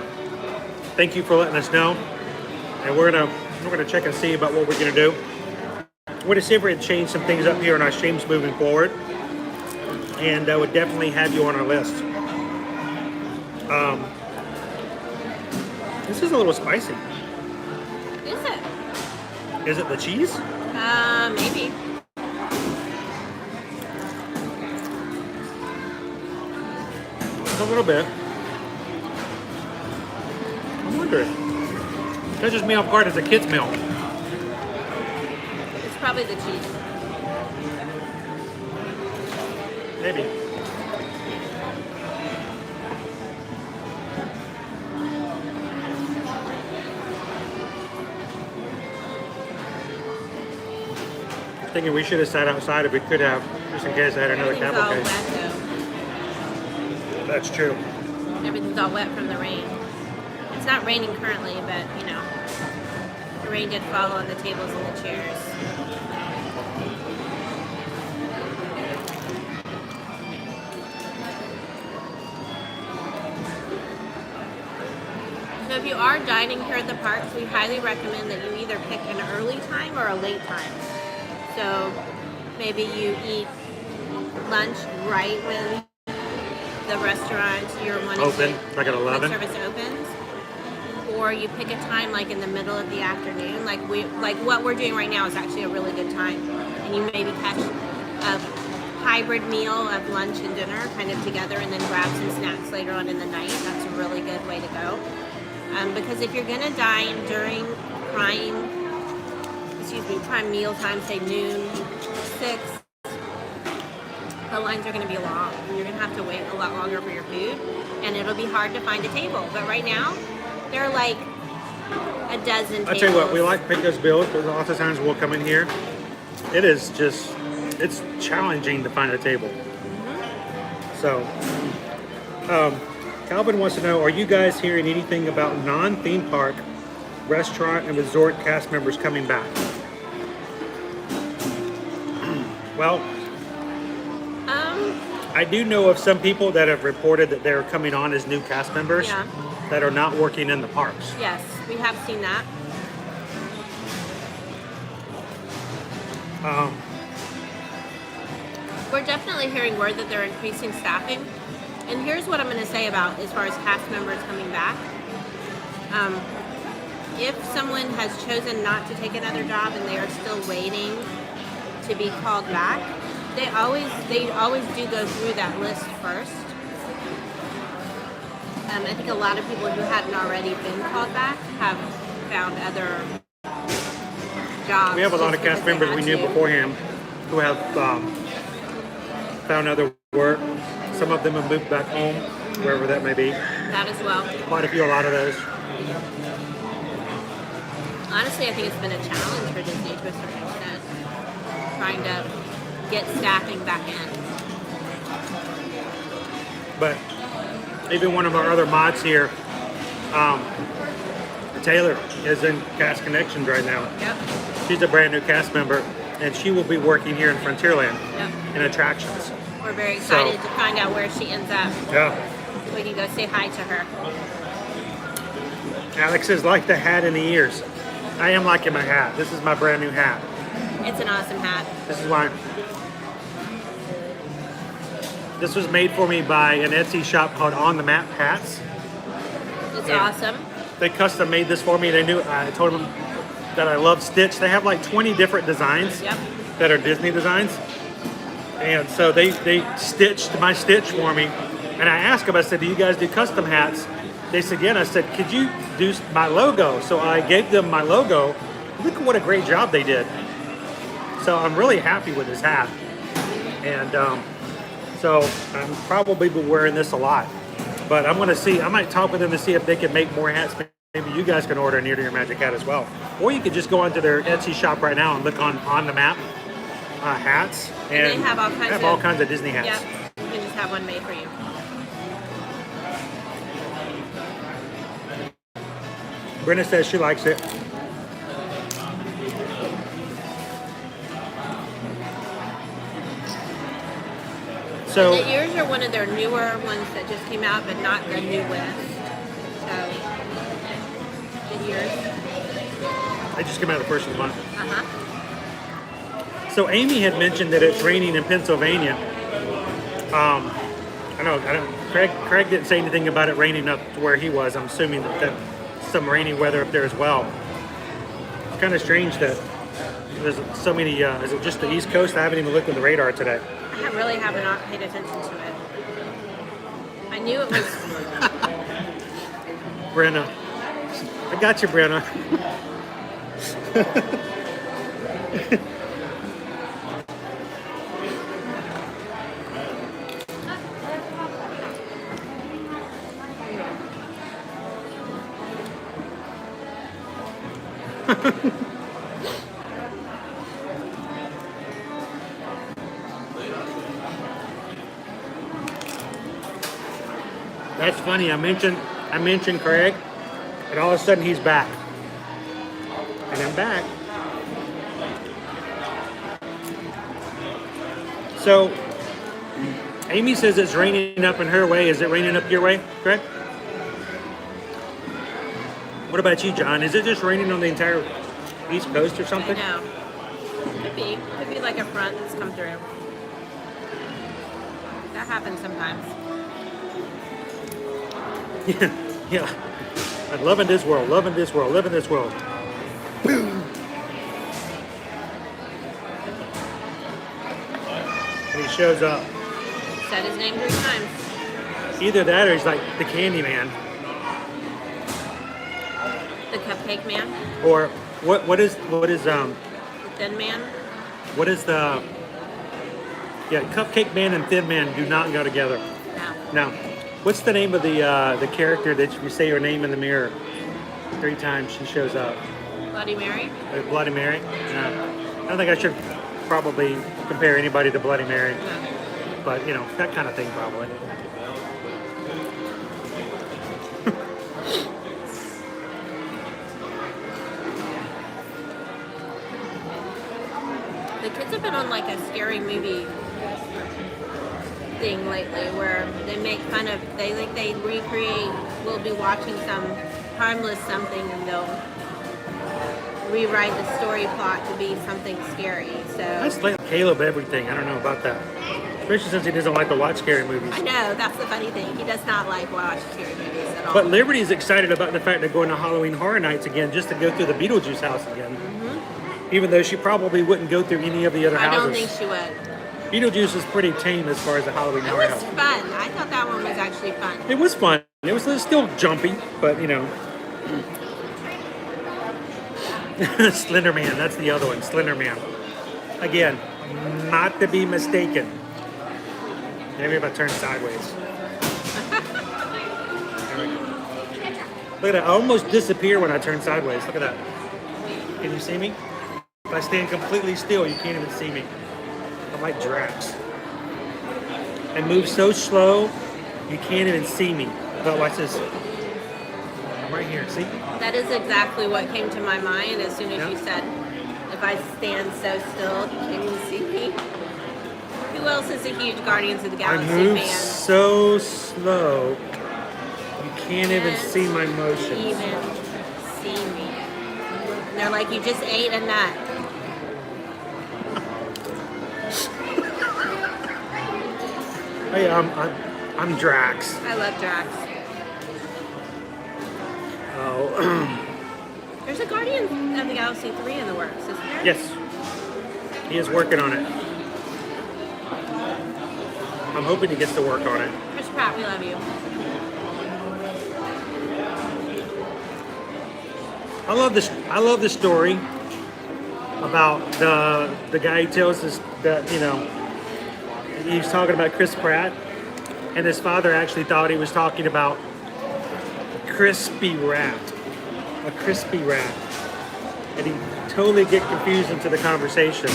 thank you for letting us know. And we're gonna check and see about what we're gonna do. We're gonna see if we can change some things up here in our streams moving forward. And I would definitely have you on our list. This is a little spicy. Is it? Is it the cheese? Maybe. A little bit. I'm wondering. Catches me off guard as a kid's meal. It's probably the cheese. Maybe. Thinking we should have sat outside if we could have, just in case I had another Everything's all cavalcade. wet That's true. though. Everything's all wet from the rain. It's not raining currently, but the rain did fall on the tables and the chairs. So if you are dining here at the parks, we highly recommend that you either pick an early time or a late time. So maybe you eat lunch right when the restaurant you're wanting Open, to like at 11? service opens, or you pick a time like in the middle of the afternoon. Like what we're doing right now is actually a really good time, and you maybe catch a hybrid meal of lunch and dinner kind of together, and then grab some snacks later on in the night. That's a really good way to go, because if you're gonna dine during prime meal time, say noon, 6, the lines are going to be long. You're going to have to wait a lot longer for your food, and it'll be hard to find a table. But right now, there are like a dozen tables. I tell you what, we like to pick those bills, but lots of times we'll come in here. It is just, it's challenging to find a table. Mm-hmm. So, Calvin wants to know, are you guys hearing anything about non-theme park restaurant and resort cast members coming back? Well, I do know of some people that have reported that they're coming on as new cast members. Yeah. that are not working in the parks. Yes, we have seen that. We're definitely hearing word that they're increasing staffing. And here's what I'm going to say about as far as cast members coming back. If someone has chosen not to take another job and they are still waiting to be called back, they always do go through that list first. I think a lot of people who hadn't already been called back have found other jobs. We have a lot of cast members we knew beforehand who have found other work. Some of them have moved back home, wherever that may be. That as well. Quite a lot of those. Honestly, I think it's been a challenge for Disney to a certain extent, trying to get staffing back in. But even one of our other mods here, Taylor, is in Cast Connections right now. Yep. She's a brand new cast member, and she will be working here in Frontierland in attractions. We're very excited to find out where she ends up. Yeah. We can go say hi to her. Alex is like the hat in the ears. I am liking my hat. This is my brand new hat. It's an awesome hat. This is why. This was made for me by an Etsy shop called On the Map Hats. It's awesome. They custom made this for me. They knew I told them that I love Stitch. They have like 20 different designs that are Disney designs. And so they stitched my Stitch for me. And I asked them, I said, do you guys do custom hats? They said, yeah. And I said, could you do my logo? So I gave them my logo. Look at what a great job they did. So I'm really happy with this hat. And so I'm probably be wearing this a lot. But I'm going to see, I might talk with them to see if they can make more hats. Maybe you guys can order a Near to Your Magic hat as well. Or you could just go onto their Etsy shop right now and look on the map hats. And they have all kinds of Disney hats. Yep. You can just have one made for you. Brenda says she likes it. So the ears are one of their newer ones that just came out, but not the newest. So the ears. They just came out the first of the month. Uh-huh. So Amy had mentioned that it's raining in Pennsylvania. I don't. Craig didn't say anything about it raining up to where he was. I'm assuming that some rainy weather up there as well. It's kind of strange that there's so many. Is it just the East Coast? I haven't even looked at the radar today. I really have not paid attention to it. I knew it was. Brenna, I got you, Brenna. That's funny. I mentioned Craig, and all of a sudden he's back, and I'm back. So Amy says it's raining up in her way. Is it raining up your way, Craig? What about you, John? Is it just raining on the entire East Coast or something? I know. Could be like a front that's come through. That happens sometimes. Yeah. I'm loving this world, living this world. Boom. And he shows up. Said his name 3 times. Either that or he's like the Candy Man. The Cupcake Man. Or what is The Thin Man. what is the Cupcake Man and Thin Man do not go together. No. No. What's the name of the character that you say her name in the mirror 3 times she shows up? Bloody Mary. Bloody Mary? No. I don't think I should probably compare anybody to Bloody Mary. No. But, that kind of thing probably. The kids have been on like a scary movie thing lately where they make fun of, they recreate, we'll be watching some harmless something and they'll rewrite the story plot to be something scary. So I just let Caleb everything. I don't know about that. Especially since he doesn't like to watch scary movies. I know, that's the funny thing. He does not like watch scary movies at all. But Liberty's excited about the fact they're going to Halloween Horror Nights again just to go through the Beetlejuice house again. Even though she probably wouldn't go through any of the other I houses. don't think she would. Beetlejuice is pretty tame as far as the Halloween It Horror was House. fun. I thought that one was actually fun. It was fun. It was still jumpy, but you know. Slender Man, that's the other one. Slender Man. Again, not to be mistaken. Maybe if I turn sideways. There we go. Look at that. I almost disappear when I turn sideways. Look at that. Can you see me? If I stand completely still, you can't even see me. I'm like Drax. And move so slow, you can't even see me. But watch this. I'm right here, see? That is exactly what came to my mind as soon as you said, if I stand so still, can you see me? Who else is a huge Guardians of the I Galaxy move fan? so slow, you can't even see my motions. Even see me. They're like, you just ate a nut. Hey, I'm Drax. I love Drax. Oh, There's a Guardians of the Galaxy 3 in the works, isn't there? yes. He is working on it. I'm hoping he gets to work on it. Chris Pratt, we love you. I love this story about the guy who tells us that, you know, he's talking about Chris Pratt, and his father actually thought he was talking about crispy rat, a crispy rat, and he totally get confused into the conversation.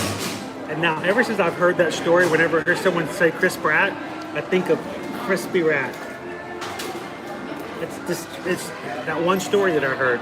And now, ever since I've heard that story, whenever I hear someone say Chris Pratt, I think of crispy rat. It's that one story that I heard.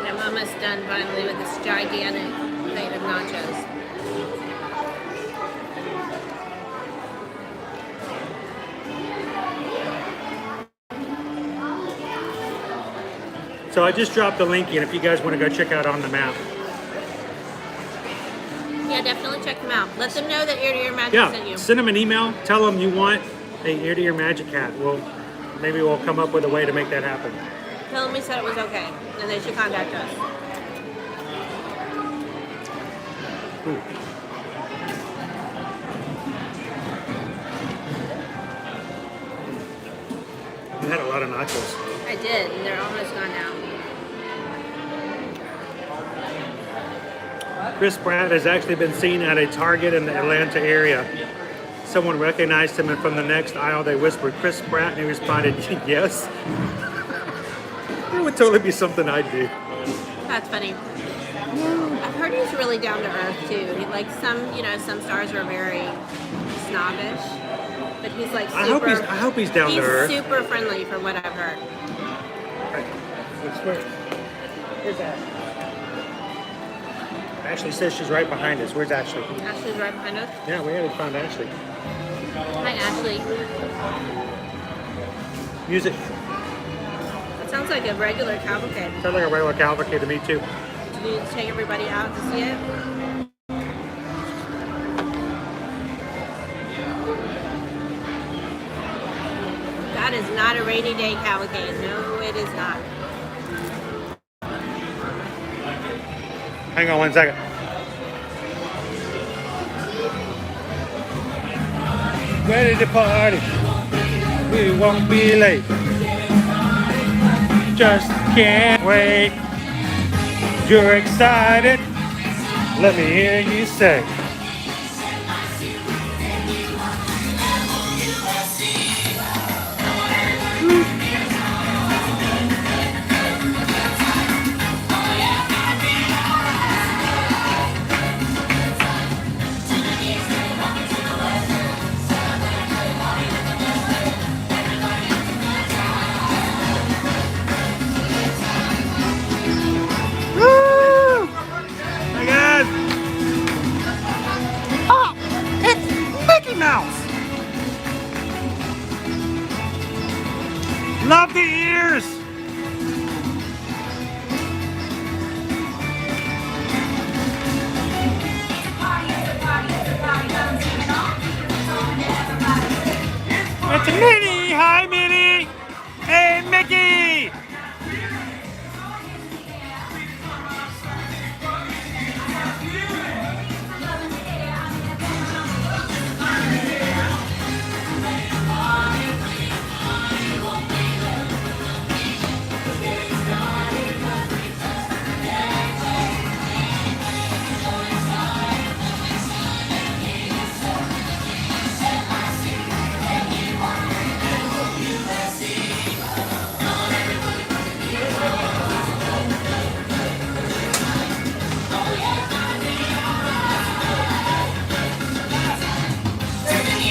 I'm almost done finally with this gigantic plate of nachos. So I just dropped the link in if you guys want to go check out On the Map. Yeah, definitely check them out. Let them know that Ear to Ear Magic sent Yeah, you. send them an email. Tell them you want a Ear to Ear Magic hat. Maybe we'll come up with a way to make that happen. Tell them we said it was okay, and they should contact us. Ooh. You had a lot of nachos. I did, and they're almost gone now. Chris Pratt has actually been seen at a Target in the Atlanta area. Someone recognized him, and from the next aisle they whispered, "Chris Pratt," and he responded, "Yes." It would totally be something I'd do. That's funny. I've heard he's really down to earth too. He like some stars are very snobbish, but he's like super. I hope he's down to earth. He's super friendly from what I've heard. Where's Ashley? Ashley says she's right behind us. Where's Ashley? Ashley's right behind us. Yeah, we haven't found Ashley. Hi, Ashley. Music. That sounds like a regular cavalcade. Sounds like a regular cavalcade to me too. Do you take everybody out to see it? That is not a rainy day cavalcade. No, it is not. Hang on one second. Ready to party. We won't be late. Just can't wait. You're excited. Let me hear you say. house. Love the ears. It's Minnie. Hi, Minnie. Hey, Mickey.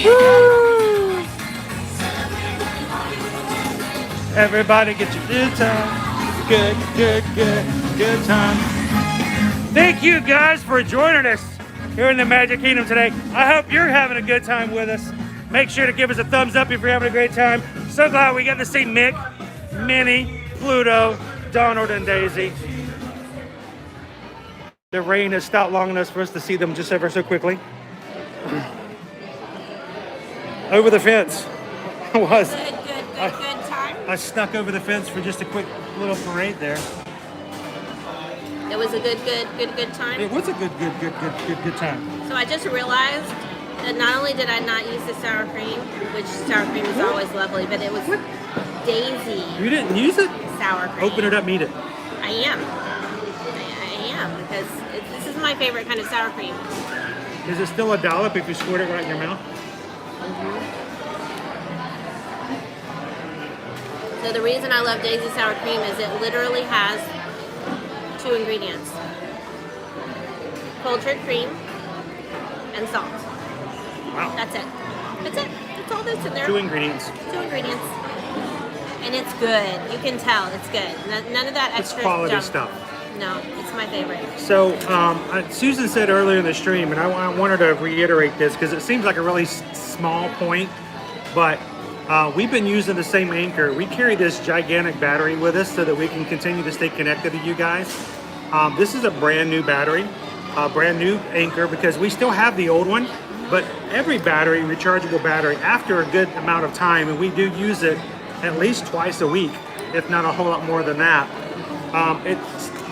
Woo! Everybody get your good time. Good time. Thank you guys for joining us here in the Magic Kingdom today. I hope you're having a good time with us. Make sure to give us a thumbs up if you're having a great time. So glad we got to see Mick, Minnie, Pluto, Donald, and Daisy. The rain has stopped long enough for us to see them just ever so quickly. Over the fence. It was. Good time. I snuck over the fence for just a quick little parade there. It was a good time. It was a good time. So I just realized that not only did I not use the sour cream, which sour cream is always lovely, but it was Daisy You didn't use it? sour cream. Open it up, eat it. I am because this is my favorite kind of sour cream. Is it still a dollop if you squirt it right in your mouth? So the reason I love Daisy sour cream is it literally has 2 ingredients: cultured cream and salt. Wow. That's it. That's all that's in there. 2 ingredients. 2 ingredients. And it's good. You can tell it's good. None of that It's extra quality junk. stuff. No, it's my favorite. So Susan said earlier in the stream, and I wanted to reiterate this because it seems like a really small point, but we've been using the same anchor. We carry this gigantic battery with us so that we can continue to stay connected to you guys. This is a brand new battery, a brand new anchor, because we still have the old one, but every battery, rechargeable battery, after a good amount of time, and we do use it at least twice a week, if not a whole lot more than that, it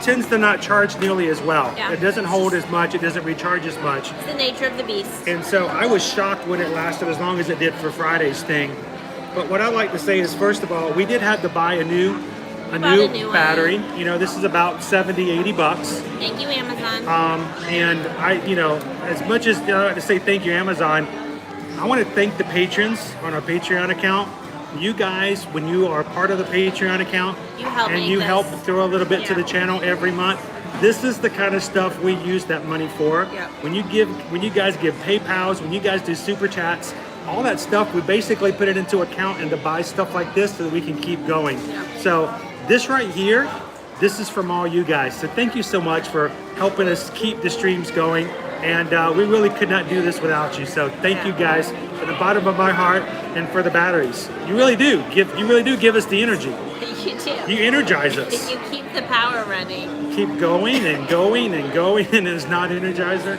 tends to not charge nearly as well. Yeah. It doesn't hold as much, it doesn't recharge as much. It's the nature of the beast. And so I was shocked when it lasted as long as it did for Friday's thing. But what I like to say is, first of all, we did have to buy a new new battery. one. You know, this is about 70, 80 bucks. Thank you, Amazon. And I, you know, as much as I like to say thank you, Amazon, I want to thank the patrons on our Patreon account. You guys, when you are part of the Patreon account, You help and make you this. help throw a little bit to Yeah. the channel every month, this is the kind of stuff we use that money for. Yeah. When you guys give PayPals, when you guys do super chats, all that stuff, we basically put it into account and to buy stuff like this so that we can keep going. Yeah. So this right here, this is from all you guys. So thank you so much for helping us keep the streams going. And we really could not do this without you. So thank you guys from the bottom of my heart, and for the batteries. You really do give us the energy. You do. You energize us. You keep the power running. Keep going and going and going, and it's not Energizer,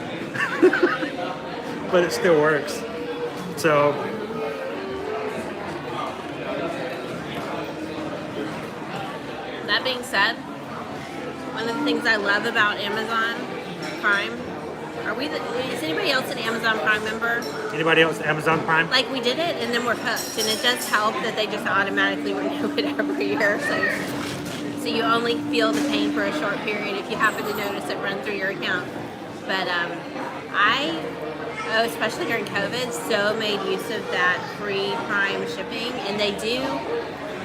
but it still works. So That being said, one of the things I love about Amazon Prime, is anybody else an Amazon Prime member? anybody else Amazon Prime? Like, we did it and then we're hooked, and it does help that they just automatically renew it every year, so you only feel the pain for a short period if you happen to notice it run through your account. But especially during COVID, so made use of that free Prime shipping, and they do,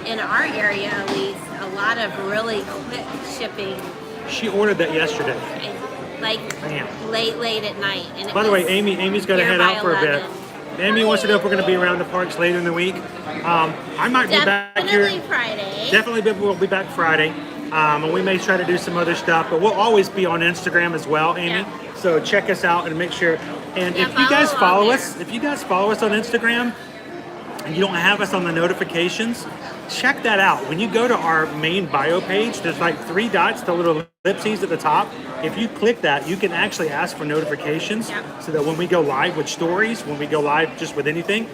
in our area at least, a lot of really quick shipping, She ordered that yesterday. like Damn. late at night. And it By the way, was Amy's got to here head by out for a bit. 11. Amy wants to know if we're going to be around the parks later in the week. I might be back here. Definitely Friday. Definitely we'll be back Friday. And we may try to do some other stuff, but we'll always be on Instagram as well, Amy. Yeah. So check us out and make sure. And Yeah, if you guys follow follow along us, if you guys follow us on Instagram and you don't have us on the notifications, check that out. When you go to our main bio page, there's like 3 dots, the little ellipses at the top. If you click that, you can actually ask for notifications so that when we go live with stories, when we go live just with anything,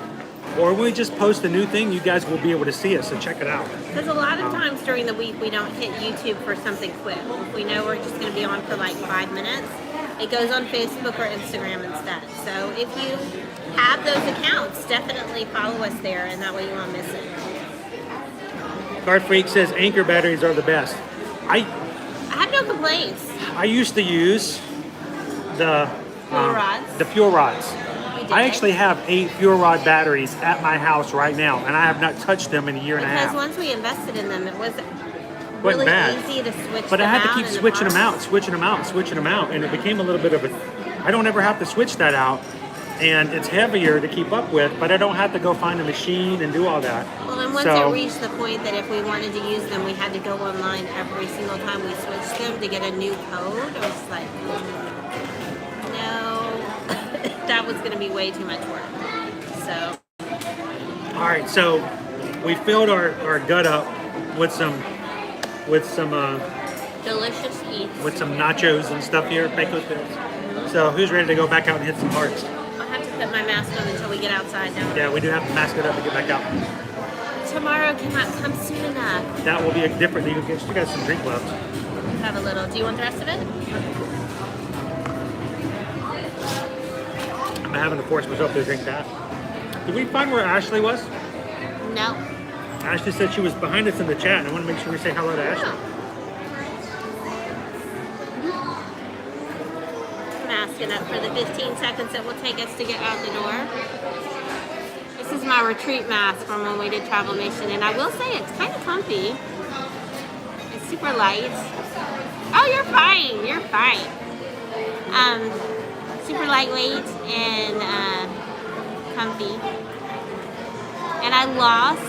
or when we just post a new thing, you guys will be able to see it. So check it out. Because a lot of times during the week we don't hit YouTube for something quick. If we know we're just going to be on for like 5 minutes, it goes on Facebook or Instagram instead. So if you have those accounts, definitely follow us there, and that way you won't miss it. Card Freak says Anchor batteries are the best. I have no complaints. I used to use the Fuel rods. the fuel rods. You did. I actually have 8 fuel rod batteries at my house right now, and I have not touched them in a year and a Because half. once we invested in them, it was Wasn't really bad. easy to switch But I them had to out keep in the switching them park. out, switching them out, and it became a little bit of a. I don't ever have to switch that out, and it's heavier to keep up with, but I don't have to go find a machine and do all that. Well, and once So- it reached the point that if we wanted to use them, we had to go online every single time we switched them to get a new code. I was like, no, that was going to be way too much work. So, All right, so we filled our gut up with some delicious eats. with some nachos and stuff here, Pecos Bills. So who's ready to go back out and hit some hearts? I'll have to put my mask on until we get outside now. Yeah, we do have to mask it up to get back out. Tomorrow cannot come soon enough. That will be a different. You got some drink left. Have a little. Do you want the rest of it? I'm having to force myself to drink that. Did we find where Ashley was? No. Ashley said she was behind us in the chat, and I want to make sure we say hello to Ashley. Masking up for the 15 seconds it will take us to get out the door. This is my retreat mask from when we did Travelmation, and I will say it's kind of comfy. It's super light. Oh, you're fine. You're fine. Super lightweight and comfy. And I lost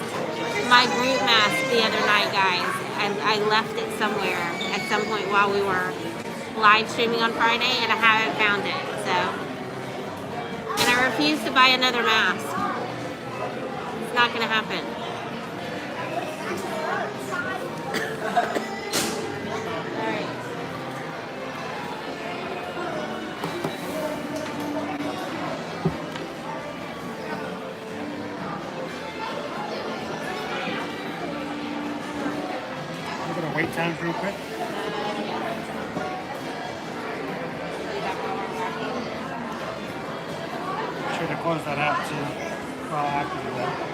my group mask the other night, guys. I left it somewhere at some point while we were live streaming on Friday, and I haven't found it. So, and I refuse to buy another mask. It's not gonna happen. All right. We're gonna wait times real quick. Should have closed that out too. Well, after that.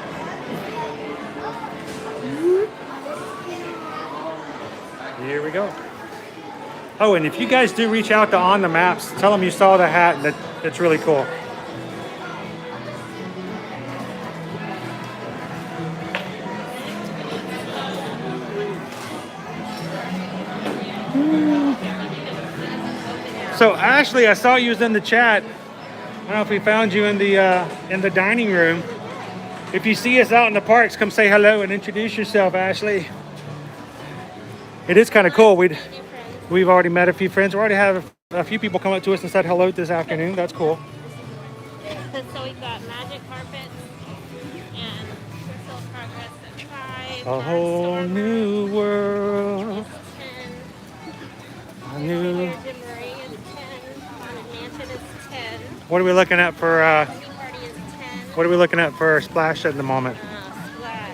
Here we go. Oh, and if you guys do reach out to On the Maps, tell them you saw the hat. That's really cool. So Ashley, I saw you was in the chat. I don't know if we found you in the dining room. If you see us out in the parks, come say hello and introduce yourself, Ashley. It is kind of cool. We've already met a few friends. We already have a few people come up to us and said hello this afternoon. That's cool. So we've got magic carpets and crystal progress at 5. A whole new world. 10. A new. Jim Murray is 10. Haunted Mansion is 10. What are we looking at for? Movie Party is 10. What are we looking at for Splash at the moment? Splash.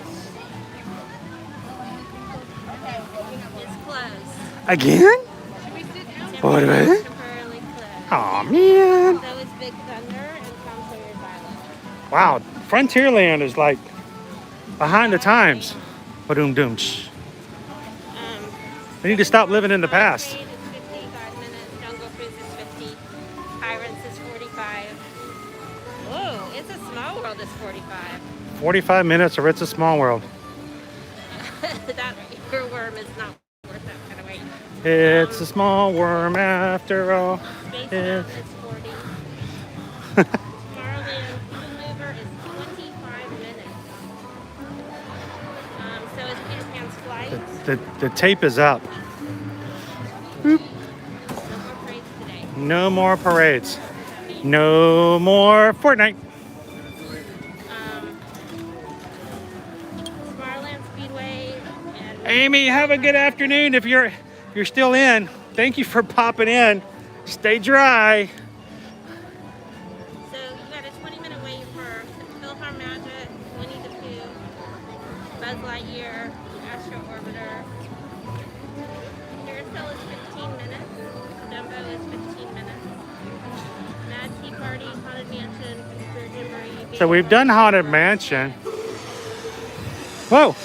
It's closed. Again? What are they? Temporarily closed. Aw, man. So is Big Thunder and Tom Sawyer's Island. Wow, Frontierland is like behind the times. Ba-doom doom. We need to stop living in the past. Parade is 55 minutes. Jungle Cruise is 50. Pirates is 45. Whoa, It's a Small World is 45. 45 minutes or It's a Small World. That earworm is not worth that kind of weight. It's a small worm after all. Space Yeah. Mountain is 40. Tomorrowland Mover is 25 minutes. So is Peter Pan's Flight. the tape is up. Boop. No more parades today. No more parades. No more Fortnite. Tomorrowland Speedway and Amy, have a good afternoon. If you're still in, thank you for popping in. Stay dry. so you got a 20-minute wait for Philhar Magic, Winnie the Pooh, Buzz Lightyear, Astro Orbiter. Carousel is 15 minutes. Dumbo is 15 minutes. Mad Tea Party, Haunted Mansion, Spirit Jamboree. So we've done Haunted Mansion. Whoa.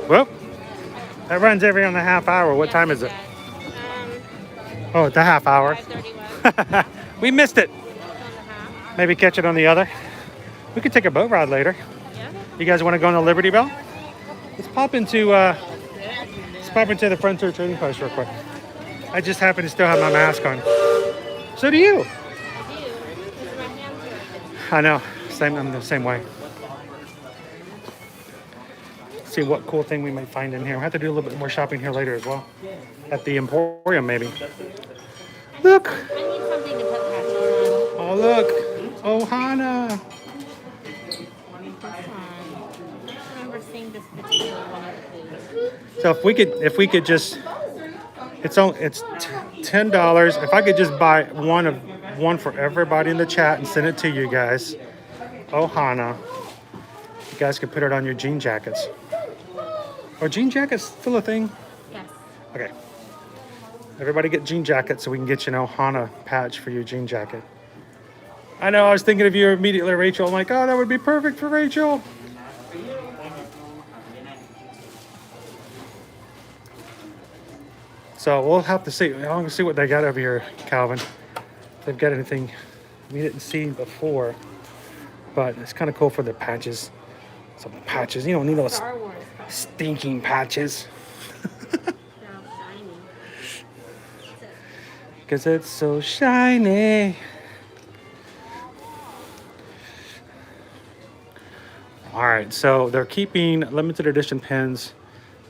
Whoop. That runs every on the half hour. What time is it? Oh, it's a half hour. 5:31. We missed it. On the half. Maybe catch it on the other. We could take a boat ride later. Yeah. You guys want to go on the Liberty Bell? Let's pop into the Frontier Trading Post real quick. I just happen to still have my mask on. So do you. I do. Because my hands are. I know. I'm the same way. See what cool thing we might find in here. We'll have to do a little bit more shopping here later as well. At the Emporium, maybe. Look. I need something to put patches on. Oh, look. Ohana. This one. I don't remember seeing this particular one of the foods. So if we could just, it's $10. If I could just buy one for everybody in the chat and send it to you guys. Ohana. You guys could put it on your jean jackets. Are jean jackets still a thing? Yes. Okay. Everybody get jean jackets so we can get you an Ohana patch for your jean jacket. I know, I was thinking of you immediately, Rachel. I'm like, oh, that would be perfect for Rachel. So we'll have to see. I'm gonna see what they got over here, Calvin. If they've got anything we didn't see before. But it's kind of cool for the patches. Some patches. You don't need those Star Wars. stinking patches. They're all shiny. Because it's so shiny. All right, so they're keeping limited edition pins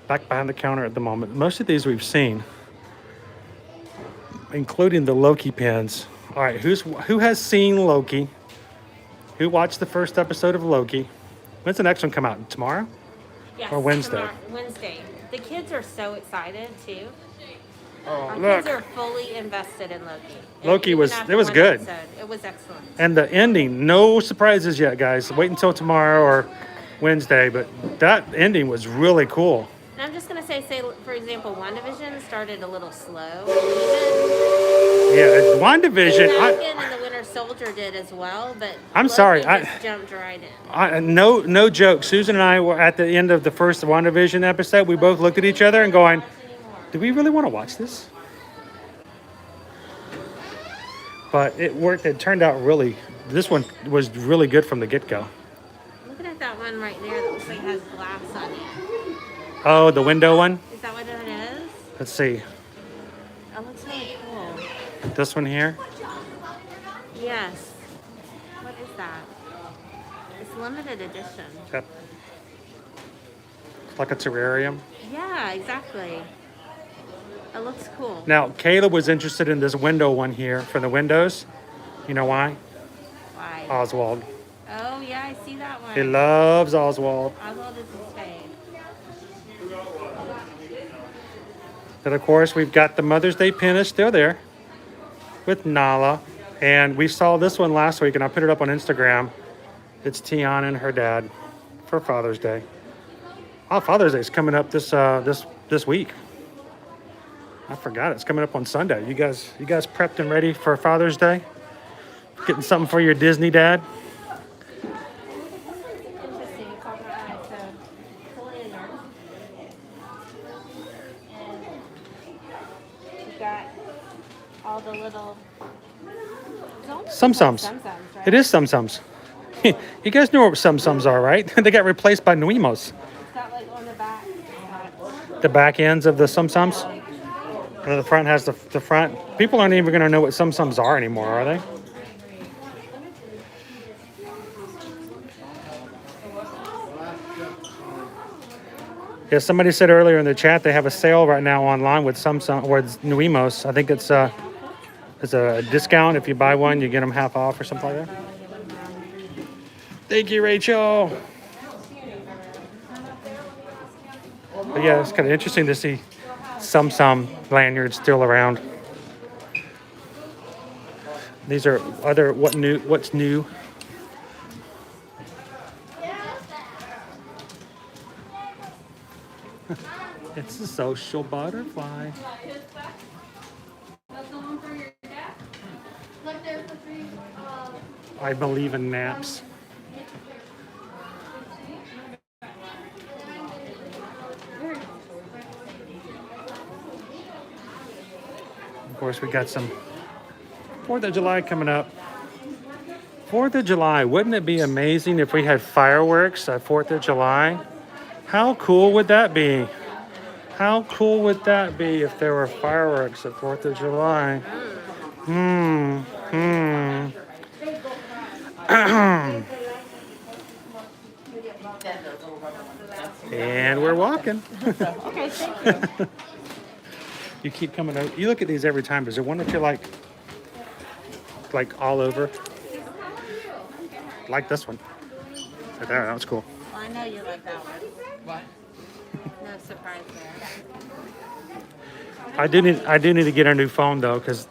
back behind the counter at the moment. Most of these we've seen, including the Loki pins. All right, who has seen Loki? Who watched the first episode of Loki? When's the next one come out? Tomorrow? Yes, Or Wednesday? tomorrow- Wednesday. The kids are so excited too. Oh, Our look. kids are fully invested in Loki. Loki Even was- after it was one good. episode, it was excellent. And the ending, no surprises yet, guys. Wait until tomorrow or Wednesday, but that ending was really cool. And I'm just gonna say, for example, WandaVision started a little slow. Yeah, WandaVision. Falcon and the Winter Soldier did as well, but I'm Loki sorry, just jumped right in. No joke. Susan and I were at the end of the first WandaVision episode. We both looked at each other and going, do we really want to watch this? But it worked. It turned out really, this one was really good from the get-go. Looking at that one right there that looks like it has glass on it. Oh, the window one? Is that what it is? Let's see. It looks really cool. This one here. Yes. What is that? It's limited edition. Yep. It's like a terrarium. Yeah, exactly. It looks cool. Now, Caleb was interested in this window one here for the windows. You know why? Why? Oswald. Oh, yeah, I see that one. He loves Oswald. Oswald is his fave. Then, of course, we've got the Mother's Day pin is still there with Nala. And we saw this one last week, and I put it up on Instagram. It's Tiana and her dad for Father's Day. Oh, Father's Day is coming up this week. I forgot it's coming up on Sunday. You guys prepped and ready for Father's Day? Getting something for your Disney dad? Interesting. It caught my eye. So, it's a lanyard. And you've got all the little... Sum-sums. Right? It is Sum-sums. You guys know what Sum-sums are, right? They got replaced by Nuimos. It's got like on the back. The back ends of the Sum-sums. And the front has the front. People aren't even going to know what Sum-sums are anymore, are they? Yeah, somebody said earlier in the chat they have a sale right now online with Samsung or Nuimos. I think it's a discount. If you buy one, you get them half off or something like that. Thank you, Rachel. But yeah, it's kind of interesting to see some lanyards still around. These are what's new. It's a social butterfly. I believe in naps. Of course, we got some 4th of July coming up. 4th of July, wouldn't it be amazing if we had fireworks at 4th of July? How cool would that be? How cool would that be if there were fireworks at 4th of July? And we're walking. Okay, thank you. You keep coming out. You look at these every time. Is there one that you like all over? Like this one. Right there, that was cool. Well, I know you like that one. What? No surprise there. I do need to get a new phone though, because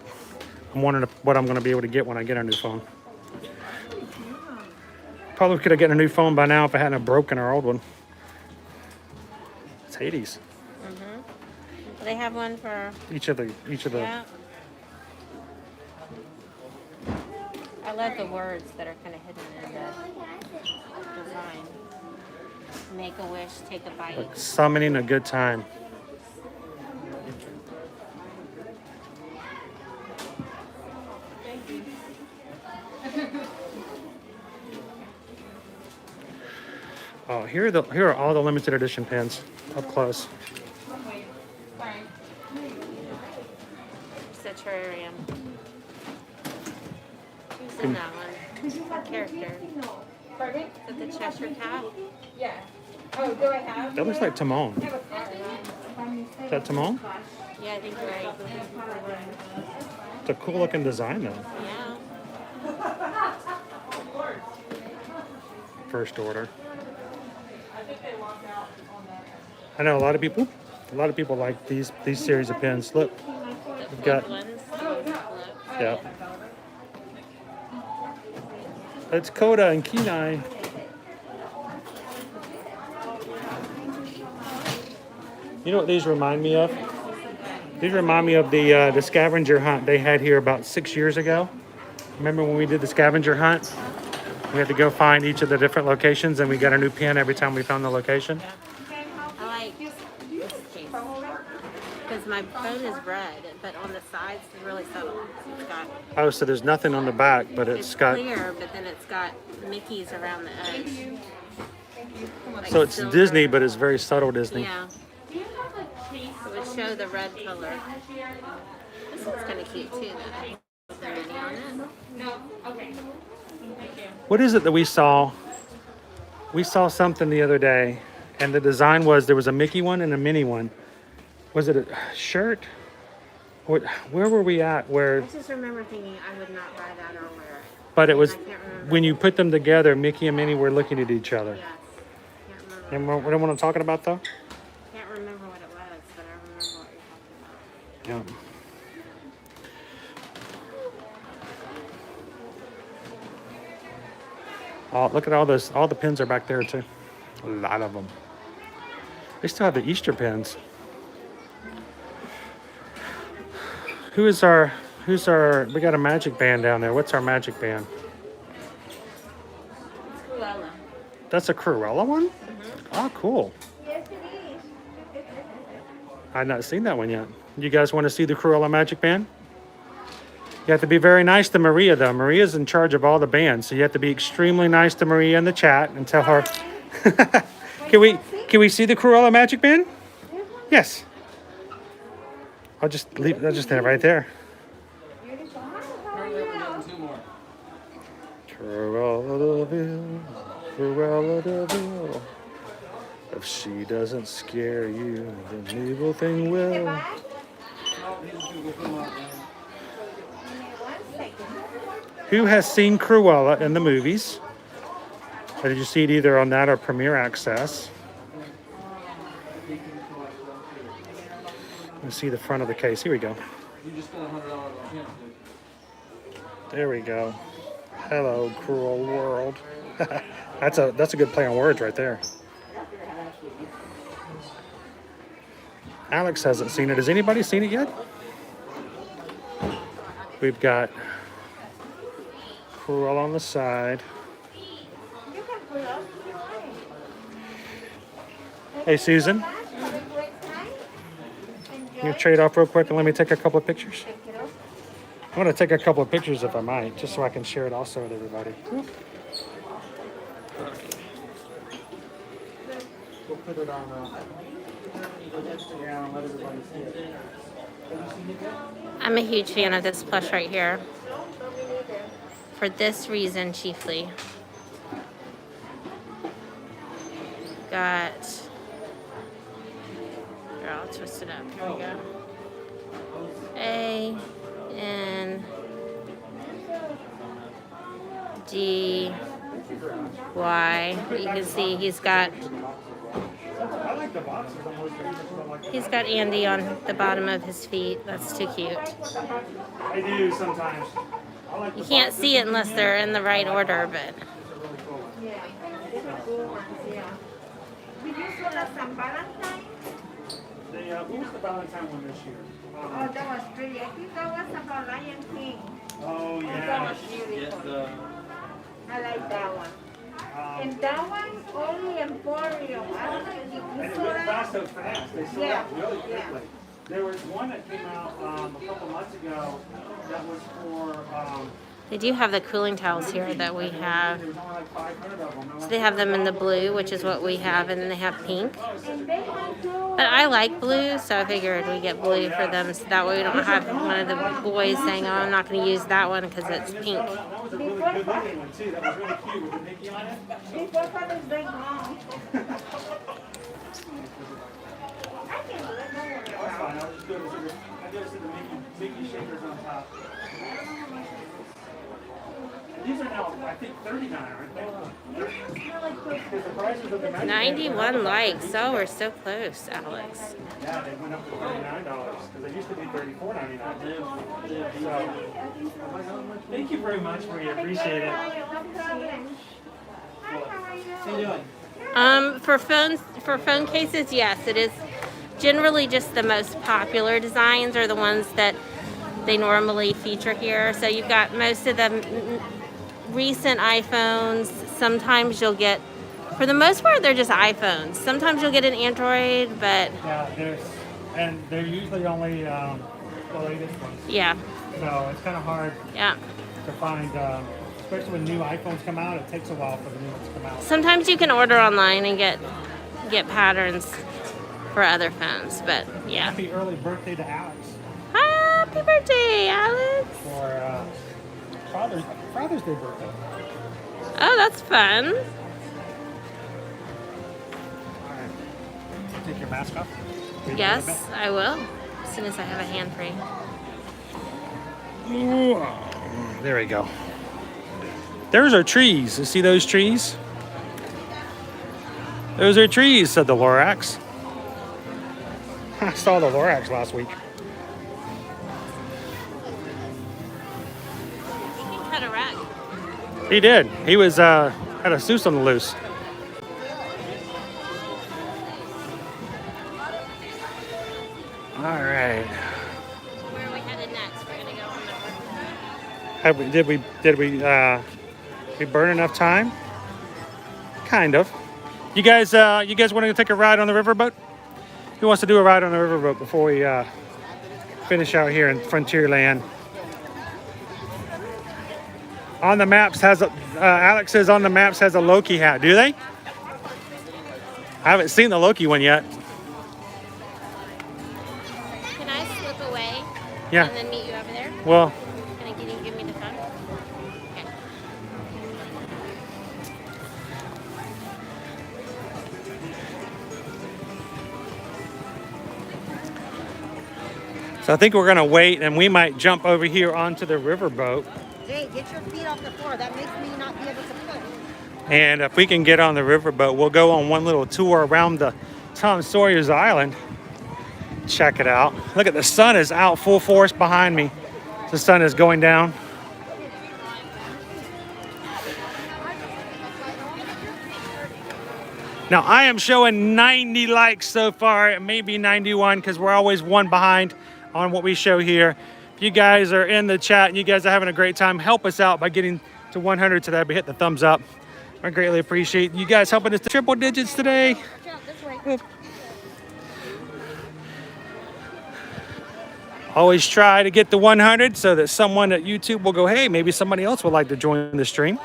I'm wondering what I'm going to be able to get when I get a new phone. Probably could have gotten a new phone by now if I hadn't have broken our old one. It's Hades. They have one for Each of the. yeah. I love the words that are kind of hidden in the design. Make a wish, take a bite. Like summoning a good time. Oh, here are all the limited edition pins up close. It's a terrarium. Who's in that one? What character? Pardon? Is it the Cheshire Cat? Yeah. Oh, do I have? That looks like Timon. Is that Timon? Yeah, I think you're right. It's a cool looking design though. Yeah. First order. I know a lot of people like these series of pins. Look, we've got yeah. It's Coda and Kenai. You know what these remind me of? These remind me of the scavenger hunt they had here about 6 years ago. Remember when we did the scavenger hunt? We had to go find each of the different locations, and we got a new pin every time we found the location. I like this case because my phone is red, but on the sides it's really subtle. It's got Oh, so there's nothing on the back, but it's got. clear, but then it's got Mickey's around the edge. Like So it's silver. Disney, but it's very subtle Disney. Yeah. It would show the red color. This one's kind of cute too, though. Is there any on it? No. Okay. What is it that we saw? We saw something the other day, and the design was there was a Mickey one and a Minnie one. Was it a shirt? Where were we at? Where? I just remember thinking I would not buy that or wear it. But it was I can't remember. when you put them together, Mickey and Minnie were looking at each other. Yes. Can't remember. Remember what I'm talking about, though? Can't remember what it was, but I remember what you're talking about. Yeah. Oh, look at all those. All the pins are back there too. A lot of them. They still have the Easter pins. Who's our? We got a magic band down there. What's our magic band? Cruella. That's a Cruella one? Oh, cool. Yes, it is. I've not seen that one yet. You guys want to see the Cruella magic band? You have to be very nice to Maria, though. Maria's in charge of all the bands, so you have to be extremely nice to Maria in the chat and tell her. Can we see the Cruella magic band? Yes. I'll just have it right there. Cruella de Vil, Cruella de Vil. If she doesn't scare you, then evil thing will. Who has seen Cruella in the movies? Or did you see it either on that or Premiere Access? Let's see the front of the case. Here we go. There we go. Hello, cruel world. That's a good play on words right there. Alex hasn't seen it. Has anybody seen it yet? We've got Cruel on the side. Hey, Susan. You trade off real quick and let me take a couple of pictures. I want to take a couple of pictures if I might, just so I can share it also with everybody. We'll put it on Instagram and let everybody see it. I'm a huge fan of this plush right here. For this reason, chiefly. Got... Here, I'll twist it up. Here we go. A, N, D, Y. You can see he's got Andy on the bottom of his feet. That's too cute. I do sometimes. You can't see it unless they're in the right order, but Did you saw the San Valentine? Who was the Valentine one this year? Oh, that was pretty. I think that was about Lion King. Oh, That yeah. was beautiful. I like that one. And that one only Emporium. I don't know if you And it saw went that. so fast. They sold Yeah, out really yeah. quickly. There was one that came out a couple months ago that was for... they do have the cooling towels here that we have. there was only like 500 of them. So they have them in the blue, which is what we have, and then they have pink. And they had two. But I like blue, so I figured we get blue for them, so that way we don't have one of the boys saying, "Oh, I'm not going to use that one because it's pink." That was a really good looking one too. That was really cute with the Mickey on it. Before Father's Day long. I can do it. Don't worry That's about fine. I'll just do it to the, I do it to the Mickey shakers on top. These are now, I think, $39, aren't they? Because the prices of the Magic 91 likes. Oh, we're so close, Alex. Yeah, they went up to $39 because they used to be $34.99. So, thank you very much, Maria. Appreciate it. it. No problem. Hi, how are you? For phone cases, yes, it is generally just the most popular designs are the ones that they normally feature here. So you've got most of the recent iPhones. Sometimes you'll get, for the most part, they're just iPhones. Sometimes you'll get an Android, but Yeah, they're usually only the latest ones. yeah, So it's kind of hard yeah. to find, especially when new iPhones come out. It takes a while for the new ones to come out. Sometimes you can order online and get patterns for other phones, but yeah. Happy early birthday to Alex Happy birthday, Alex! for Father's Day birthday. Oh, that's fun. All right. Take your mask off. Wait a Yes, little bit. I will. As soon as I have a hand free. Ooh, there we go. There's our trees. You see those trees? Those are trees, said the Lorax. I saw the Lorax last week. You can cut a rug. He did. He was had a Seuss on the loose. All right. Where are we headed next? We're gonna go on the Did we burn enough time? Kind of. You guys want to take a ride on the riverboat? Who wants to do a ride on the riverboat before we finish out here in Frontierland? On the maps Alex says on the maps has a Loki hat. Do they? I haven't seen the Loki one yet. Can I slip away? Yeah. And then meet you over there? Well, Can you give me the phone? Okay. So I think we're gonna wait, and we might jump over here onto the riverboat. Jay, get your feet off the floor. That makes me not be able to push. And if we can get on the riverboat, we'll go on one little tour around the Tom Sawyer's Island. Check it out. Look at the sun is out full force behind me. The sun is going down. Now I am showing 90 likes so far, maybe 91 because we're always one behind on what we show here. If you guys are in the chat and you guys are having a great time, help us out by getting to 100 today. But hit the thumbs up. I greatly appreciate you guys helping us to triple digits today. Always try to get to 100 so that someone at YouTube will go, hey, maybe somebody else would like to join the stream.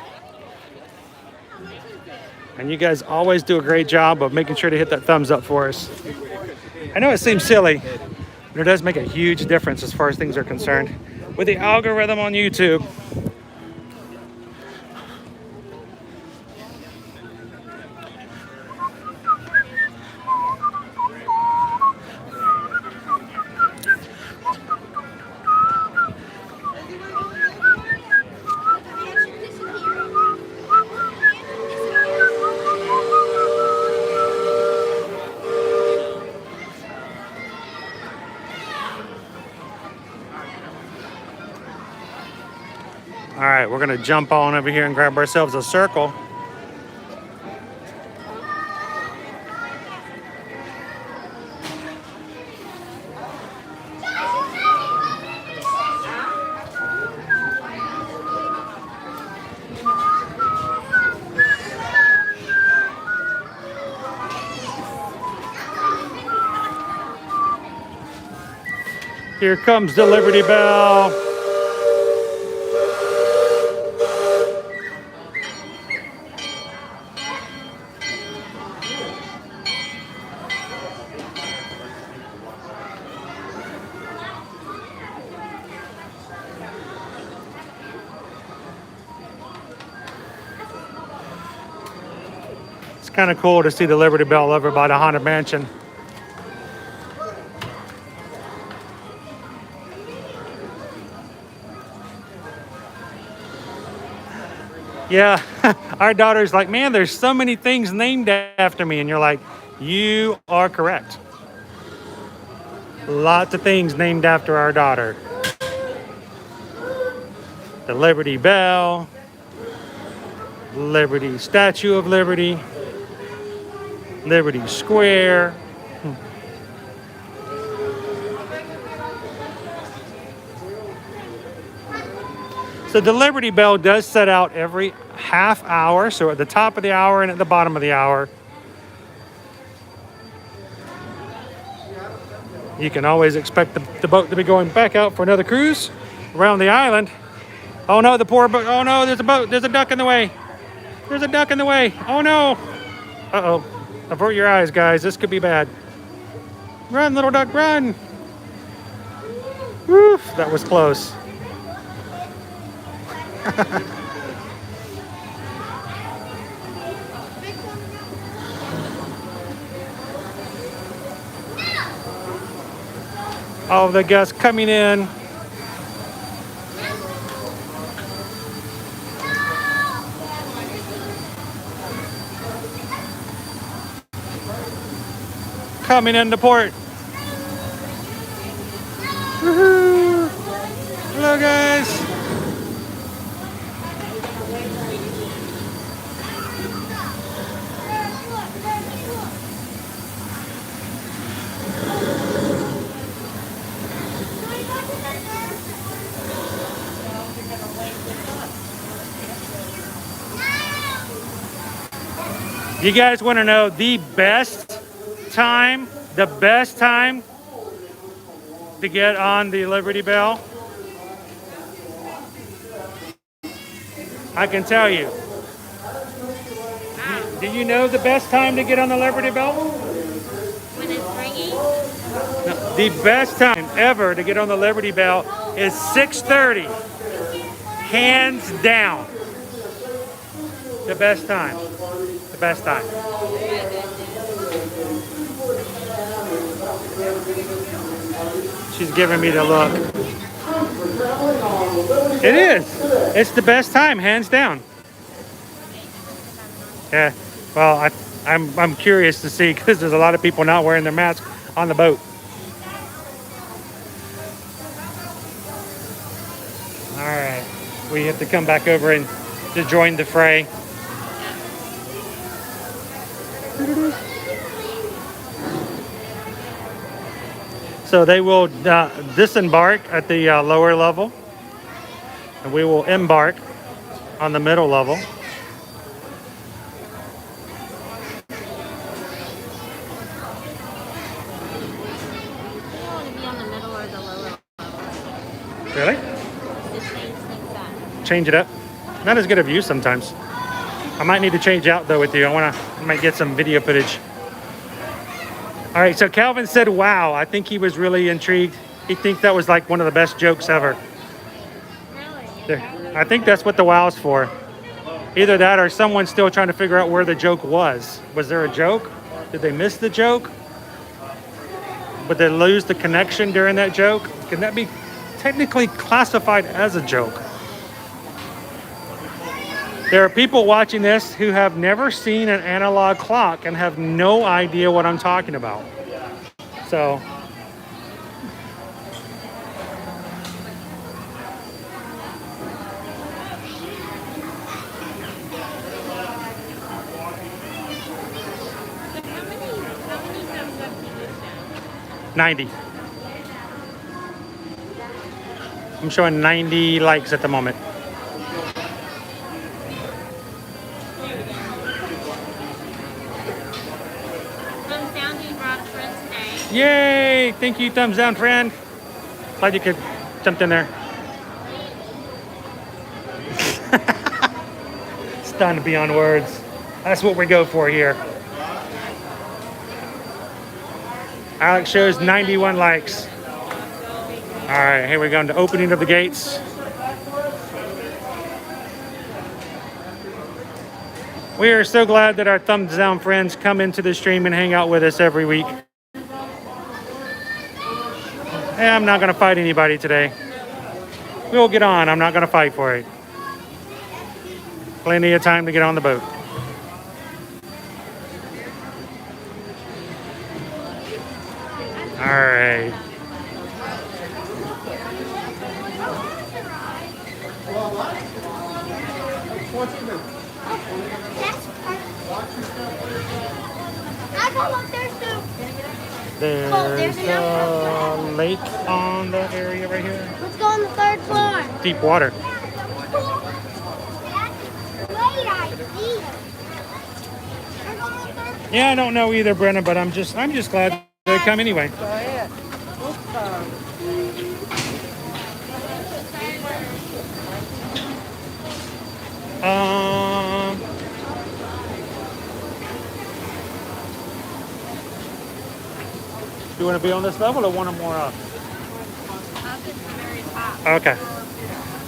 And you guys always do a great job of making sure to hit that thumbs up for us. I know it seems silly, but it does make a huge difference as far as things are concerned with the algorithm on YouTube. All right, we're gonna jump on over here and grab ourselves a circle. Here comes the Liberty Bell. It's kind of cool to see the Liberty Bell over by the Haunted Mansion. Yeah, our daughter's like, man, there's so many things named after me. And you're like, you are correct. Lots of things named after our daughter. The Liberty Bell, Liberty Statue of Liberty, Liberty Square. So the Liberty Bell does set out every half hour, so at the top of the hour and at the bottom of the hour. You can always expect the boat to be going back out for another cruise around the island. Oh no, the poor boat. Oh no, there's a boat. There's a duck in the way. There's a duck in the way. Oh no. Uh-oh. Avert your eyes, guys. This could be bad. Run, little duck, run. Woof, that was close. All the guests coming in. Coming into port. Woohoo! Hello, guys. You guys want to know the best time to get on the Liberty Bell? I can tell you. Do you know the best time to get on the Liberty Bell? When it's ringing? No, the best time ever to get on the Liberty Bell is 6:30. Hands down. The best time. The best time. She's giving me the look. It is. It's the best time, hands down. Yeah. Well, I'm curious to see because there's a lot of people not wearing their mask on the boat. All right. We have to come back over and to join the fray. So they will disembark at the lower level, and we will embark on the middle level. Really? Change it up. Not as good a view sometimes. I might need to change out though with you. I might get some video footage. All right, so Calvin said, wow. I think he was really intrigued. He thinks that was like one of the best jokes ever. Really? I think that's what the wow's for. Either that or someone's still trying to figure out where the joke was. Was there a joke? Did they miss the joke? Would they lose the connection during that joke? Can that be technically classified as a joke? There are people watching this who have never seen an analog clock and have no idea what I'm talking about. So, $90. I'm showing 90 likes at the moment. Yay! Thank you, thumbs down, friend. Glad you could jump in there. Stunned beyond words. That's what we go for here. Alex shows 91 likes. All right, here we go into opening of the gates. We are so glad that our thumbs down friends come into the stream and hang out with us every week. Hey, I'm not going to fight anybody today. We'll get on. I'm not going to fight for it. Plenty of time to get on the boat. All right. There's a lake on the area right here. Let's go on the third floor. Deep water. Great idea. Yeah, I don't know either, Brenna, but I'm just glad they come anyway. You want to be on this level or one or more up? Okay.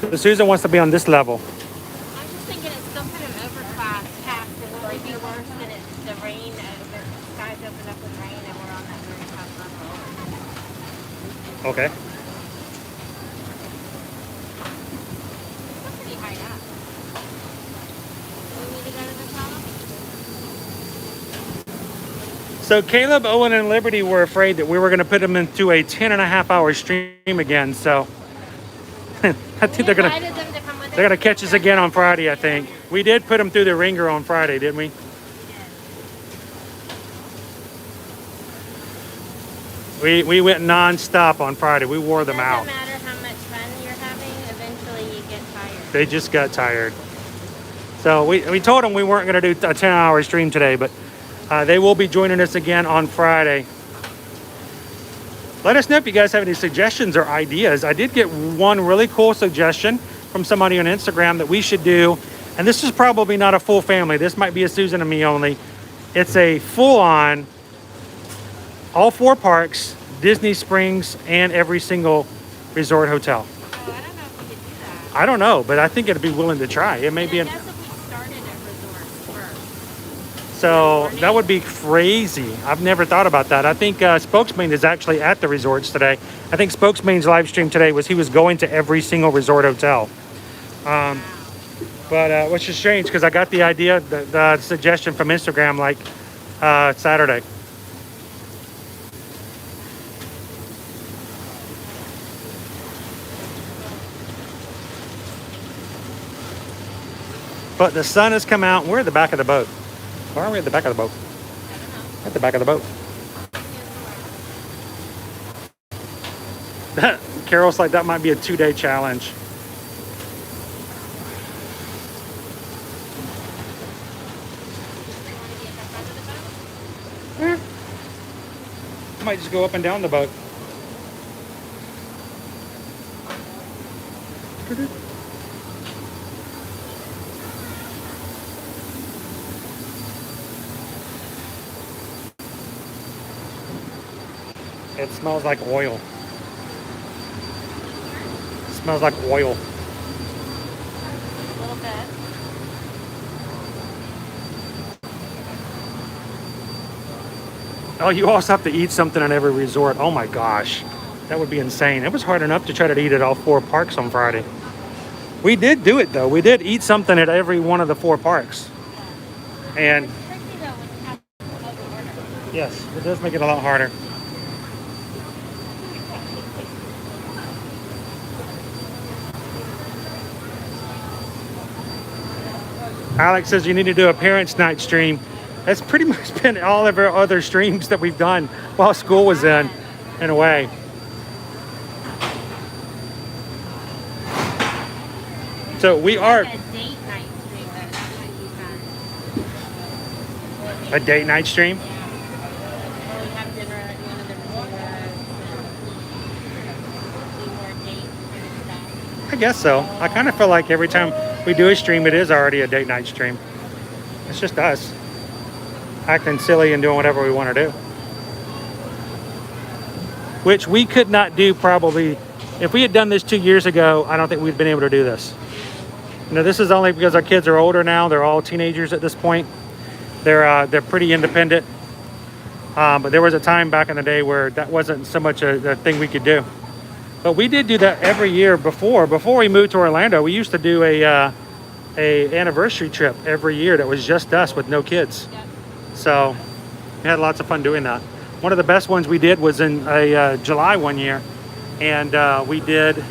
So Susan wants to be on this level. I'm just thinking it's still kind of overcast. It would be worse than the rain. The skies open up with rain and we're on that very top level. Okay. It's pretty high up. Do we need to go to the top? So Caleb, Owen, and Liberty were afraid that we were going to put them into a 10.5-hour stream again. So I think they're gonna catch us again on Friday. I think we did put them through the ringer on Friday, didn't we? We went non-stop on Friday. We wore them out. It doesn't matter how much fun you're having. Eventually, you get tired. They just got tired. So we told them we weren't going to do a 10-hour stream today, but they will be joining us again on Friday. Let us know if you guys have any suggestions or ideas. I did get one really cool suggestion from somebody on Instagram that we should do, and this is probably not a full family. This might be a Susan and me only. It's a full-on, all 4 parks, Disney Springs, and every single resort hotel. Oh, I don't know if we could do that. I don't know, but I think it'd be willing to try. It may be. I guess if we started at resorts first. So that would be crazy. I've never thought about that. I think Spokesman is actually at the resorts today. I think Spokesman's live stream today was he was going to every single resort hotel. But which is strange because I got the idea, the suggestion from Instagram like Saturday. But the sun has come out. We're at the back of the boat. Why are we at the back of the boat? At the back of the boat. Carol's like, that might be a 2-day challenge. I might just go up and down the boat. It smells like oil. It smells like oil. A little bit. Oh, you also have to eat something at every resort. Oh my gosh. That would be insane. It was hard enough to try to eat at all 4 parks on Friday. We did do it though. We did eat something at every one of the 4 parks. And Tricky though when you have to order. yes, it does make it a lot harder. Alex says you need to do a parents' night stream. That's pretty much been all of our other streams that we've done while school was in a way. So we are Like a date night stream, that might be fun. a date night stream. Yeah. Or we have dinner at one of the resorts. Do more date kind of stuff. I guess so. I kind of feel like every time we do a stream, it is already a date night stream. It's just us acting silly and doing whatever we want to do. Which we could not do probably. If we had done this 2 years ago, I don't think we'd been able to do this. You know, this is only because our kids are older now. They're all teenagers at this point. They're pretty independent. But there was a time back in the day where that wasn't so much a thing we could do. But we did do that every year before. Before we moved to Orlando, we used to do a anniversary trip every year that was just us with no kids. Yep. So we had lots of fun doing that. One of the best ones we did was in July one year, and we did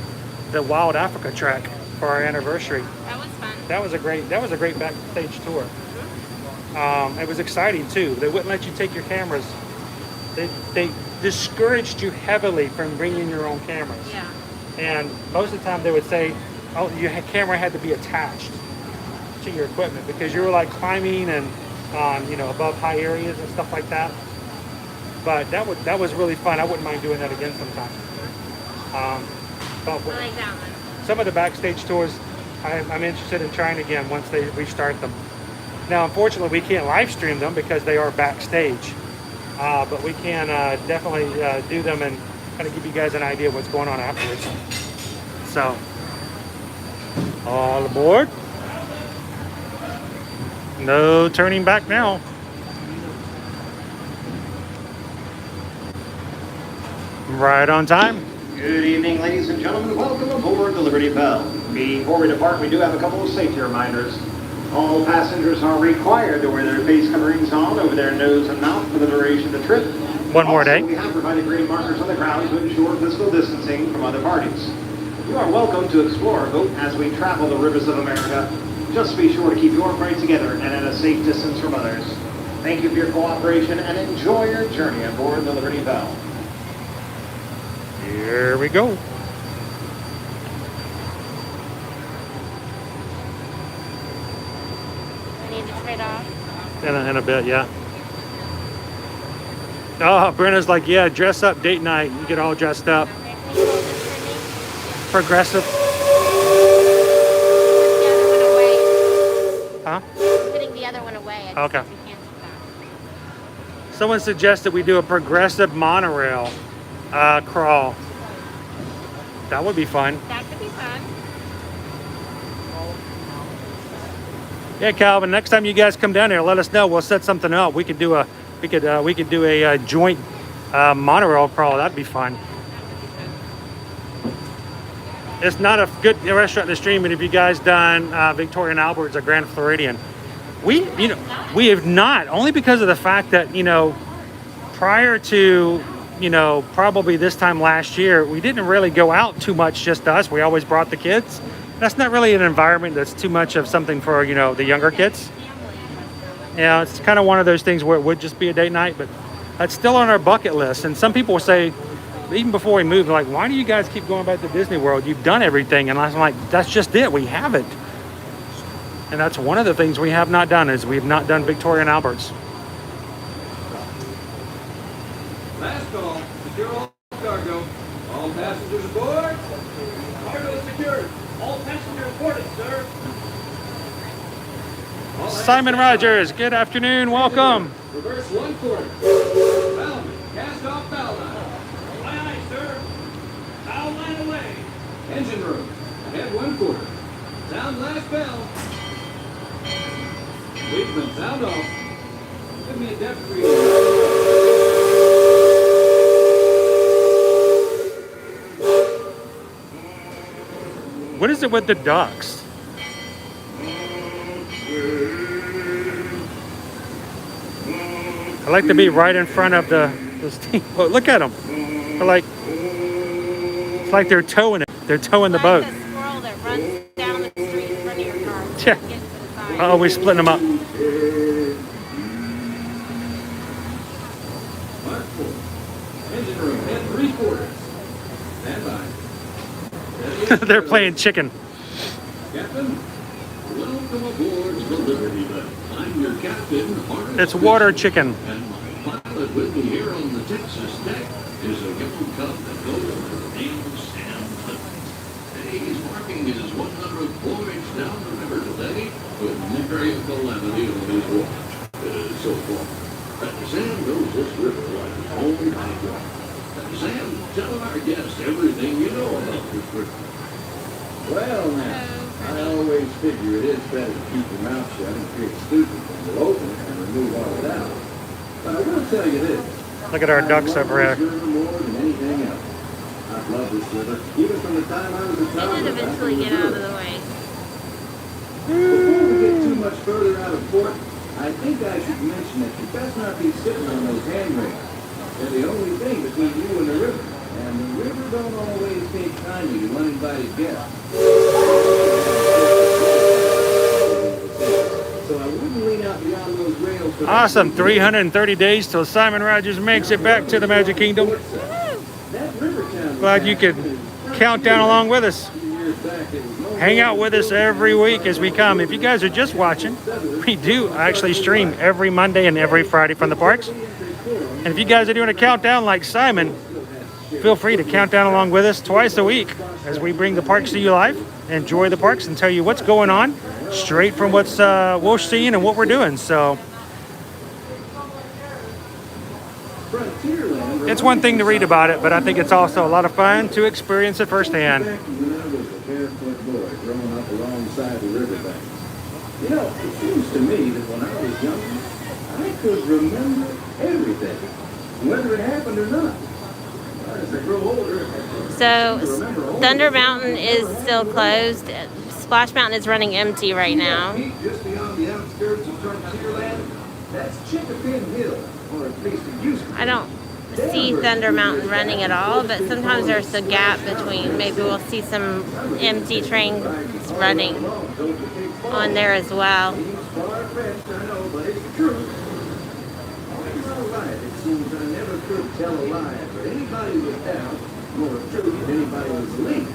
the Wild Africa trek for our anniversary. That was fun. That was a great backstage tour. It was exciting too. They wouldn't let you take your cameras. They discouraged you heavily from bringing your own cameras. Yeah. And most of the time they would say, oh, your camera had to be attached to your equipment because you were like climbing and above high areas and stuff like that. But that was really fun. I wouldn't mind doing that again sometime. But I like that one. some of the backstage tours I'm interested in trying again once they restart them. Now, unfortunately, we can't live stream them because they are backstage. But we can definitely do them and kind of give you guys an idea of what's going on afterwards. So, all aboard. No turning back now. Right on time. Good evening, ladies and gentlemen. Welcome aboard the Liberty Bell. Before we depart, we do have a couple of safety reminders. All passengers are required to wear their face coverings on over their nose and mouth for the duration of the trip. One more day. We have provided grading markers on the ground to ensure physical distancing from other parties. You are welcome to explore our boat as we travel the rivers of America. Just be sure to keep your pride together and at a safe distance from others. Thank you for your cooperation and enjoy your journey aboard the Liberty Bell. Here we go. I need to trade off. In a bit, yeah. Oh, Brenna's like, yeah, dress up, date night. You get all dressed up. Okay, can you hold this for me? Progressive. Put the other one away. Huh? I'm putting the other one away. I just Okay. have to cancel that. Someone suggested we do a progressive monorail crawl. That would be fun. That could be fun. Yeah, Calvin. Next time you guys come down here, let us know. We'll set something up. We could do a joint monorail crawl. That'd be fun. It's not a good restaurant to stream, and if you guys done Victoria and Albert's or Grand Floridian, we have not, only because of the fact that prior to probably this time last year, we didn't really go out too much, just us. We always brought the kids. That's not really an environment that's too much of something for the younger kids. It's kind of one of those things where it would just be a date night, but that's still on our bucket list. And some people will say, even before we moved, like, why do you guys keep going back to Disney World? You've done everything. And I'm like, that's just it. We haven't. And that's one of the things we have not done, is we've not done Victoria and Albert's. Last call. Secure all cargo. All passengers aboard. Cargo secured. All passengers boarded, sir. Simon Rogers, good afternoon. Welcome. Reverse 1/4. Bellman, cast off bow line. Aye, aye, sir. Bow line away. Engine room. Ahead 1/4. Sound last bell. Leadman, sound off. Give me a depth reading. What is it with the ducks? I like to be right in front of the steamboat. Look at them. They're like, it's like they're towing it. They're towing the boat. Like a squirrel that runs down the street in front of your car. Yeah. Gets to the side. Oh, we're splitting them up. Mark 4. Engine room, head 3/4. Stand by. They're playing chicken. Captain, welcome aboard the Liberty Bell. I'm your captain, Horace It's water chicken. And my pilot with me here on the Texas deck is a young cub that goes under the name of Sam Hunt. Today he's marking his 100th voyage down the river today with nary a calamity on his watch. So far, Sam knows this river like his own backyard. Sam, tell our guests everything you know about this river. Well, now, I always figure it is better to keep your mouth shut and create stupid when you're open and remove all doubt. But I will tell you this. Look at our ducks over I love here. this river more than anything else. I've loved this river, even from the time I was a It child. would eventually get out of the way. Before we get too much further out of port, I think I should mention that you best not be sitting on those handrails. They're the only thing between you and the river. And the river don't always take kindly to uninvited guests. So I wouldn't lean out beyond those rails. for that. Awesome. 330 days till Simon Rogers makes it back to the Magic Kingdom. That river town. Glad you could count down along with us. Hang out with us every week as we come. If you guys are just watching, we do actually stream every Monday and every Friday from the parks. And if you guys are doing a countdown like Simon, feel free to count down along with us twice a week as we bring the parks to you live, enjoy the parks, and tell you what's going on straight from what's we're seeing and what we're doing. So it's one thing to read about it, but I think it's also a lot of fun to experience it firsthand. When I was a barefoot boy growing up alongside the riverbank. You know, it seems to me that when I was younger, I could remember everything, whether it happened or not. As I grow older, So Thunder Mountain is still closed. Splash Mountain is running empty right now. just beyond the outskirts of Frontierland, that's Chickapin Hill, or at least it used to be. I don't see Thunder Mountain running at all, but sometimes there's a gap between. Maybe we'll see some empty trains running on there as well. Far-fetched, I know, but it's the truth. It's all right. It seems I never could tell a lie, but anybody was down, more truth than anybody was leaving.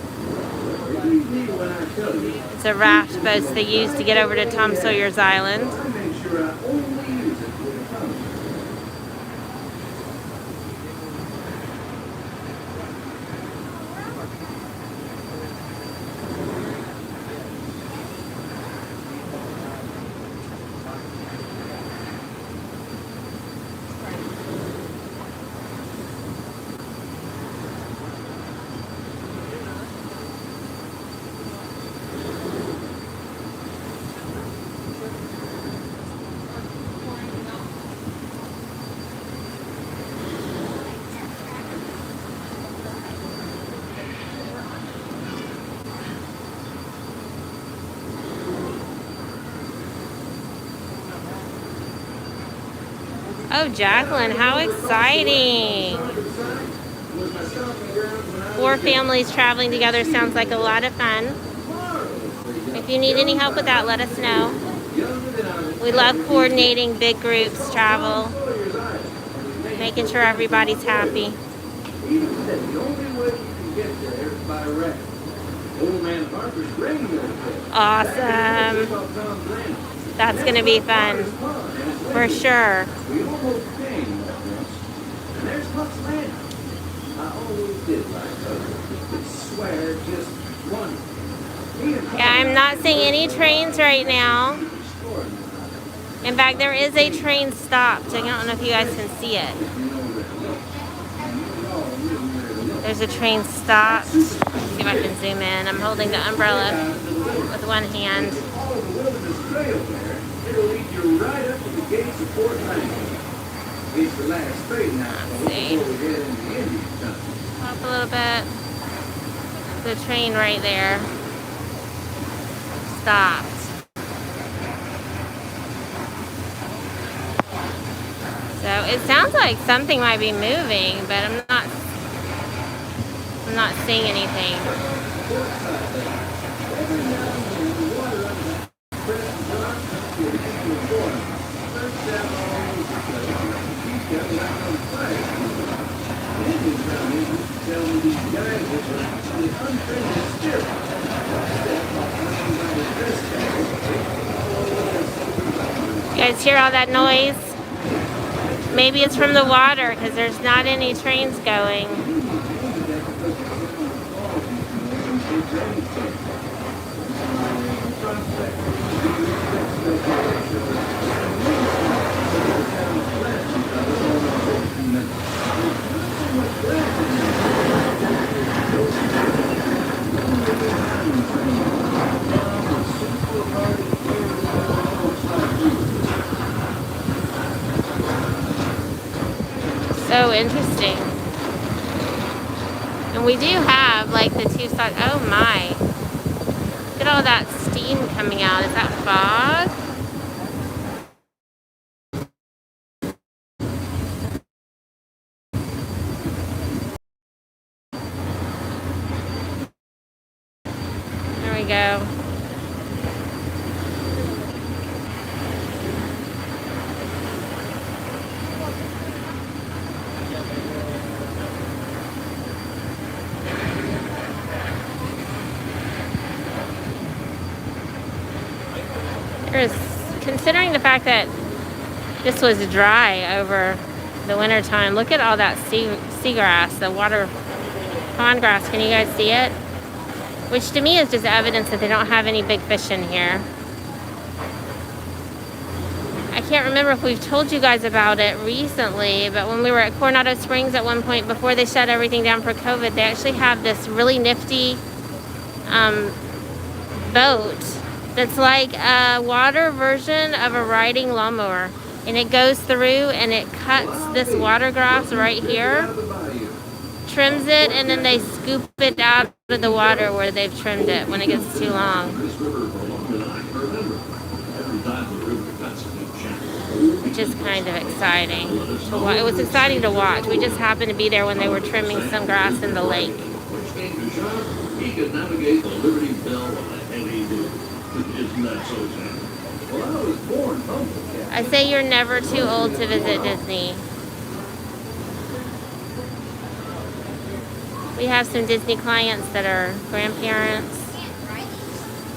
Believe me when I tell you, It's a raft boat they use to get over to Tom Sawyer's Island. I make sure I only use it when it comes. Oh, Jacqueline, how exciting. 4 families traveling together sounds like a lot of fun. If you need any help with that, let us know. We love coordinating big groups travel, making sure everybody's happy. Awesome. That's going to be fun. For sure. Yeah, I'm not seeing any trains right now. In fact, there is a train stopped. I don't know if you guys can see it. There's a train stopped. Let's see if I can zoom in. I'm holding the umbrella with one hand. Let's see. Up a little bit. The train right there. Stopped. So it sounds like something might be moving, but I'm not seeing anything. You guys hear all that noise? Maybe it's from the water because there's not any trains going. So interesting. And we do have like the 2 sides. Oh my. Look at all that steam coming out. Is that fog? There we go. Considering the fact that this was dry over the winter time, look at all that seagrass, the water pond grass. Can you guys see it? Which to me is just evidence that they don't have any big fish in here. I can't remember if we've told you guys about it recently, but when we were at Coronado Springs at one point, before they shut everything down for COVID, they actually have this really nifty boat that's like a water version of a riding lawnmower, and it goes through and it cuts this water grass right here, trims it, and then they scoop it out of the water where they've trimmed it when it gets too long, which is kind of exciting to watch. It was exciting to watch. We just happened to be there when they were trimming some grass in the lake. He could navigate the Liberty Bell on a heavy boat. Isn't that so, Sam? Well, I was born humble. I say you're never too old to visit Disney. We have some Disney clients that are grandparents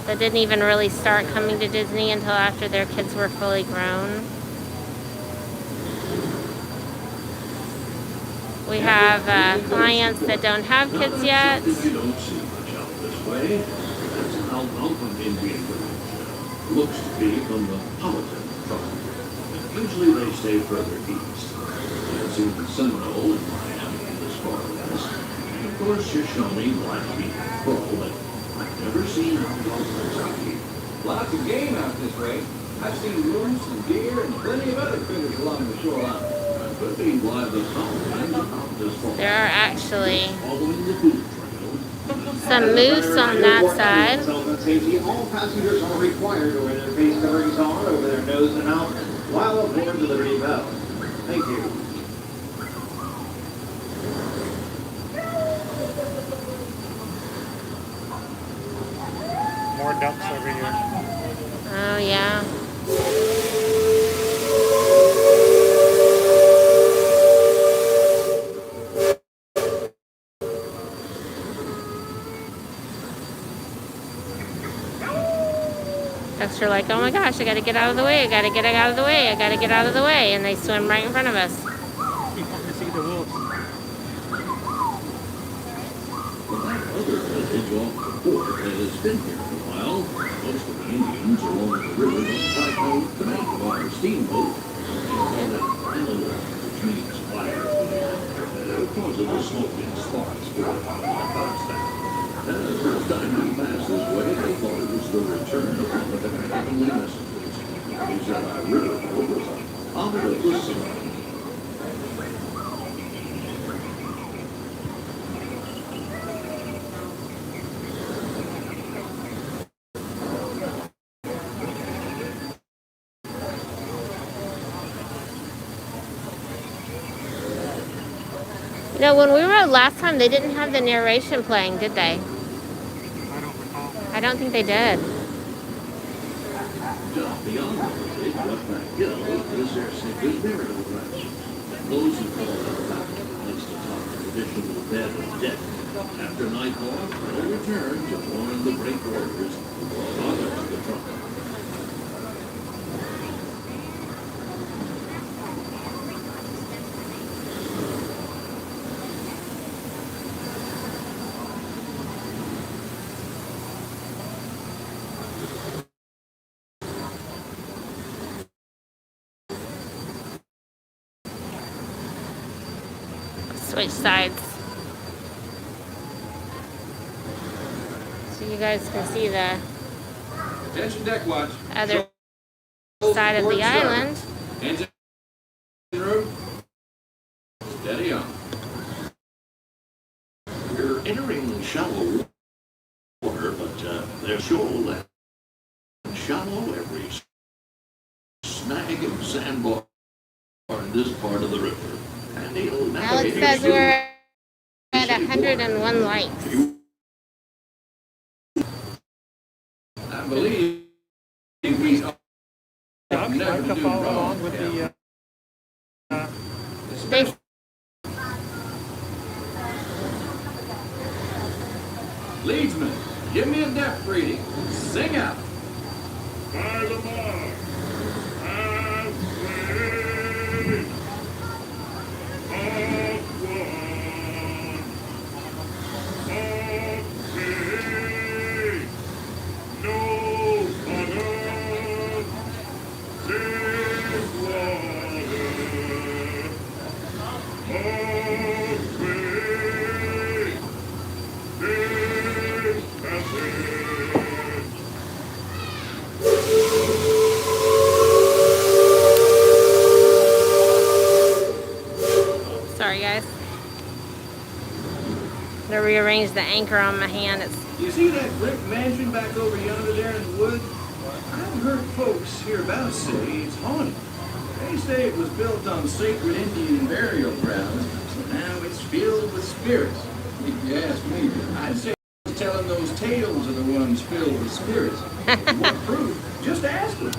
that didn't even really start coming to Disney until after their kids were fully grown. We have clients that don't have kids yet. You don't see much out this way. That's how Algonquin Indian looks to be from the Powhatan tribe. Usually they stay further east. I've seen the Seminole in Miami as far west. And of course, Shoshone, Blackfeet, Crow, but I've never seen Algonquins out here. Lots of game out this way. I've seen moose and deer and plenty of other critters along the shoreline. Could be why the Powhatan about this far. There are actually Following the food trail. some moose on that side. Health and safety, all passengers are required to wear their face coverings on over their nose and mouth while aboard the Liberty Bell. Thank you. More ducks over here. Oh, yeah. Ducks are like, oh my gosh, I gotta get out of the way, I gotta get out of the way, I gotta get out of the way. And they swim right in front of us. You want to see the wolves. Well, that other village off the port has been here for a while. Most of the Indians along the river don't quite know the name of our steamboat. They call it Antelope, which means fire. Because of the smoking sparks pouring out of the constant. The first time we passed this way, they thought it was the return of one of the heavenly messengers. He said our river was out of the sun. You know, when we rode last time, they didn't have the narration playing, did they? I don't recall. I don't think they did. Just beyond the village, up that hill, is their sacred burial ground. And those who call it a mountain place to talk the traditional bed of death. After nightfall, they'll return to join the great warriors who brought honor to the trumpet. Switch sides. So you guys can see the Attention deck watch. other side of the island. Engine room. Steady on. We're entering shallow water, but there's shoal and shallow every snag and sandbar in this part of the river. And he'll Alex says we're at 101 likes. I believe we Ducks like to follow along with the They Leadsman, give me a depth reading. Sing out. By the mark, halfway, Sorry guys. To rearrange the anchor on my hand. It's You see that brick mansion back over yonder there in the woods? I've heard folks hereabouts say it's haunted. They say it was built on sacred Indian burial grounds, so now it's filled with spirits. If you ask me, I'd say telling those tales are the ones filled with spirits. If you want proof, just ask them.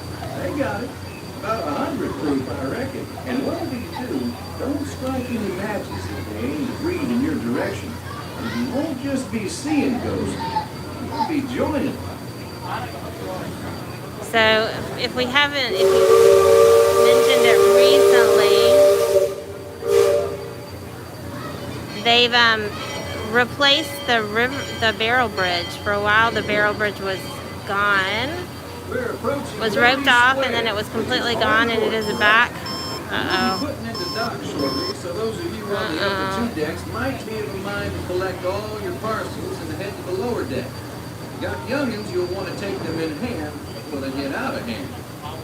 They got it. About 100 proof, I reckon. And whatever you do, don't strike any matches if they ain't agreed in your direction. And you won't just be seeing ghosts, you'll be joining them. so if we haven't, if you mentioned it recently, they've replaced the barrel bridge. For a while, the barrel bridge was gone, was roped off, and then it was completely gone, and it is back. Uh-oh. Putting into dock shortly, so those of you on the upper two decks might be of a mind to collect all your parcels and head to the lower deck. If you got youngins, you'll want to take them in hand before they get out of hand.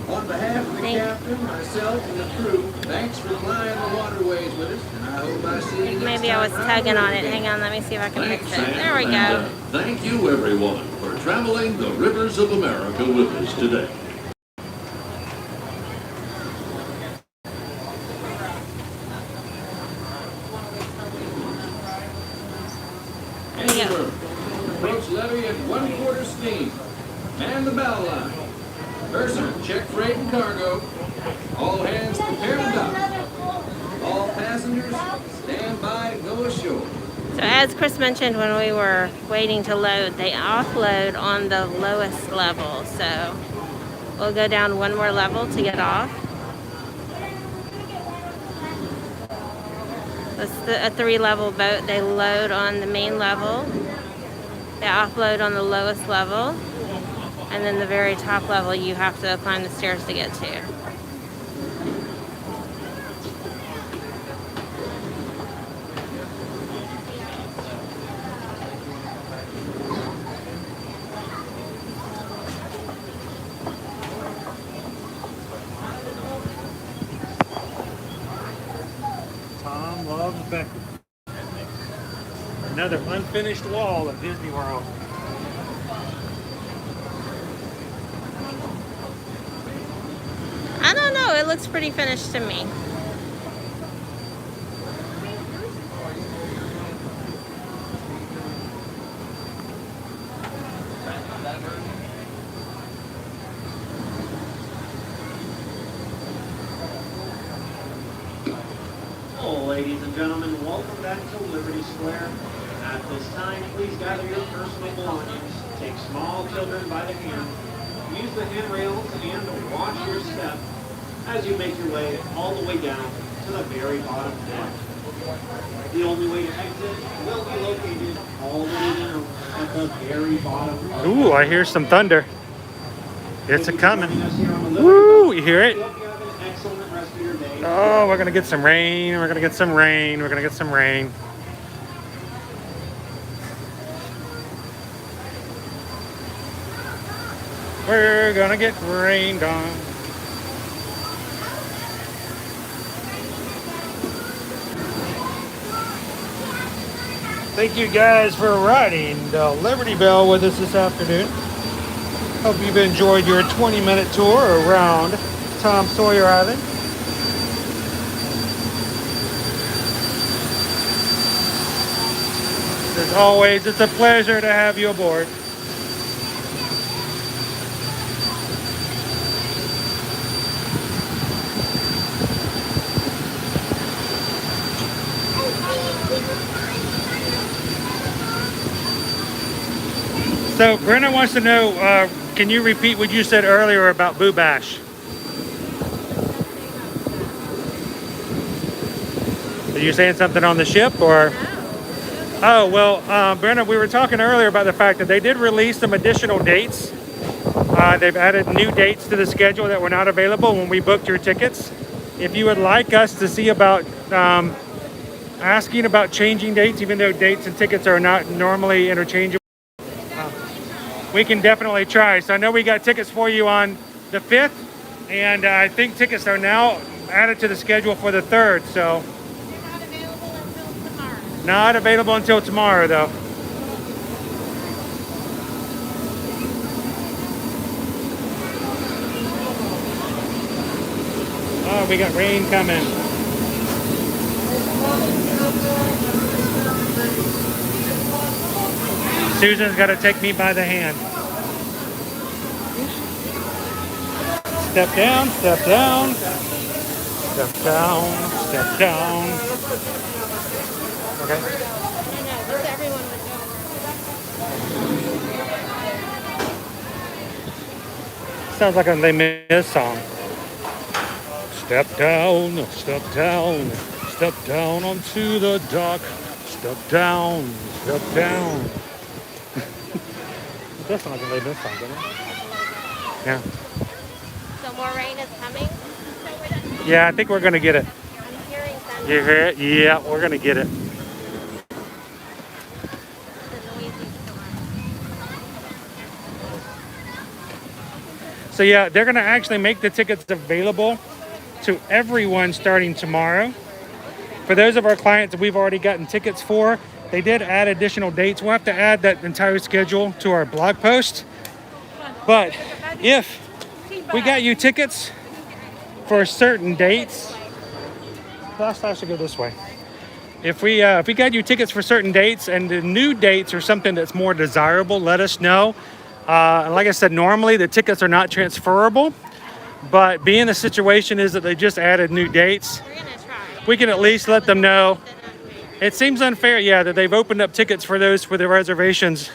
On behalf of the captain, myself, and the crew, thanks for flying the waterways with us, and I hope I see you next Maybe I was time tugging round. on it. Hang on, let me see if I can fix Thanks, it. Sam, There we and, go. thank you, everyone, for traveling the rivers of America with us today. Purser, check freight and cargo. All hands prepare to dock. All passengers, stand by to go ashore. So as Chris mentioned when we were waiting to load, they offload on the lowest level. So we'll go down one more level to get off. This is a 3-level boat. They load on the main level. They offload on the lowest level. And then the very top level you have to climb the stairs to get to. Tom loves Becky. Another unfinished wall at Disney World. I don't know, it looks pretty finished to me. Hello, ladies and gentlemen. Welcome back to Liberty Square. At this time, please gather your personal belongings. Take small children by the hand. Use the handrails and watch your step as you make your way all the way down to the very bottom deck. The only way to exit will be located all the way down at the very bottom. Ooh, I hear some thunder. It's a coming. Woo, you hear it? Oh, we're gonna get some rain. We're gonna get some rain. We're gonna get some rain. We're gonna get rained on. Thank you guys for riding the Liberty Bell with us this afternoon. Hope you've enjoyed your 20-minute tour around Tom Sawyer Island. As always, it's a pleasure to have you aboard. So Brenna wants to know, can you repeat what you said earlier about Boo Bash? Are you saying something on the ship or? Oh, well, Brenna, we were talking earlier about the fact that they did release some additional dates. They've added new dates to the schedule that were not available when we booked your tickets. If you would like us to see about asking about changing dates, even though dates and tickets are not normally interchangeable, we can definitely try. So I know we got tickets for you on the 5th, and I think tickets are now added to the schedule for the 3rd. So not available until tomorrow, though. Oh, we got rain coming. Susan's got to take me by the hand. Step down, step down. Step down, step down. Okay. Sounds like a Les Mis song. Step down, step down, step down onto the dock. Step down, step down. It does sound like a Les Mis song, doesn't it? Yeah. So more rain is coming? Yeah, I think we're going to get it. I'm hearing thunder. You hear it? Yeah, we're going to get it. So yeah, they're going to actually make the tickets available to everyone starting tomorrow. For those of our clients that we've already gotten tickets for, they did add additional dates. We'll have to add that entire schedule to our blog post. But if we got you tickets for certain dates, last I should go this way. If we got you tickets for certain dates and the new dates are something that's more desirable, let us know. And like I said, normally the tickets are not transferable, but being the situation is that they just added new dates, We're gonna try. we can at least let them know. It seems unfair, yeah, that they've opened up tickets for those for the reservations,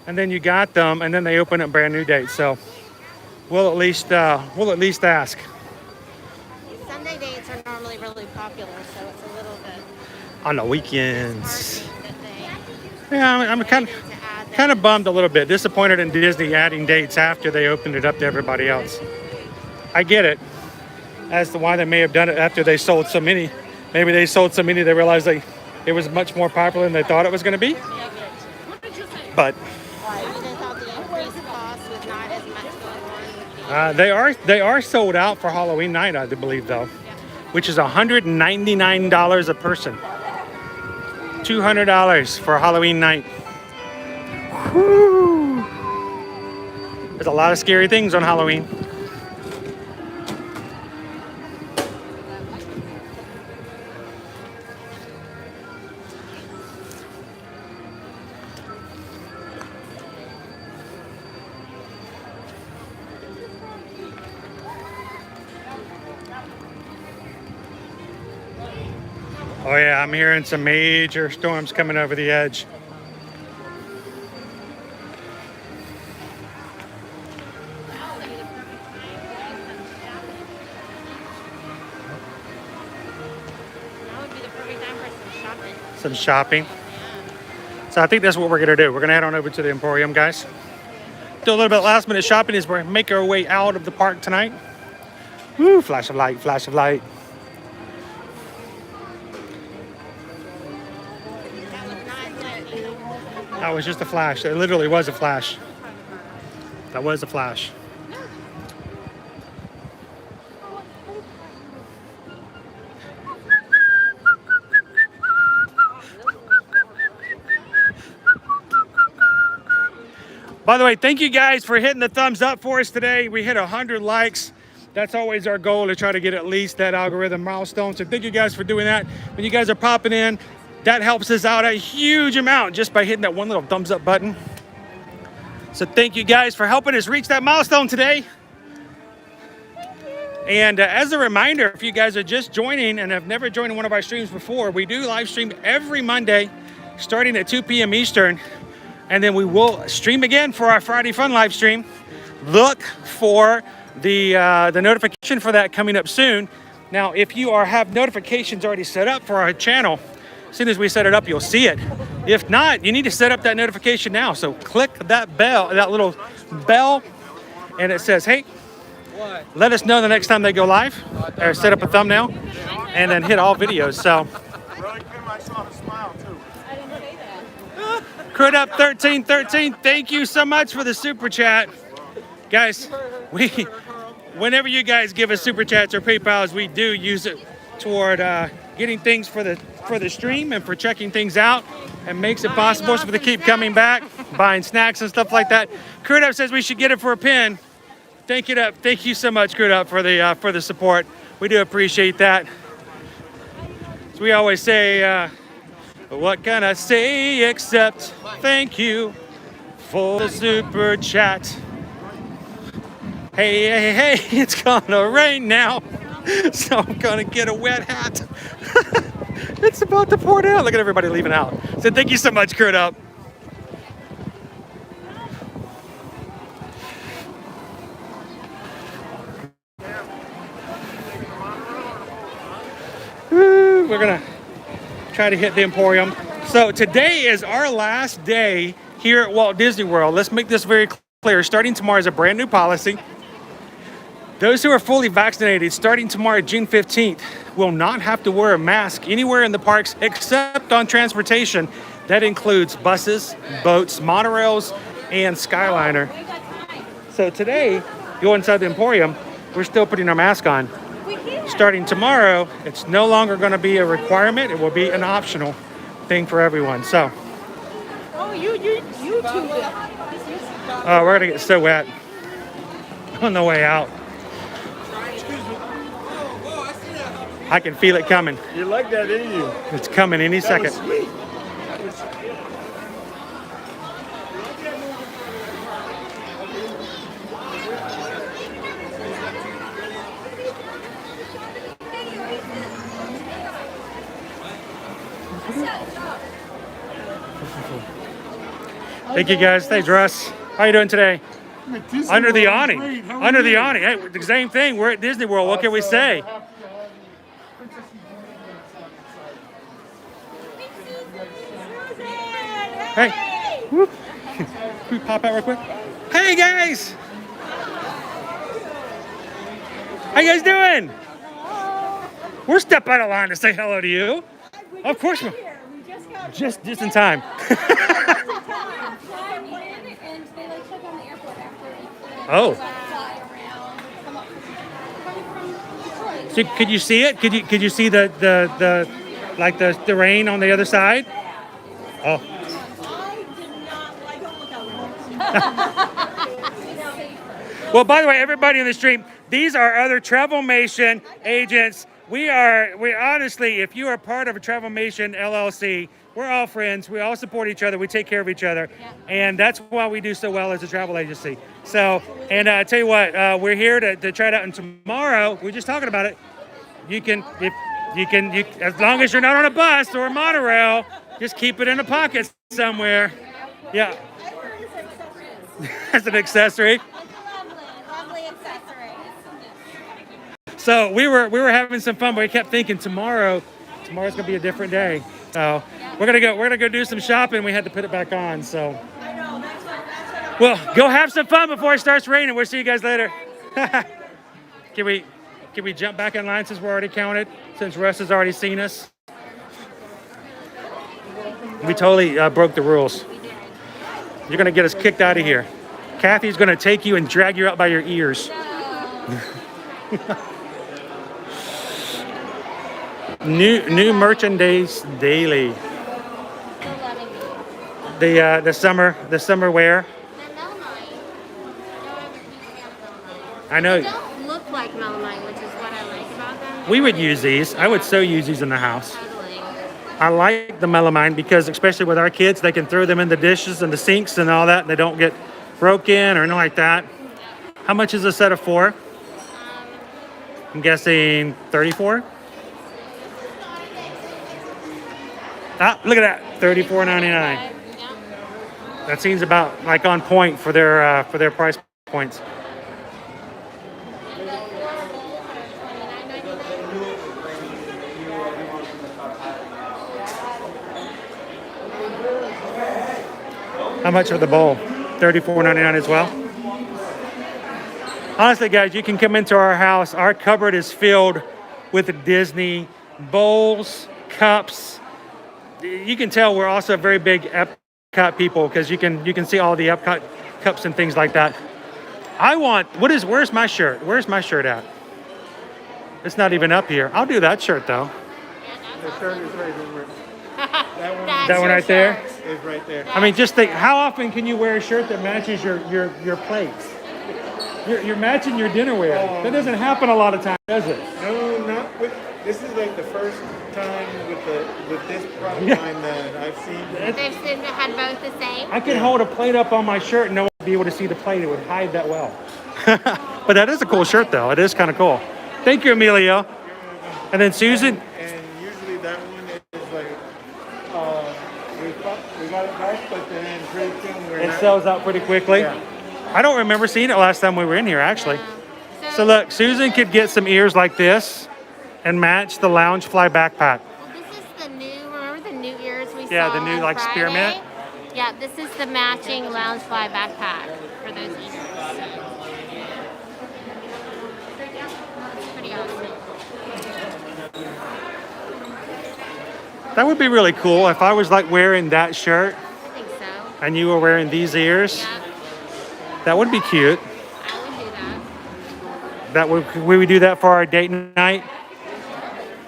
and then you got them, and then they open up brand new dates. So we'll at least ask. Sunday dates are normally really popular, so it's a little bit On the weekends. disheartening that they Yeah, I'm kind needed to add that. of bummed a little bit, disappointed in Disney adding dates after they opened it up to everybody else. I get it as to why they may have done it after they sold so many. Maybe they sold so many they realized it was much more popular than they thought it was going to be. But Maybe they thought the increased cost was not as much going on. they are sold out for Halloween night, I do believe, though, which is $199 a person. $200 for Halloween night. Whew. There's a lot of scary things on Halloween. Oh yeah, I'm hearing some major storms coming over the edge. That would be the perfect time for some shopping. Some shopping. So I think that's what we're gonna do. We're gonna head on over to the Emporium, guys. Do a little bit of last minute shopping as we make our way out of the park tonight. Woo, flash of light, flash of light. That was not lightning. That was just a flash. It literally was a flash. That was a flash. By the way, thank you guys for hitting the thumbs up for us today. We hit 100 likes. That's always our goal, to try to get at least that algorithm milestone. So thank you guys for doing that. When you guys are popping in, that helps us out a huge amount just by hitting that one little thumbs up button. So thank you guys for helping us reach that milestone today. And as a reminder, if you guys are just joining and have never joined one of our streams before, we do live stream every Monday starting at 2 p.m. Eastern. And then we will stream again for our Friday Fun live stream. Look for the notification for that coming up soon. Now, if you have notifications already set up for our channel, as soon as we set it up, you'll see it. If not, you need to set up that notification now. So click that bell, that little bell, and it says, hey, let us know the next time they go live, or set up a thumbnail, and then hit all videos. So Crit up 1313, thank you so much for the super chat. Guys, whenever you guys give us super chats or PayPals, we do use it toward getting things for the stream and for checking things out, and makes it possible for them to keep coming back, buying snacks and stuff like that. Crit up says we should get it for a pin. Thank you so much, Crit up, for the support. We do appreciate that. As we always say, what can I say except thank you for the super chat. Hey, it's gonna rain now, so I'm gonna get a wet hat. It's about to pour down. Look at everybody leaving out. So thank you so much, Crit up. We're gonna try to hit the Emporium. So today is our last day here at Walt Disney World. Let's make this very clear. Starting tomorrow is a brand new policy. Those who are fully vaccinated starting tomorrow, June 15th, will not have to wear a mask anywhere in the parks except on transportation. That includes buses, boats, monorails, and Skyliner. So today, go inside the Emporium, we're still putting our mask on. Starting tomorrow, it's no longer going to be a requirement. It will be an optional thing for everyone. So, oh, we're going to get so wet on the way out. I can feel it coming. You like that, didn't you? It's coming any second. Thank you guys. Thanks, Russ. How you doing today? Under the awning. Under the awning. Hey, the same thing. We're at Disney World. What can we say? Hey. Whoop. Can we pop out real quick? Hey, guys. How you guys doing? We're stepping out of line to say hello to you. Of course. Just in time. Oh. So could you see it? Could you see the rain on the other side? Oh. Well, by the way, everybody in the stream, these are other Travelmation agents. We honestly, if you are part of a Travelmation LLC, we're all friends. We all support each other. We take care of each other. Yeah. And that's why we do so well as a travel agency. So, and I tell you what, we're here to try it out. And tomorrow, we're just talking about it. You can, as long as you're not on a bus or a monorail, just keep it in a pocket somewhere. Yeah. As an accessory. Lovely accessory. So we were having some fun, but we kept thinking tomorrow's gonna be a different day. So we're gonna go do some shopping. We had to put it back on. So well, go have some fun before it starts raining. We'll see you guys later. Can we jump back in line since we're already counted? Since Russ has already seen us. We totally broke the rules. You're gonna get us kicked out of here. Kathy's gonna take you and drag you out by your ears. New merchandise daily. The summer wear. I know. They don't look like melamine, which is what I like about them. We would use these. I would so use these in the house. I like the melamine because, especially with our kids, they can throw them in the dishes and the sinks and all that, and they don't get broken or anything like that. How much is a set of 4? I'm guessing 34. Ah, look at that, $34.99. That seems about like on point for their price points. How much for the bowl? $34.99 as well. Honestly, guys, you can come into our house. Our cupboard is filled with Disney bowls, cups. You can tell we're also a very big Epcot people because you can see all the Epcot cups and things like that. Where's my shirt? Where's my shirt at? It's not even up here. I'll do that shirt though. The shirt is right over. That one right there? Is right there. I mean, just think, how often can you wear a shirt that matches your plates? You're matching your dinnerware. That doesn't happen a lot of times, does it? No, not with. This is like the first time with this product line that I've seen. They've had both the same. I could hold a plate up on my shirt and no one would be able to see the plate. It would hide that well. But that is a cool shirt, though. It is kind of cool. Thank you, Emilio. And then Susan. And usually that one is like we got it back, but then pretty soon It sells out pretty quickly. Yeah. I don't remember seeing it last time we were in here, actually. So look, Susan could get some ears like this and match the Loungefly backpack. Well, this is the new, remember the new ears we saw? Yeah, the new on like Friday? spearmint. Yeah, this is the matching Loungefly backpack for those ears. That's pretty awesome. That would be really cool if I was like wearing that shirt I think so. and you were wearing these ears. Yeah, That would be cute. I would do that. Would we do that for our date night?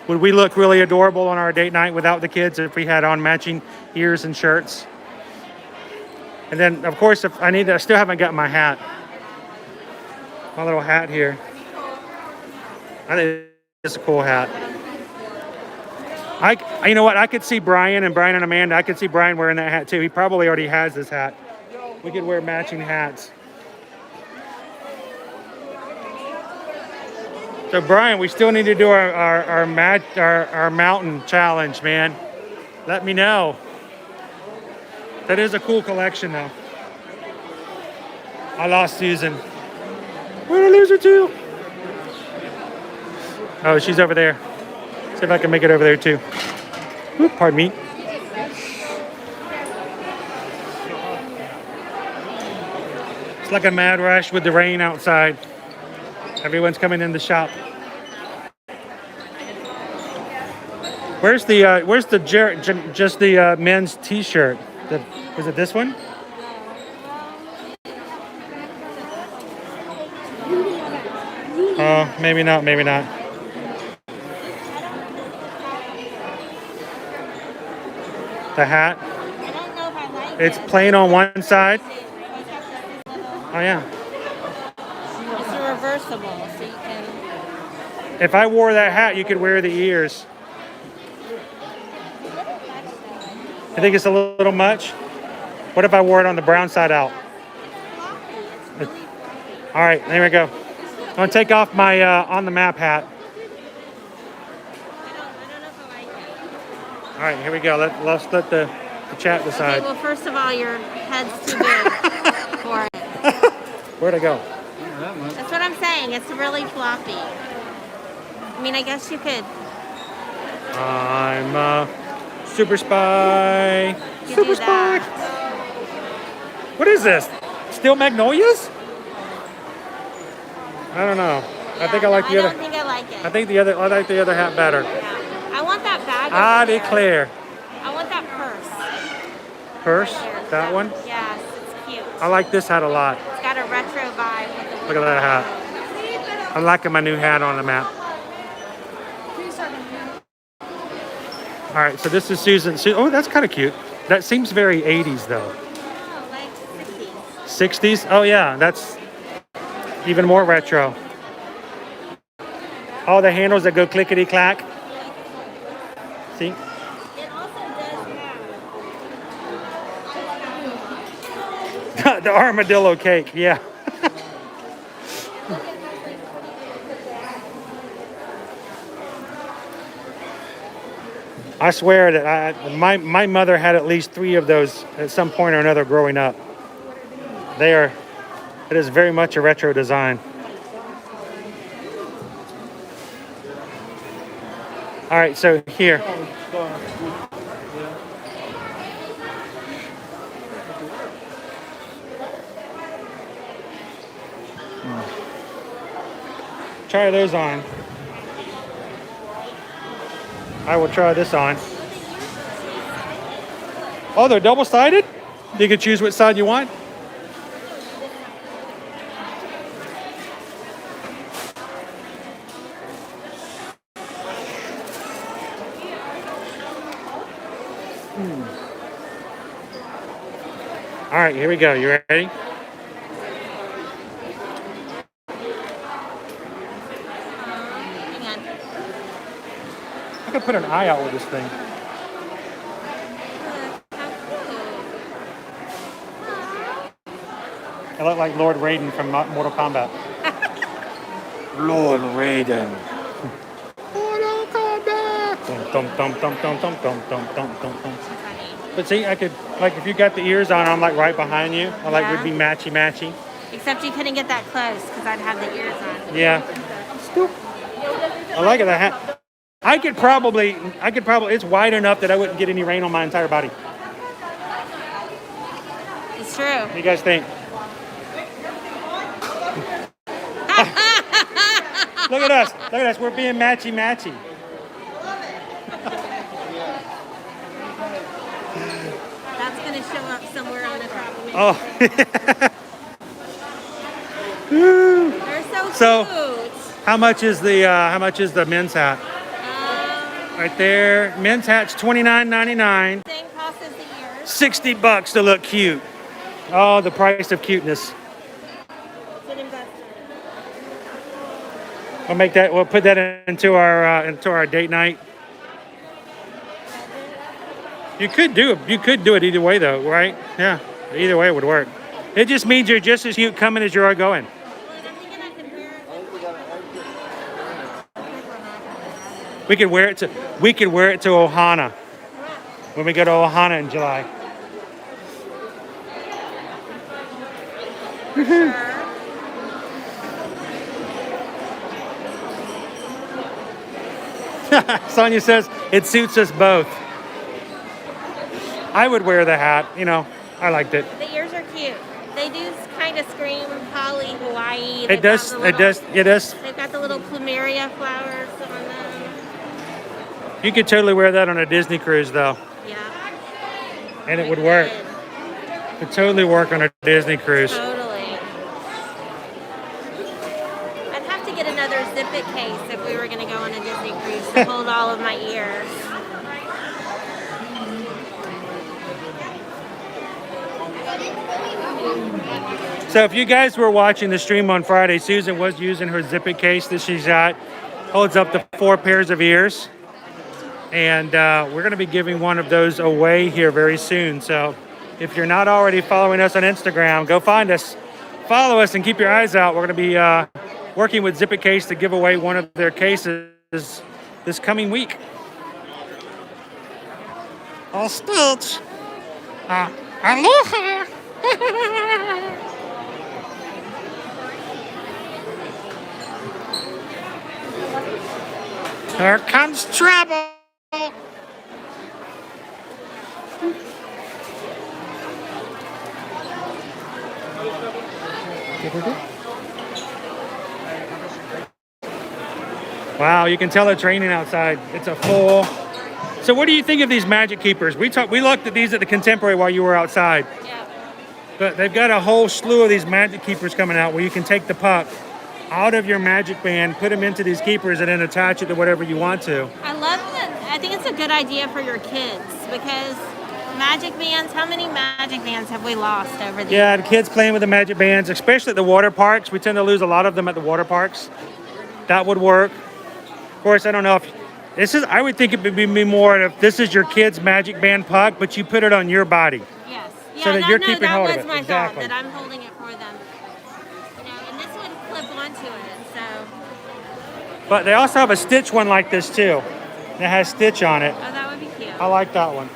Would we look really adorable on our date night without the kids if we had on matching ears and shirts? And then, of course, if I still haven't got my hat. My little hat here. I think it's a cool hat. You know what? I could see Brian and Amanda. I could see Brian wearing that hat too. He probably already has this hat. We could wear matching hats. So Brian, we still need to do our mountain challenge, man. Let me know. That is a cool collection though. I lost Susan. Where did I lose her to? Oh, she's over there. See if I can make it over there too. Oop, pardon me. It's like a mad rush with the rain outside. Everyone's coming in the shop. Where's the just the men's T-shirt? Is it this one? Oh, maybe not. Maybe not. The hat. I don't know if I like It's it. plain on one side. Oh yeah. It's a reversible, so you can. If I wore that hat, you could wear the ears. I think it's a little much. What if I wore it on the brown side out? All right, there we go. I'm gonna take off my on the map hat. All right, here we go. Let's let the chat decide. Okay, well, first of all, your head's too big for it. Where'd I go? That's what I'm saying. It's really floppy. I mean, I guess you could. I'm a super spy. You Super do spy. that. What is this? Still magnolias? I don't know. I think I like the I other. don't think I like it. I like the other hat better. I want that bag. I over there. declare. I want that purse. Purse? Right there. That one? Yes, it's cute. I like this hat a lot. It's got a retro vibe with the Look at that hat. I'm liking my new hat on the map. All right, so this is Susan. Oh, that's kind of cute. That seems very 80s though. Oh, like 60s. 60s? Oh yeah, that's even more retro. All the handles that go clickety clack. See? It also does have. The armadillo cake, yeah. I swear that my mother had at least 3 of those at some point or another growing up. It is very much a retro design. All right, so here. Try those on. I will try this on. Oh, they're double-sided? You can choose which side you want? All right, here we go. You ready? Hang on. I could put an eye out with this thing. I look like Lord Raiden from Mortal Kombat. Lord Raiden. Mortal Kombat. Dum dum dum dum dum dum dum dum dum dum. But see, I could, like, if you got the ears on, I'm like right behind you. I like would be matchy matchy. Except you couldn't get that close because I'd have the ears on. Yeah. I like it. The hat. I could probably. It's wide enough that I wouldn't get any rain on my entire body. It's true. What do you guys think? Look at us. Look at us. We're being matchy matchy. That's going to show up somewhere on a Travelmation. Oh. They're so cute. How much is the men's hat? Right there. Men's hat's $29.99. Same cost as the ears. $60 to look cute. Oh, the price of cuteness. It's an investment. We'll put that into our date night. You could do it either way though, right? Yeah. Either way it would work. It just means you're just as cute coming as you are going. We could wear it to Ohana when we go to Ohana in July. Sonia says it suits us both. I would wear the hat, you know. I liked it. The ears are cute. They do kind of scream Holly, Hawaii. It does. It does. It does. They've got the little plumeria flowers on them. You could totally wear that on a Disney cruise, though. Yeah. And it would work. It would totally work on a Disney cruise. Totally. I'd have to get another zip-it case if we were going to go on a Disney cruise to hold all of my ears. So if you guys were watching the stream on Friday, Susan was using her zip-it case that she's got. Holds up to 4 pairs of ears. And we're going to be giving one of those away here very soon. So if you're not already following us on Instagram, go find us, follow us, and keep your eyes out. We're going to be working with Zip-it Case to give away one of their cases this coming week. Oh, Stitch. Aloha. Here comes trouble. Wow, you can tell it's raining outside. It's a full. So what do you think of these Magic Keepers? We looked at these at the Contemporary while you were outside. Yeah. But they've got a whole slew of these Magic Keepers coming out where you can take the puck out of your Magic Band, put them into these keepers, and then attach it to whatever you want to. I love it. I think it's a good idea for your kids because Magic Bands, how many Magic Bands have we lost over the years? Yeah, the kids playing with the Magic Bands, especially at the water parks. We tend to lose a lot of them at the water parks. That would work. Of course, I don't know if this is, I would think it would be more if this is your kid's Magic Band puck, but you put it on your body. Yes. Yeah, So that you're keeping hold of it. that was my Exactly. thought, that I'm holding it for them. You know, and this would clip onto it, so. But they also have a Stitch one like this too. That has Stitch on it. Oh, that would be cute. I like that one.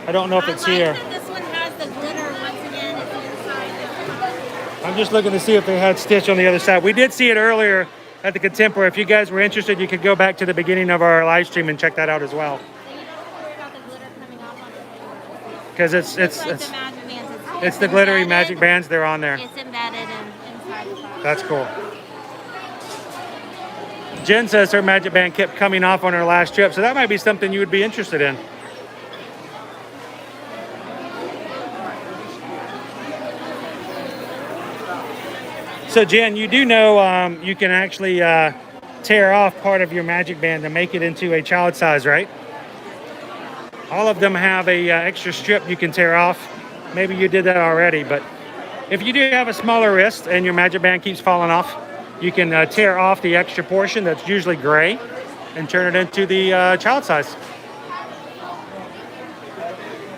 I don't know if it's here. That this one has the glitter once again. It's inside. I'm just looking to see if they had Stitch on the other side. We did see it earlier at the Contemporary. If you guys were interested, you could go back to the beginning of our live stream and check that out as well. So you don't have to worry about the glitter coming off on it. Because it's like the Magic Bands. it's the glittery embedded. Magic Bands. They're on there. It's embedded inside the box. That's cool. Jen says her Magic Band kept coming off on her last trip, so that might be something you would be interested in. So Jen, you do know you can actually tear off part of your Magic Band to make it into a child size, right? All of them have a extra strip you can tear off. Maybe you did that already, but if you do have a smaller wrist and your Magic Band keeps falling off, you can tear off the extra portion that's usually gray and turn it into the child size.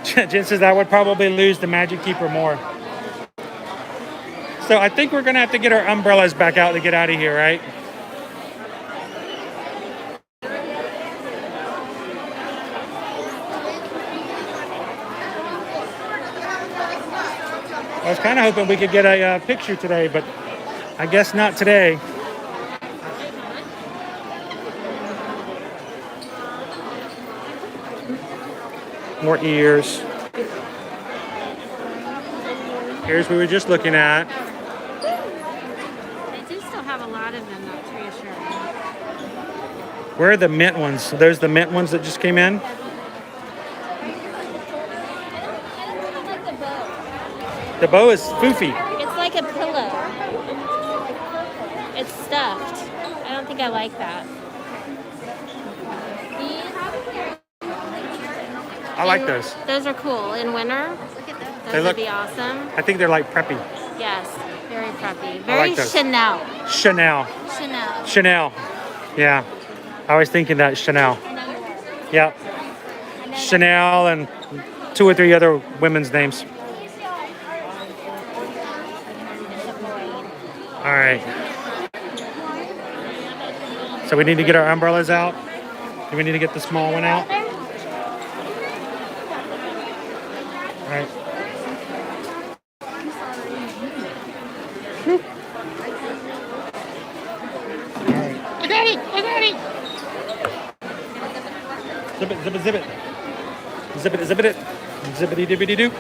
Jen says that would probably lose the Magic Keeper more. So I think we're gonna have to get our umbrellas back out to get out of here, right? I was kind of hoping we could get a picture today, but I guess not today. More ears. Ears we were just looking at. They do still have a lot of them, that's reassuring. Where are the mint ones? There's the mint ones that just came in. I don't like the bow. The bow is foofy. It's like a pillow. It's stuffed. I don't think I like that. I like those. Those are cool. In winter, those would be awesome. I think they're like preppy. Yes, very preppy. Very those. Chanel. Chanel. Chanel. Chanel. Yeah. I was thinking that Chanel. Yeah. Chanel and 2 or 3 other women's names. All right. So we need to get our umbrellas out. Do we need to get the small one out? All right. ready. It's ready. Zip it, zip it, zip it. Zip it, zip it. Zippity dippity doo.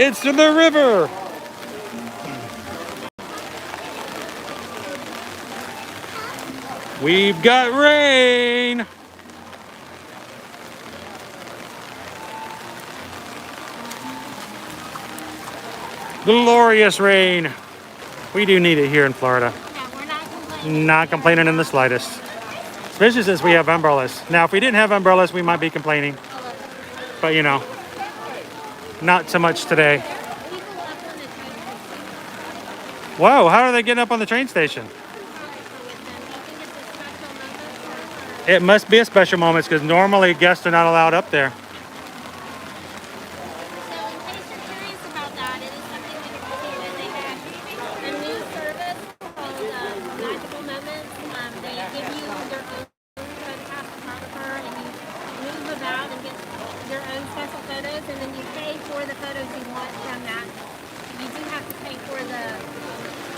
It's to the river. We've got rain. Glorious rain. We do need it here in Florida. Yeah, we're not complaining. Not complaining in the slightest. Especially since we have umbrellas. Now, if we didn't have umbrellas, we might be complaining. But you know, not so much today. Whoa, how are they getting up on the train station? It must be a special moment because normally guests are not allowed up there. So in case you're curious about that, it is something we can see that they have a new service called Magical Moments. They give you their own photograph photographer and you move about and get your own special photos and then you pay for the photos you want from that. You do have to pay for the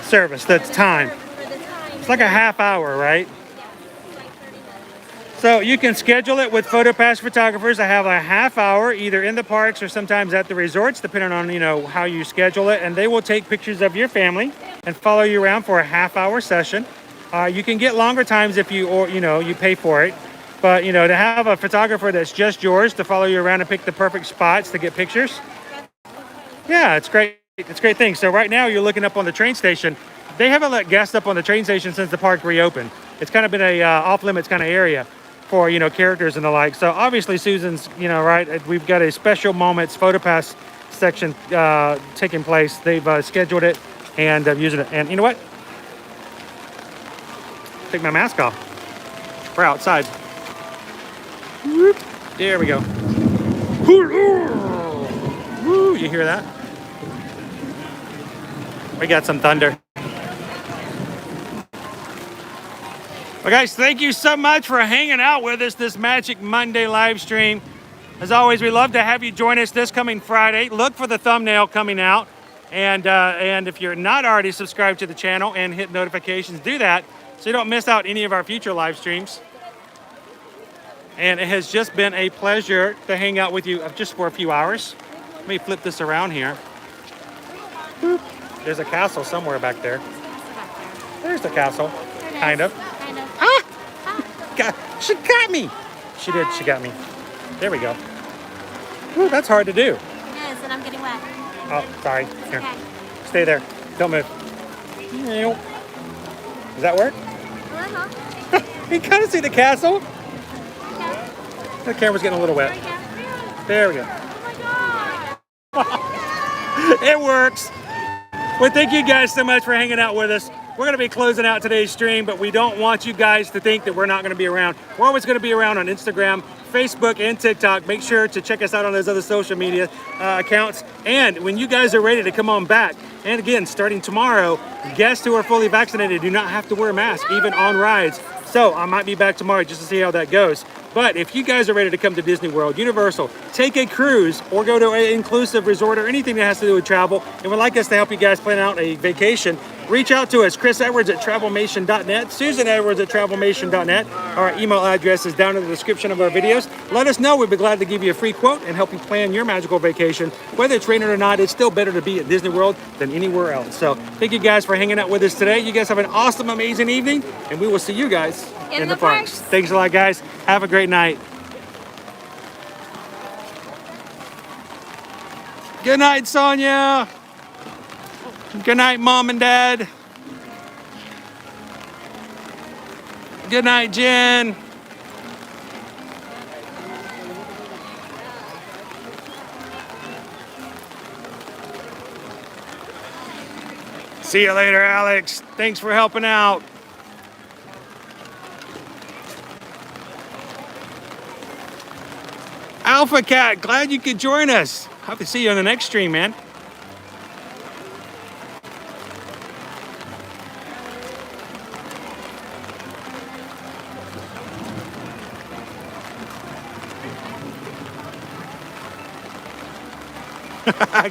Service, that's time. for the time. It's like a half hour, right? Yeah, it's like 30 minutes. So you can schedule it with PhotoPass photographers to have a half hour either in the parks or sometimes at the resorts, depending on, you know, how you schedule it. And they will take pictures of your family and follow you around for a half hour session. You can get longer times if you, or, you know, you pay for it. But, you know, to have a photographer that's just yours to follow you around and pick the perfect spots to get pictures. Yeah, it's great. It's a great thing. So right now you're looking up on the train station. They haven't let guests up on the train station since the park reopened. It's kind of been a off-limits kind of area for, you know, characters and the like. So obviously Susan's, you know, right, we've got a special moments PhotoPass section taking place. They've scheduled it and using it. And you know what? Take my mask off. We're outside. Whoop. There we go. Woo, you hear that? We got some thunder. Well, guys, thank you so much for hanging out with us this Magic Monday live stream. As always, we love to have you join us this coming Friday. Look for the thumbnail coming out. And if you're not already subscribed to the channel and hit notifications, do that so you don't miss out any of our future live streams. And it has just been a pleasure to hang out with you just for a few hours. Let me flip this around here. Boop. There's a castle somewhere back there. There's the castle, kind of. Ah! She got me. She did. She got me. There we go. Ooh, that's hard to do. It is, and I'm getting wet. Oh, sorry. Here. Okay. Stay there. Don't move. Does that work? Uh-huh. You kind of see the castle. Okay. The camera's getting a little wet. There we go. Oh my God. It works. Well, thank you guys so much for hanging out with us. We're going to be closing out today's stream, but we don't want you guys to think that we're not going to be around. We're always going to be around on Instagram, Facebook, and TikTok. Make sure to check us out on those other social media accounts. And when you guys are ready to come on back, and again, starting tomorrow, guests who are fully vaccinated do not have to wear a mask, even on rides. So I might be back tomorrow just to see how that goes. But if you guys are ready to come to Disney World, Universal, take a cruise, or go to an inclusive resort or anything that has to do with travel, and would like us to help you guys plan out a vacation, reach out to us, Chris Edwards at Travelmation.net, Susan Edwards at Travelmation.net. Our email address is down in the description of our videos. Let us know. We'd be glad to give you a free quote and help you plan your magical vacation. Whether it's raining or not, it's still better to be at Disney World than anywhere else. So thank you guys for hanging out with us today. You guys have an awesome, amazing evening, and we will see you guys in the parks. Thanks a lot, guys. Have a great night. Good night, Sonia. Good night, Mom and Dad. Good night, Jen. See you later, Alex. Thanks for helping out. Alpha Cat, glad you could join us. Hope to see you on the next stream, man.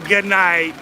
Good night.